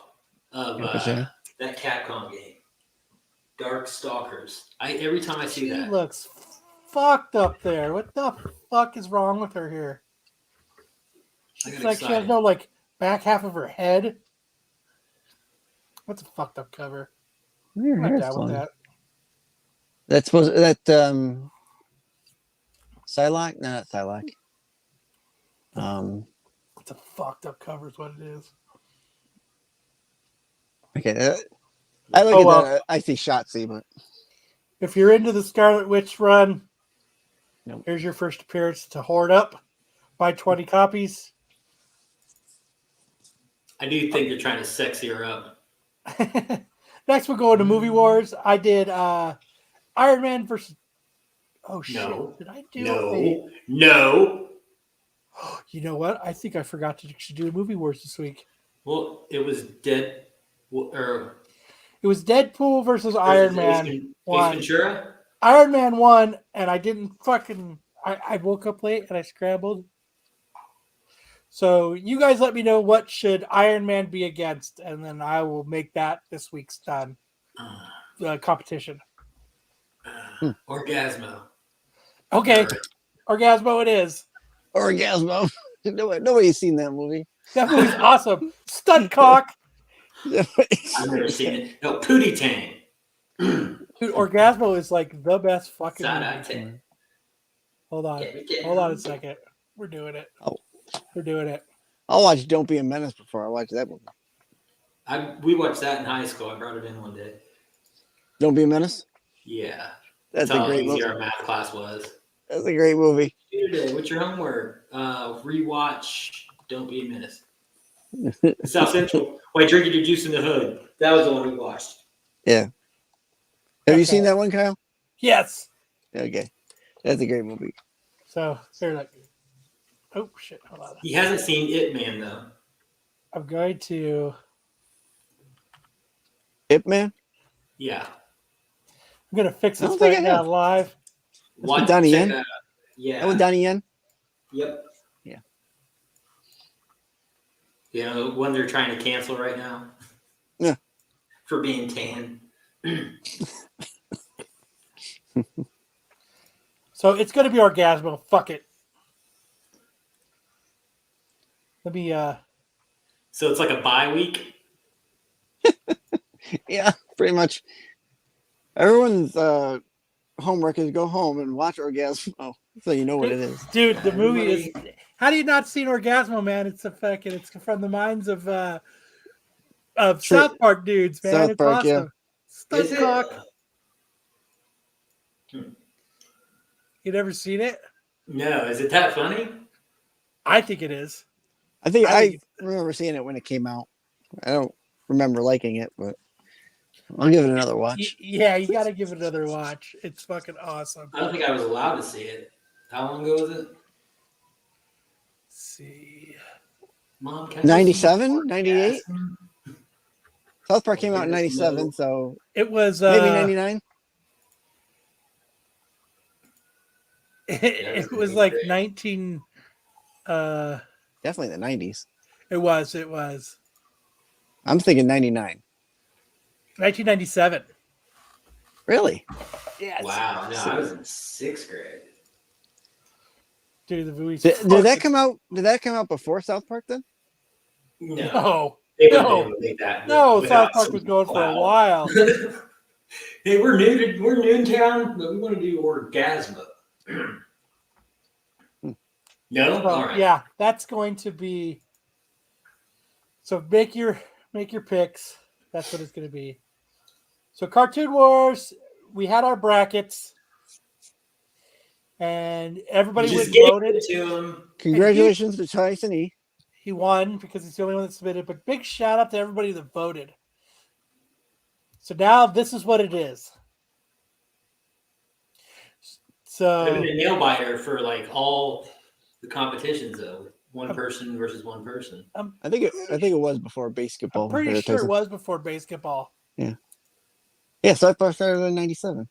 of that Capcom game, Dark Stalkers. Every time I see that, she looks fucked up there. What the fuck is wrong with her here? It's like she has no back half of her head. That's a fucked up cover. Your I'm hair's down with long. that. That's supposed Psylocke? No, not Psylocke. It's a fucked up cover is what it is. Okay. I look at that. I see Shotzi, but If you're into the Scarlet Witch run, Nope. here's your first appearance to Hoard Up. Buy 20 copies. I do think they're trying to sexy her up. Next, we'll go into Movie Wars. I did Iron Man versus. Oh shit! No. Did I do? No. You know what? I think I forgot to actually do Movie Wars this week. Well, it was dead. Or It was Deadpool versus Iron Man. Ace One. Ventura. Iron Man won, and I didn't fucking. I woke up late and I scrambled. So you guys let me know what should Iron Man be against, and then I will make that this week's competition. Orgasmo. Okay, Orgasmo it is. Orgasmo. Nobody's seen that movie. That movie's awesome. Stunt cock. I've never seen it. No, Pootie Tang. Dude, Orgasmo is like the best fucking Side-eye movie. Tang. Hold on. Yeah. Hold on a second. We're doing it. Oh. We're doing it. I'll watch Don't Be a Menace before I watch that movie. We watched that in high school. I brought it in one day. Don't Be a Menace? Yeah. That's how a great easy movie. our math class was. That's a great movie. Today, what's your homework? Rewatch Don't Be a Menace. South Central. Why drinking your juice in the hood? That was the one we watched. Yeah. Have you Okay. seen that one, Kyle? Yes. Okay. That's a great movie. So they're like, oh shit, hold on. He hasn't seen It Man though. I'm going to. Ip Man? Yeah. I'm gonna fix I this don't think right I now have. live. Watch Donnie check Yen? that out. Yeah. That with Donnie Yen? Yep. Yeah. You know, one they're trying to cancel right now. Yeah. For being tan. So it's gonna be Orgasmo. Fuck it. Let me. So it's like a bye week. Yeah, pretty much. Everyone's homework is go home and watch Orgasmo, so you know what it is. Dude, the movie is. How do you not seen Orgasmo, man? It's a fucking. It's from the minds of South Park dudes, man. South It's Park, yeah. awesome. Stunt Is it? cock. You never seen it? No, is it that funny? I think it is. I think I I think remember seeing it when it came out. I don't remember liking it, but I'll give it another watch. Yeah, you got to give it another watch. It's fucking awesome. I don't think I was allowed to see it. How long ago was it? Let's see. Mom, can I go see 97, 98? Orgasm? South Park came out in Okay, that's 97, low. so It was maybe 99. it was like great. 19. Definitely the 90s. It was I'm thinking 99. 1997. Really? Yeah. Wow, no, I was in 6th grade. Dude, the movie's Did that fucking- come out? Did that come out before South Park then? No, No, they wouldn't no. be able to make that. no. without South Park some was going for a clout. while. Hey, we're new in town, but we want to do Orgasmo. No, So, all right. yeah, that's going to be. So make your picks. That's what it's going to be. So Cartoon Wars, we had our brackets, and everybody You went just and gave voted. it to him. Congratulations to Tyson E. He won because he's the only one that submitted. But big shout out to everybody that voted. So now this is what it is. I've So been a nail biter for like all the competitions though. One person versus one person. I think it was before basketball. I'm pretty there, sure it Tyson. was before basketball. Yeah, South Park started in 97.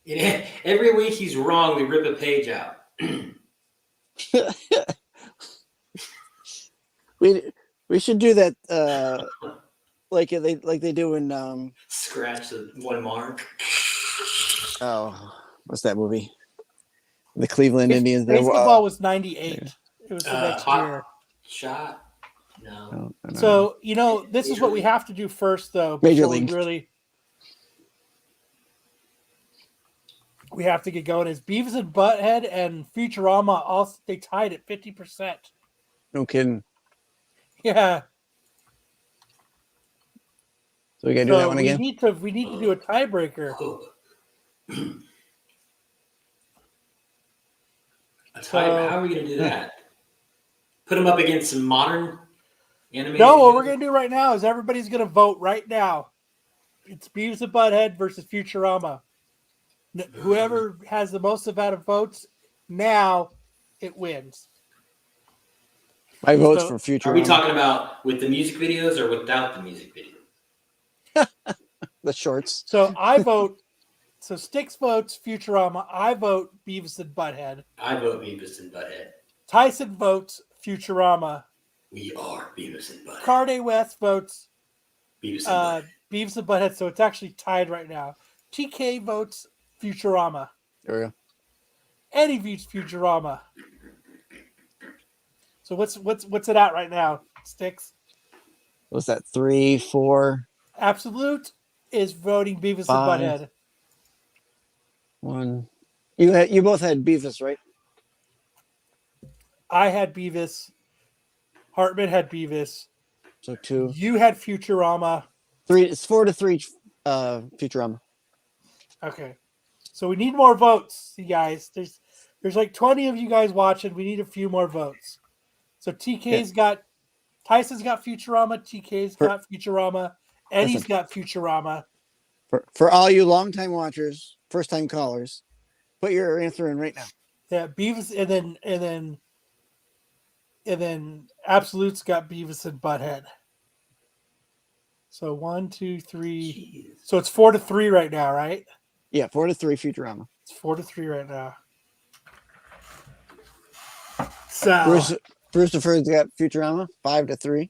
Yeah, every week he's wrong. We rip a page out. We should do that like they do in Scratch the one mark. what's that movie? The Cleveland Indians. Basketball was 98. It was the next Hot year. Shot. No. So, this is what we have to do first, though. Major before League. We have to get going. Is Beavis and Butthead and Futurama also they tied at 50%? No kidding. Yeah. So we gotta do that one we again. need to do a tiebreaker. How are we gonna do that? Put them up against some modern animated. No, what shows? we're gonna do right now is everybody's gonna vote right now. It's Beavis and Butthead versus Futurama. Whoever has the most amount of votes now, it wins. My vote's So, for Futurama. Are we talking about with the music videos or without the music video? The shorts. So I vote. So Sticks votes Futurama. I vote Beavis and Butthead. I vote Beavis and Butthead. Tyson votes Futurama. We are Beavis and Butthead. Carde West votes Beavis and Butthead. Beavis and Butthead. So it's actually tied right now. TK votes Futurama. There we go. Eddie votes Futurama. So what's it at right now? Sticks. What's that? 3, 4, Absolute is voting Beavis 5. and Butthead. 1. You both had Beavis, right? I had Beavis. Hartman had Beavis. So 2. You had Futurama. 3. It's 4-3. Futurama. Okay. So we need more votes, you guys. There's like 20 of you guys watching. We need a few more votes. So TK's got Tyson's got Futurama, TK's got Futurama, Eddie's got Futurama. For all you longtime watchers, first time callers, put your answer in right now. Yeah, Beavis and then Absolute's got Beavis and Butthead. So 1, 2, 3. Jeez. So it's 4-3 right now, right? Yeah, 4-3 Futurama. It's 4-3 right now. So Bruce DeFer's got Futurama, 5-3.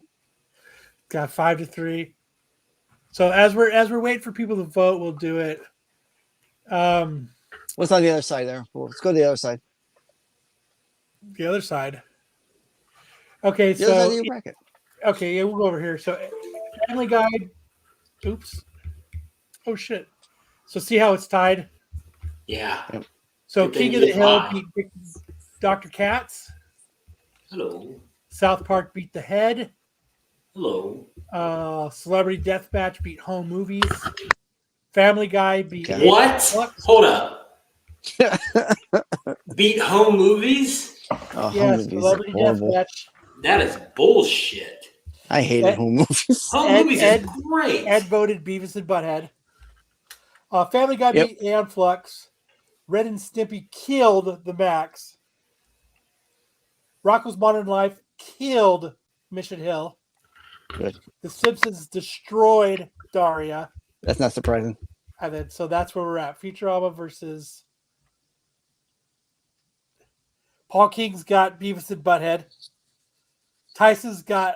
got 5-3. So as we're waiting for people to vote, we'll do it. What's on the other side there? Well, let's go to the other side. The other side. Okay, The other side so of your bracket. okay, yeah, we'll go over here. So Family Guy. Oops. Oh shit. So see how it's tied? Yeah. So Good thing King of the it's Hill high. beat Dr. Katz. Hello. South Park beat The Head. Hello. Celebrity Deathmatch beat Home Movies. Family Guy beat Okay. What? Flux. Hold up. Beat home movies? Oh, home Yes, movies are Celebrity horrible. Deathmatch. That is bullshit. I hated Ed- home movies. Home Ed- movies Ed- is great. Ed voted Beavis and Butthead. Family Guy Yep. beat Aeon Flux. Red and Stimpy killed the Max. Rocko's Modern Life killed Mission Hill. Good. The Simpsons destroyed Daria. That's not surprising. And then, so that's where we're at. Futurama versus Paul King's got Beavis and Butthead. Tyson's got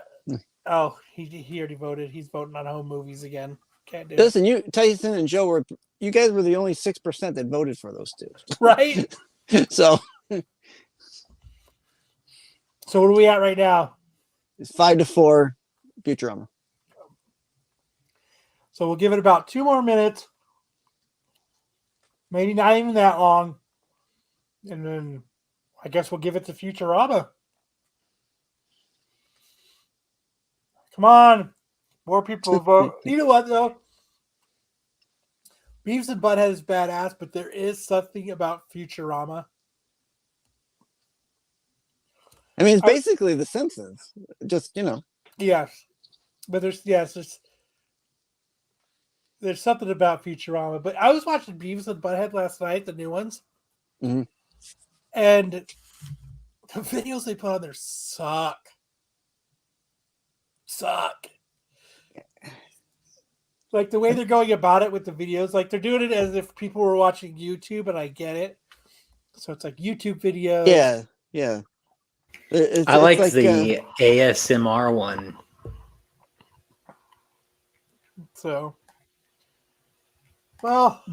he already voted. He's voting on home movies again. Can't do it. Listen, you Tyson and Joe you guys were the only 6% that voted for those two. Right? So So what are we at right now? it's 5-4 Futurama. So we'll give it about 2 more minutes. Maybe not even that long. And then I guess we'll give it to Futurama. Come on. More people vote. You know what, though? Beavis and Butthead is badass, but there is something about Futurama. I mean, it's basically The Simpsons. Just, Yes. But there's something about Futurama. But I was watching Beavis and Butthead last night, the new ones. Mhm. And the videos they put on there suck. Like the way they're going about it with the videos, like they're doing it as if people were watching YouTube, and I get it. So it's like YouTube videos. Yeah. It's I like like, the ASMR one. So, well,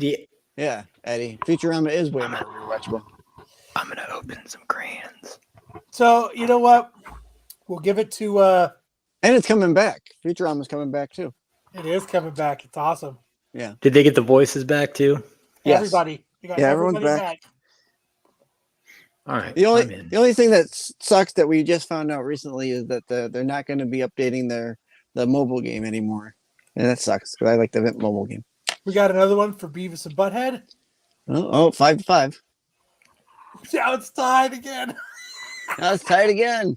yeah, Eddie. Futurama is way more rewatchable. I'm gonna open some crayons. so you know what? We'll give it to. And it's coming back. Futurama's coming back too. It is coming back. It's awesome. Did they get the voices back too? Yes. Everybody. You got Everyone's everybody back. All right. The I'm in. only thing that sucks that we just found out recently is that they're not going to be updating the mobile game anymore. And that sucks because I like the mobile game. We got another one for Beavis and Butthead. Oh, 5-5. Now it's tied again. Now it's tied again.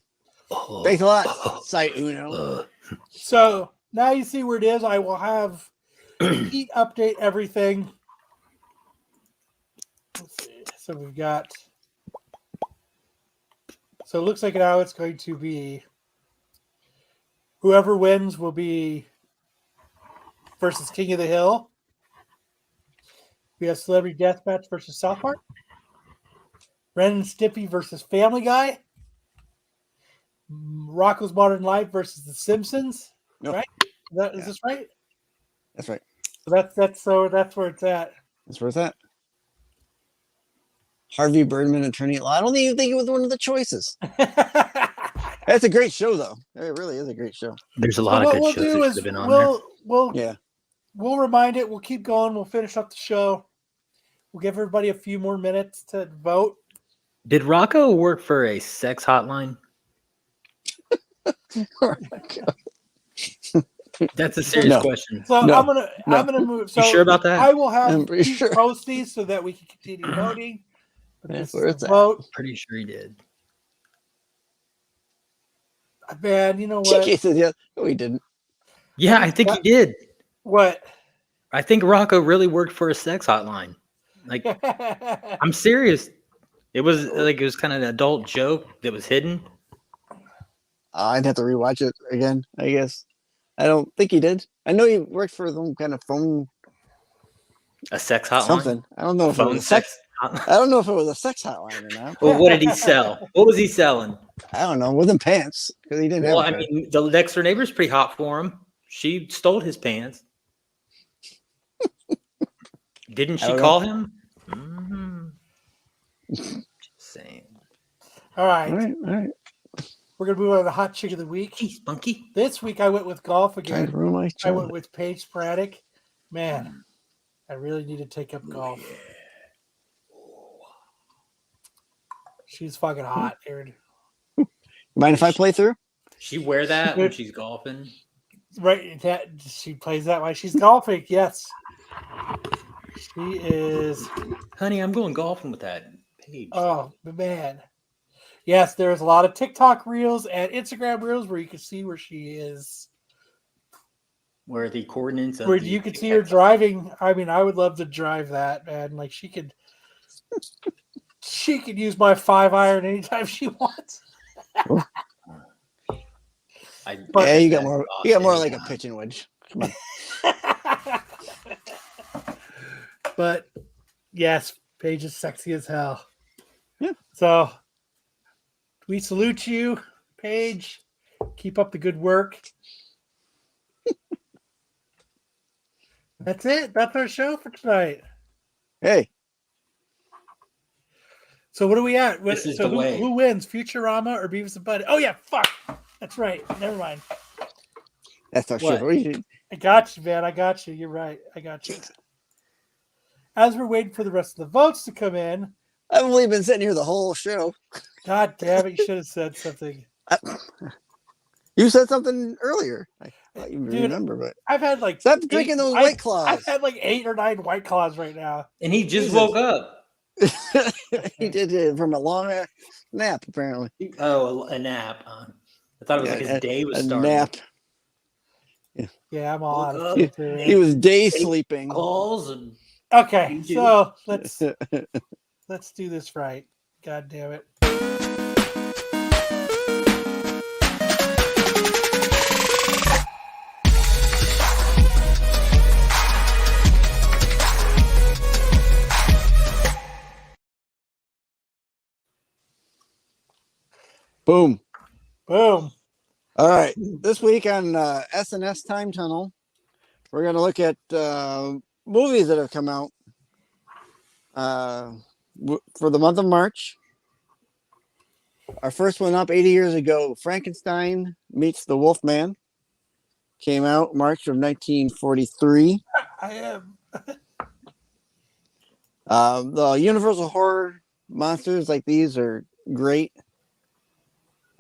Oh, Thanks a lot, oh, Site Uno. So now you see where it is. I will have Pete update everything. Let's see. So we've got. So it looks like now it's going to be whoever wins will be versus King of the Hill. We have Celebrity Deathmatch versus South Park. Ren and Stimpy versus Family Guy. Rocco's Modern Life versus The Simpsons. Nope. Right? Is this right? That's right. So that's where it's at. That's where it's at. Harvey Birdman, Attorney at Law. I don't even think it was one of the choices. That's a great show, though. It really is a great show. There's a lot of good shows that should have been on there. We'll remind it. We'll keep going. We'll finish up the show. We'll give everybody a few more minutes to vote. Did Rocco work for a sex hotline? That's a serious question. So No. I'm gonna move. So You sure about that? I will have I'm pretty Pete sure. post these so that we can continue voting. But That's this where is it's the at. vote. Pretty sure he did. Man, you know what? Chicky said, yeah. No, he didn't. Yeah, I think he did. What? I think Rocco really worked for a sex hotline. Like, I'm serious. It was kind of an adult joke that was hidden. I'd have to rewatch it again, I guess. I don't think he did. I know he worked for some kind of phone A sex hotline? something. I don't know if it was Phone a sex. hotline? I don't know if it was a sex hotline or not. Well, what did he sell? What was he selling? I don't know. It wasn't pants because he didn't Well, have. I mean, the next door neighbor's pretty hot for him. She stole his pants. Didn't I she don't call him? Mm-hmm. Just saying. All right. All right. We're gonna move on to the hot chick of the week. Hey, Spunky. This week I went with golf Trying again. to ruin my I went childhood. with Paige Praddick. Man, I really need to take up golf. She's fucking hot, dude. Mind if I play through? She wear that when she's golfing? Right, that she plays that while she's golfing. Yes, she is. Honey, I'm going golfing with that page. Oh man, yes. There's a lot of TikTok reels and Instagram reels where you can see where she is. Where the coordinates of Where the you could see her driving. I mean, I would love to drive that, man. Like she could use my 5-iron anytime she wants. Yeah, you got more. You got more like a pitching wedge. Come on. But yes, Paige is sexy as hell. Yeah. So we salute you, Paige. Keep up the good work. That's it. That's our show for tonight. Hey, So what are we at? This is so the way. who wins? Futurama or Beavis and Butthead? Oh yeah, fuck. That's right. Never mind. that's our What? show. I got you, man. I got you. You're right. I got you. As we're waiting for the rest of the votes to come in, I've only been sitting here the whole show. God damn it, you should have said something. You said something earlier. I thought you Dude, remember, but I've had like stop drinking those White Claws. I've had like 8 or 9 White Claws right now. And he just Jesus. woke up. He did it from a long nap, apparently. Oh, a nap. I thought it was like his day was a starting. nap. Yeah, I'm all out of Woke food He today. was day sleeping. Calls and Okay, so let's do this right. God damn it. Boom. Boom. All right. This week on SNS Time Tunnel, we're going to look at movies that have come out for the month of March. Our first one up 80 years ago, Frankenstein Meets the Wolfman, came out March of 1943. I am. The Universal horror monsters like these are great.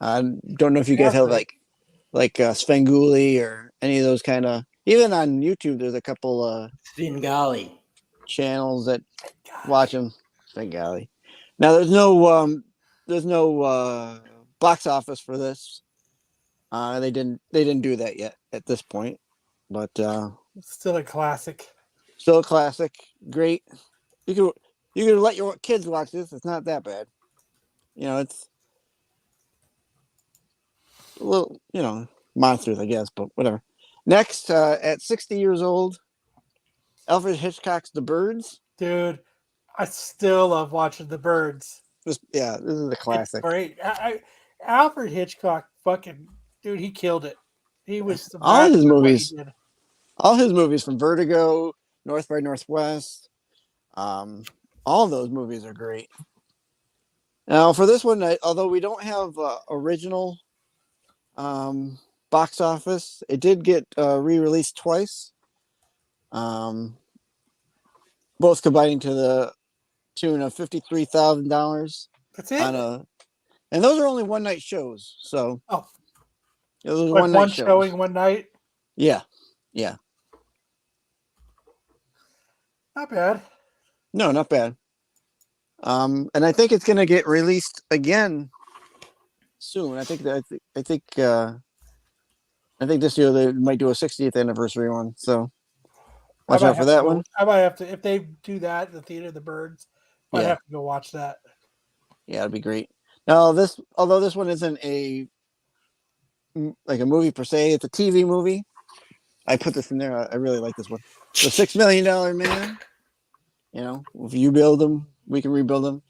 I don't know if you guys have like Svengoolie or any of those kind of. Even on YouTube, there's a couple Svengali. channels that watch them. Thank golly. Now there's no box office for this. They didn't do that yet at this point, but It's still a classic. still a classic. Great. You could let your kids watch this. It's not that bad. It's a little monsters, I guess, but whatever. Next, at 60 years old, Alfred Hitchcock's The Birds. Dude, I still love watching The Birds. This is a It's classic. great. Alfred Hitchcock, fucking dude, he killed it. He was the All his master of what he movies. did. All his movies, from Vertigo, North by Northwest, all of those movies are great. Now, for this one, although we don't have original box office, it did get re-released twice, both combining to the tune of $53,000 That's it. and those are only one night shows. So, Oh. those are Like one night one shows. showing one night. Yeah. Not bad. No, not bad. And I think it's going to get released again soon. I think this year they might do a 60th anniversary one. So watch out for that one. I might have to, if they do that, the Theater of the Birds, I'd have to go watch that. Yeah, it'd be great. Now although this one isn't a movie per se, it's a TV movie. I put this in there. I really like this one. The $6 Million Man. If you build them, we can rebuild them.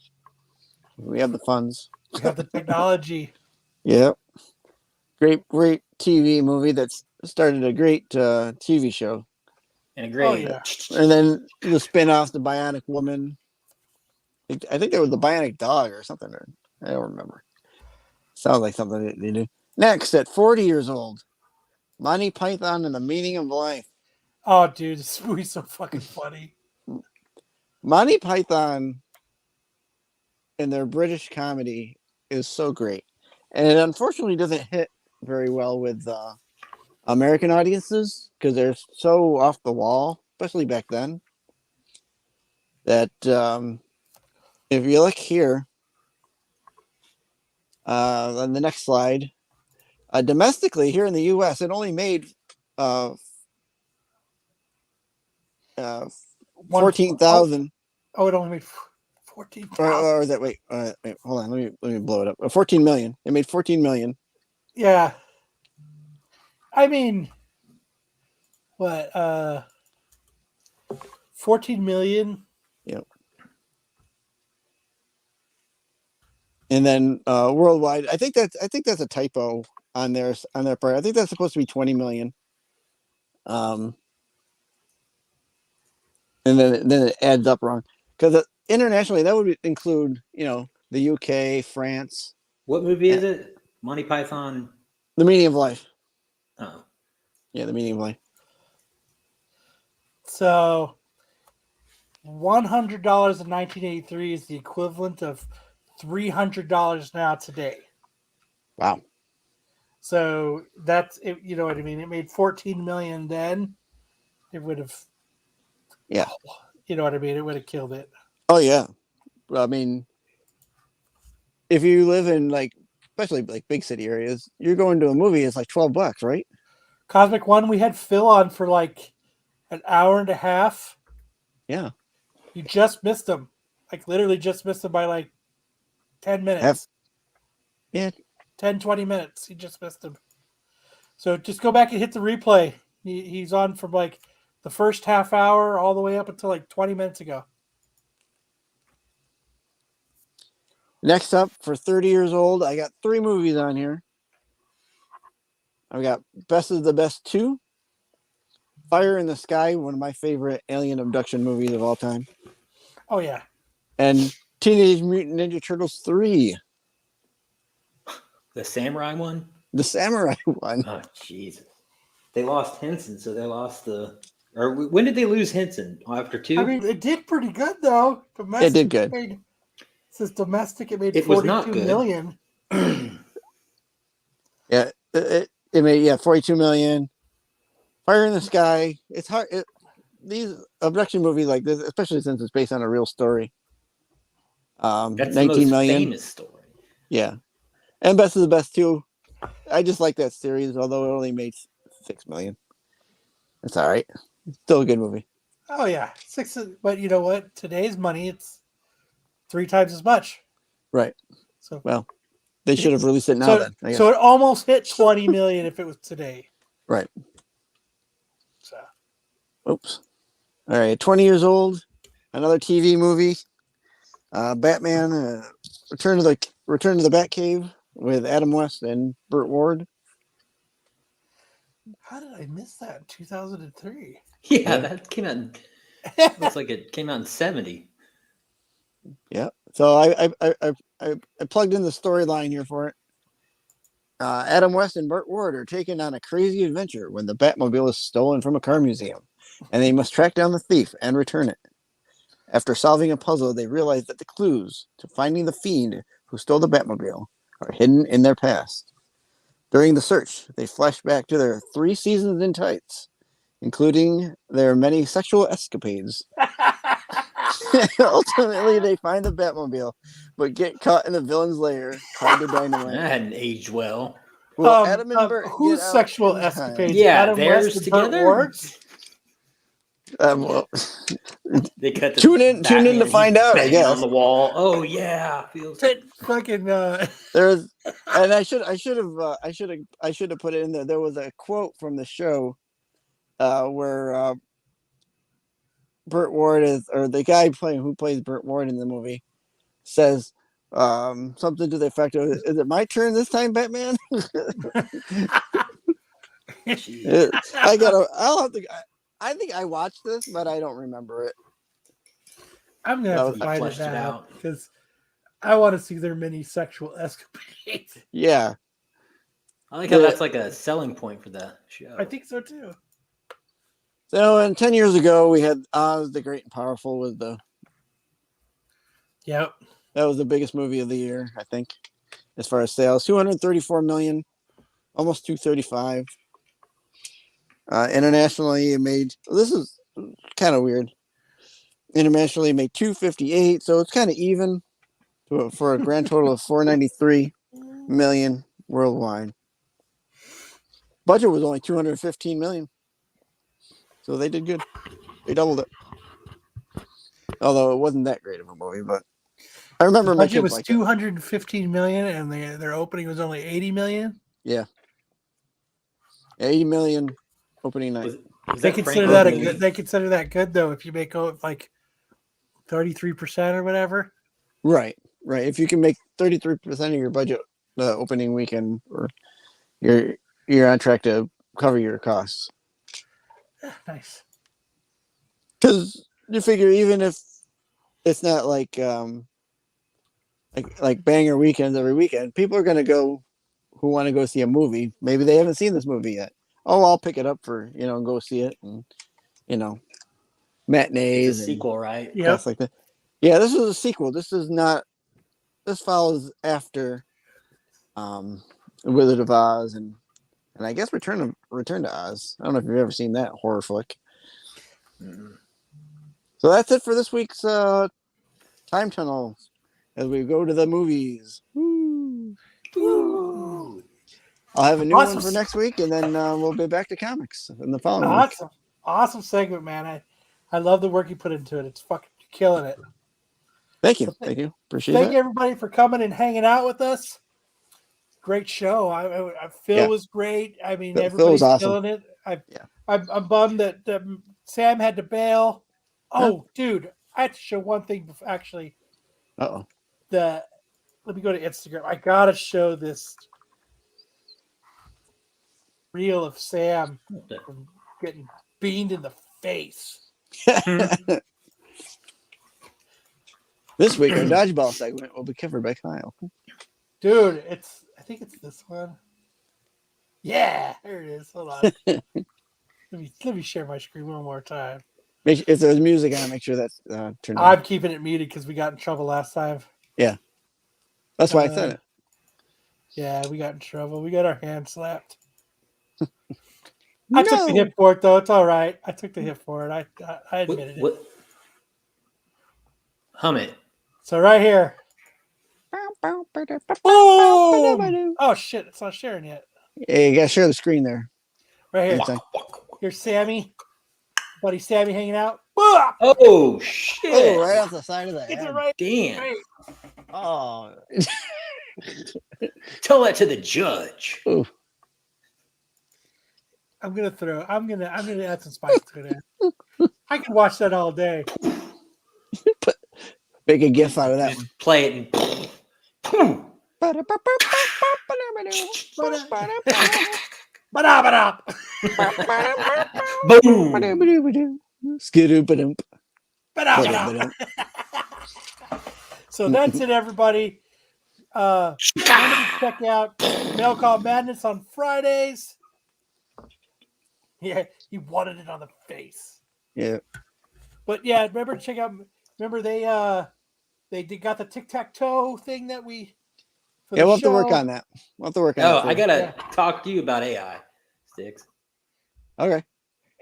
We have the funds. We have the technology. Yep. Great TV movie that's started a great TV show. And a great. Oh, yeah. And then the spin-off, The Bionic Woman. I think there was The Bionic Dog or something. I don't remember. Sounds like something that they do. Next, at 40 years old, Monty Python and the Meaning of Life. Oh, dude, this movie's so fucking funny. Monty Python and their British comedy is so great. And it unfortunately doesn't hit very well with American audiences because they're so off the wall, especially back then, that if you look here on the next slide, domestically here in the U.S., it only made 14,000. Oh, it only made 14,000. Or is that wait, hold on, let me blow it up. 14 million. It made 14 million. Yeah. I mean, what? 14 million. Yep. And then worldwide, I think that's a typo on their part. I think that's supposed to be 20 million. And then it adds up wrong because internationally that would include the UK, France. What movie is it? Monty Python. The Meaning of Life. Oh, Yeah, The Meaning of Life. So, $100 in 1983 is the equivalent of $300 now today. Wow. So that's it. You know what I mean? It made 14 million then. It would have. Yeah. You know what I mean? It would have killed it. Oh yeah. I mean, if you live in especially big city areas, you're going to a movie. It's like $12, right? Cosmic One, we had Phil on for like an hour and a half. Yeah. You just missed him. Literally just missed him by 10 minutes. Yeah. 10, 20 minutes. You just missed him. So just go back and hit the replay. He's on from the first half hour all the way up until 20 minutes ago. Next up, for 30 years old, I got 3 movies on here. I've got Best of the Best 2, Fire in the Sky, one of my favorite alien abduction movies of all time, Oh, yeah. and Teenage Mutant Ninja Turtles 3, the samurai one. the samurai one. Oh, Jesus. They lost Henson, so they lost the. Or when did they lose Henson? After 2? I mean, it did pretty good, though. It did good. It says domestic, it made It was not 42 good. million. Yeah, it made 42 million. Fire in the Sky. It's hard. These abduction movies like this, especially since it's based on a real story. That's the 19 most million. famous story. Yeah, and Best of the Best too. I just like that series, although it only made 6 million. It's all right. It's still a good movie. Oh yeah, but you know what? Today's money, it's 3 times as much. Right. So Well, they should have released it now. so, Then I guess. so it almost hit 20 million if it was today. Right. So Oops. All right. 20 years old. Another TV movie. Batman. Return to the Batcave with Adam West and Burt Ward. how did I miss that in 2003? Yeah, that came out. Looks like it came out in 70. Yeah. So I plugged in the storyline here for it. Adam West and Burt Ward are taken on a crazy adventure when the Batmobile is stolen from a car museum, and they must track down the thief and return it. After solving a puzzle, they realize that the clues to finding the fiend who stole the Batmobile are hidden in their past. During the search, they flash back to their 3 seasons in tights, including their many sexual escapades. Ultimately, they find the Batmobile, but get caught in the villain's lair, tied to dynamite. That hadn't aged well. Will Adam and Burt whose get out sexual in time? escapades? Yeah, Adam theirs West and Burt together? Ward's? Well, They cut the Tune in to Batman, find he's out, I banging guess. on the wall. Oh yeah, feels. Fucking there's, and I should have put it in there. There was a quote from the show, where Burt Ward or the guy who plays Burt Ward in the movie, says something to the effect of, "Is it my turn this time, Batman?" I'll have to. I think I watched this, but I don't remember it. I'm gonna have to No, find it fleshed it now out. because I want to see their many sexual escapades. Yeah, I like how that's like a selling point for the show. I think so too. So, and 10 years ago, we had Oz the Great and Powerful Yep. that was the biggest movie of the year, I think, as far as sales. 234 million, almost 235. Internationally, it made, this is kind of weird. Internationally, it made 258, so it's kind of even for a grand total of 493 million worldwide. Budget was only 215 million. So they did good. They doubled it. Although it wasn't that great of a movie, but I remember The my budget kids was liked 215 million, and their opening was only 80 million. it. 80 million opening night. Was They that consider Frank that a Ocean? good. They consider that good though if you make like 33% or whatever. Right. If you can make 33% of your budget the opening weekend, or you're on track to cover your costs. Nice. Because you figure even if it's not like banger weekends every weekend, people are gonna go who want to go see a movie. Maybe they haven't seen this movie yet. Oh, I'll pick it up for go see it, and matinees It's a sequel, right? Yep. stuff like that. Yeah, this is a sequel. This is not. This follows after Wizard of Oz and I guess Return to Oz. I don't know if you've ever seen that horror flick. Mm. So that's it for this week's Time Tunnel as we go to the movies. Woo. Ooh. I'll have a new Awesome. one for next week, and then we'll be back to comics in the following week. Awesome segment, man. I love the work you put into it. It's fucking killing it. Thank you. Appreciate Thank it. you everybody for coming and hanging out with us. Great show. Phil was great. I mean, Phil everybody's was awesome. killing it. I'm bummed that Sam had to bail. Oh, dude, I have to show one thing. Actually, Uh-oh. let me go to Instagram. I gotta show this reel of Sam getting beamed in the face. This week, our dodgeball segment will be covered by Kyle. Dude, I think it's this one. Yeah, there it is. Hold on. let me share my screen one more time. If there's music on, make sure that's turned on. I'm keeping it muted because we got in trouble last time. Yeah. That's why I said it. Yeah, we got in trouble. We got our hand slapped. I took the hit for it though. It's all right. I took the hit for it. I admitted it. What? Hum it. So right here. Boom! Oh shit! It's not sharing yet. Hey, you gotta share the screen there. Right here. Anytime. Here's Sammy, buddy Sammy hanging out. Boom! Oh shit! Oh, right off the side of the It's head. right. Damn. Right. Oh. Tell that to the judge. Ooh. I'm gonna add some spice to it. I can watch that all day. Make a gif out of that Just one. play it and Ba-da-ba-da. boom. Skidoo-ba-doomp. Ba-da-ba-da. So that's it, everybody. Remember to check out Mail Call Madness on Fridays. Yeah, he wanted it on the face. Yeah. But yeah, remember to check out. Remember they got the tic-tac-toe thing that we. For Yeah, the we'll have to work show. on that. We'll have to work on Oh, that. I gotta Yeah. talk to you about AI sticks. Okay.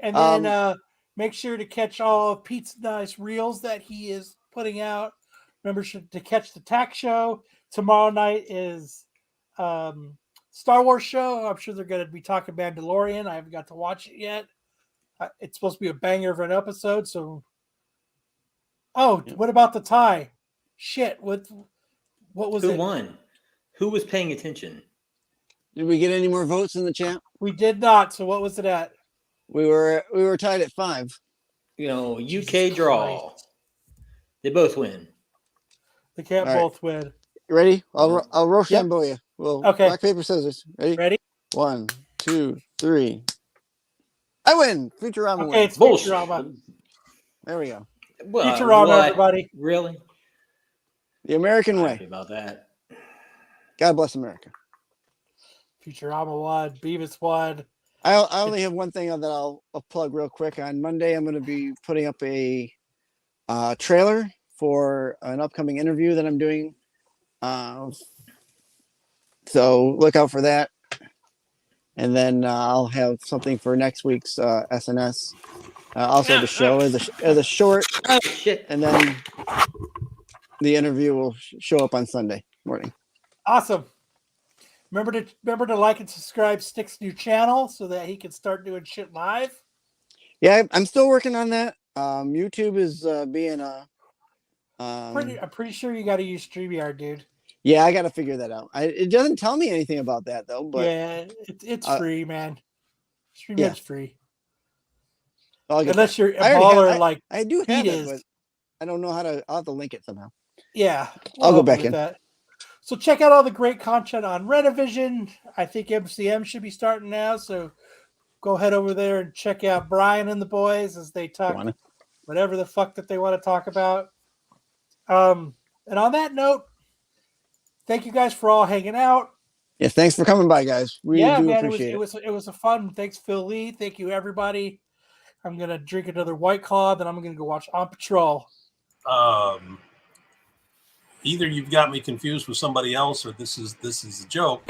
And then make sure to catch all of Pete's nice reels that he is putting out. Remember to catch the TAC show. Tomorrow night is Star Wars show. I'm sure they're going to be talking Mandalorian. I haven't got to watch it yet. It's supposed to be a banger of an episode. So, what about the tie? Shit, what was Who it? won? Who was paying attention? Did we get any more votes in the chat? We did not. So what was it at? We were tied at 5. You know, UK Jesus draw. Christ. They both win. They can't All right. both win. You ready? I'll Rochambeau you. Well, Okay. rock, paper, scissors. Ready? Ready? 1, 2, 3. I win. Futurama Okay, wins. it's Bullshit. Futurama. There we go. Well, Futurama, what? everybody. Really? The American Happy way. about that. God bless America. Futurama won. Beavis won. I only have one thing that I'll plug real quick. On Monday, I'm going to be putting up a trailer for an upcoming interview that I'm doing. So look out for that. And then I'll have something for next week's SNS. Also the show as a short, Oh shit! and then the interview will show up on Sunday morning. Awesome. Remember to like and subscribe Stick's new channel so that he can start doing shit live. Yeah, I'm still working on that. YouTube is being a. I'm pretty sure you got to use StreamYard, dude. Yeah, I got to figure that out. It doesn't tell me anything about that though. But yeah, it's free, man. StreamYard's yeah. free. I'll get Unless you're a I already baller have- like I do Pete have it, is. but I don't know how to. I'll have to link it somehow. Yeah. I'll go help you back with in. that. So check out all the great content on Renovision. I think MCM should be starting now. So go head over there and check out Brian and the boys as they talk whatever the fuck that they want to talk about. And on that note, thank you guys for all hanging out. Yes, thanks for coming by, guys. We do Man, appreciate it. it was a fun. Thanks, Phil Lee. Thank you, everybody. I'm gonna drink another White Claw, then I'm gonna go watch On Patrol. Either you've got me confused with somebody else, or this is a joke.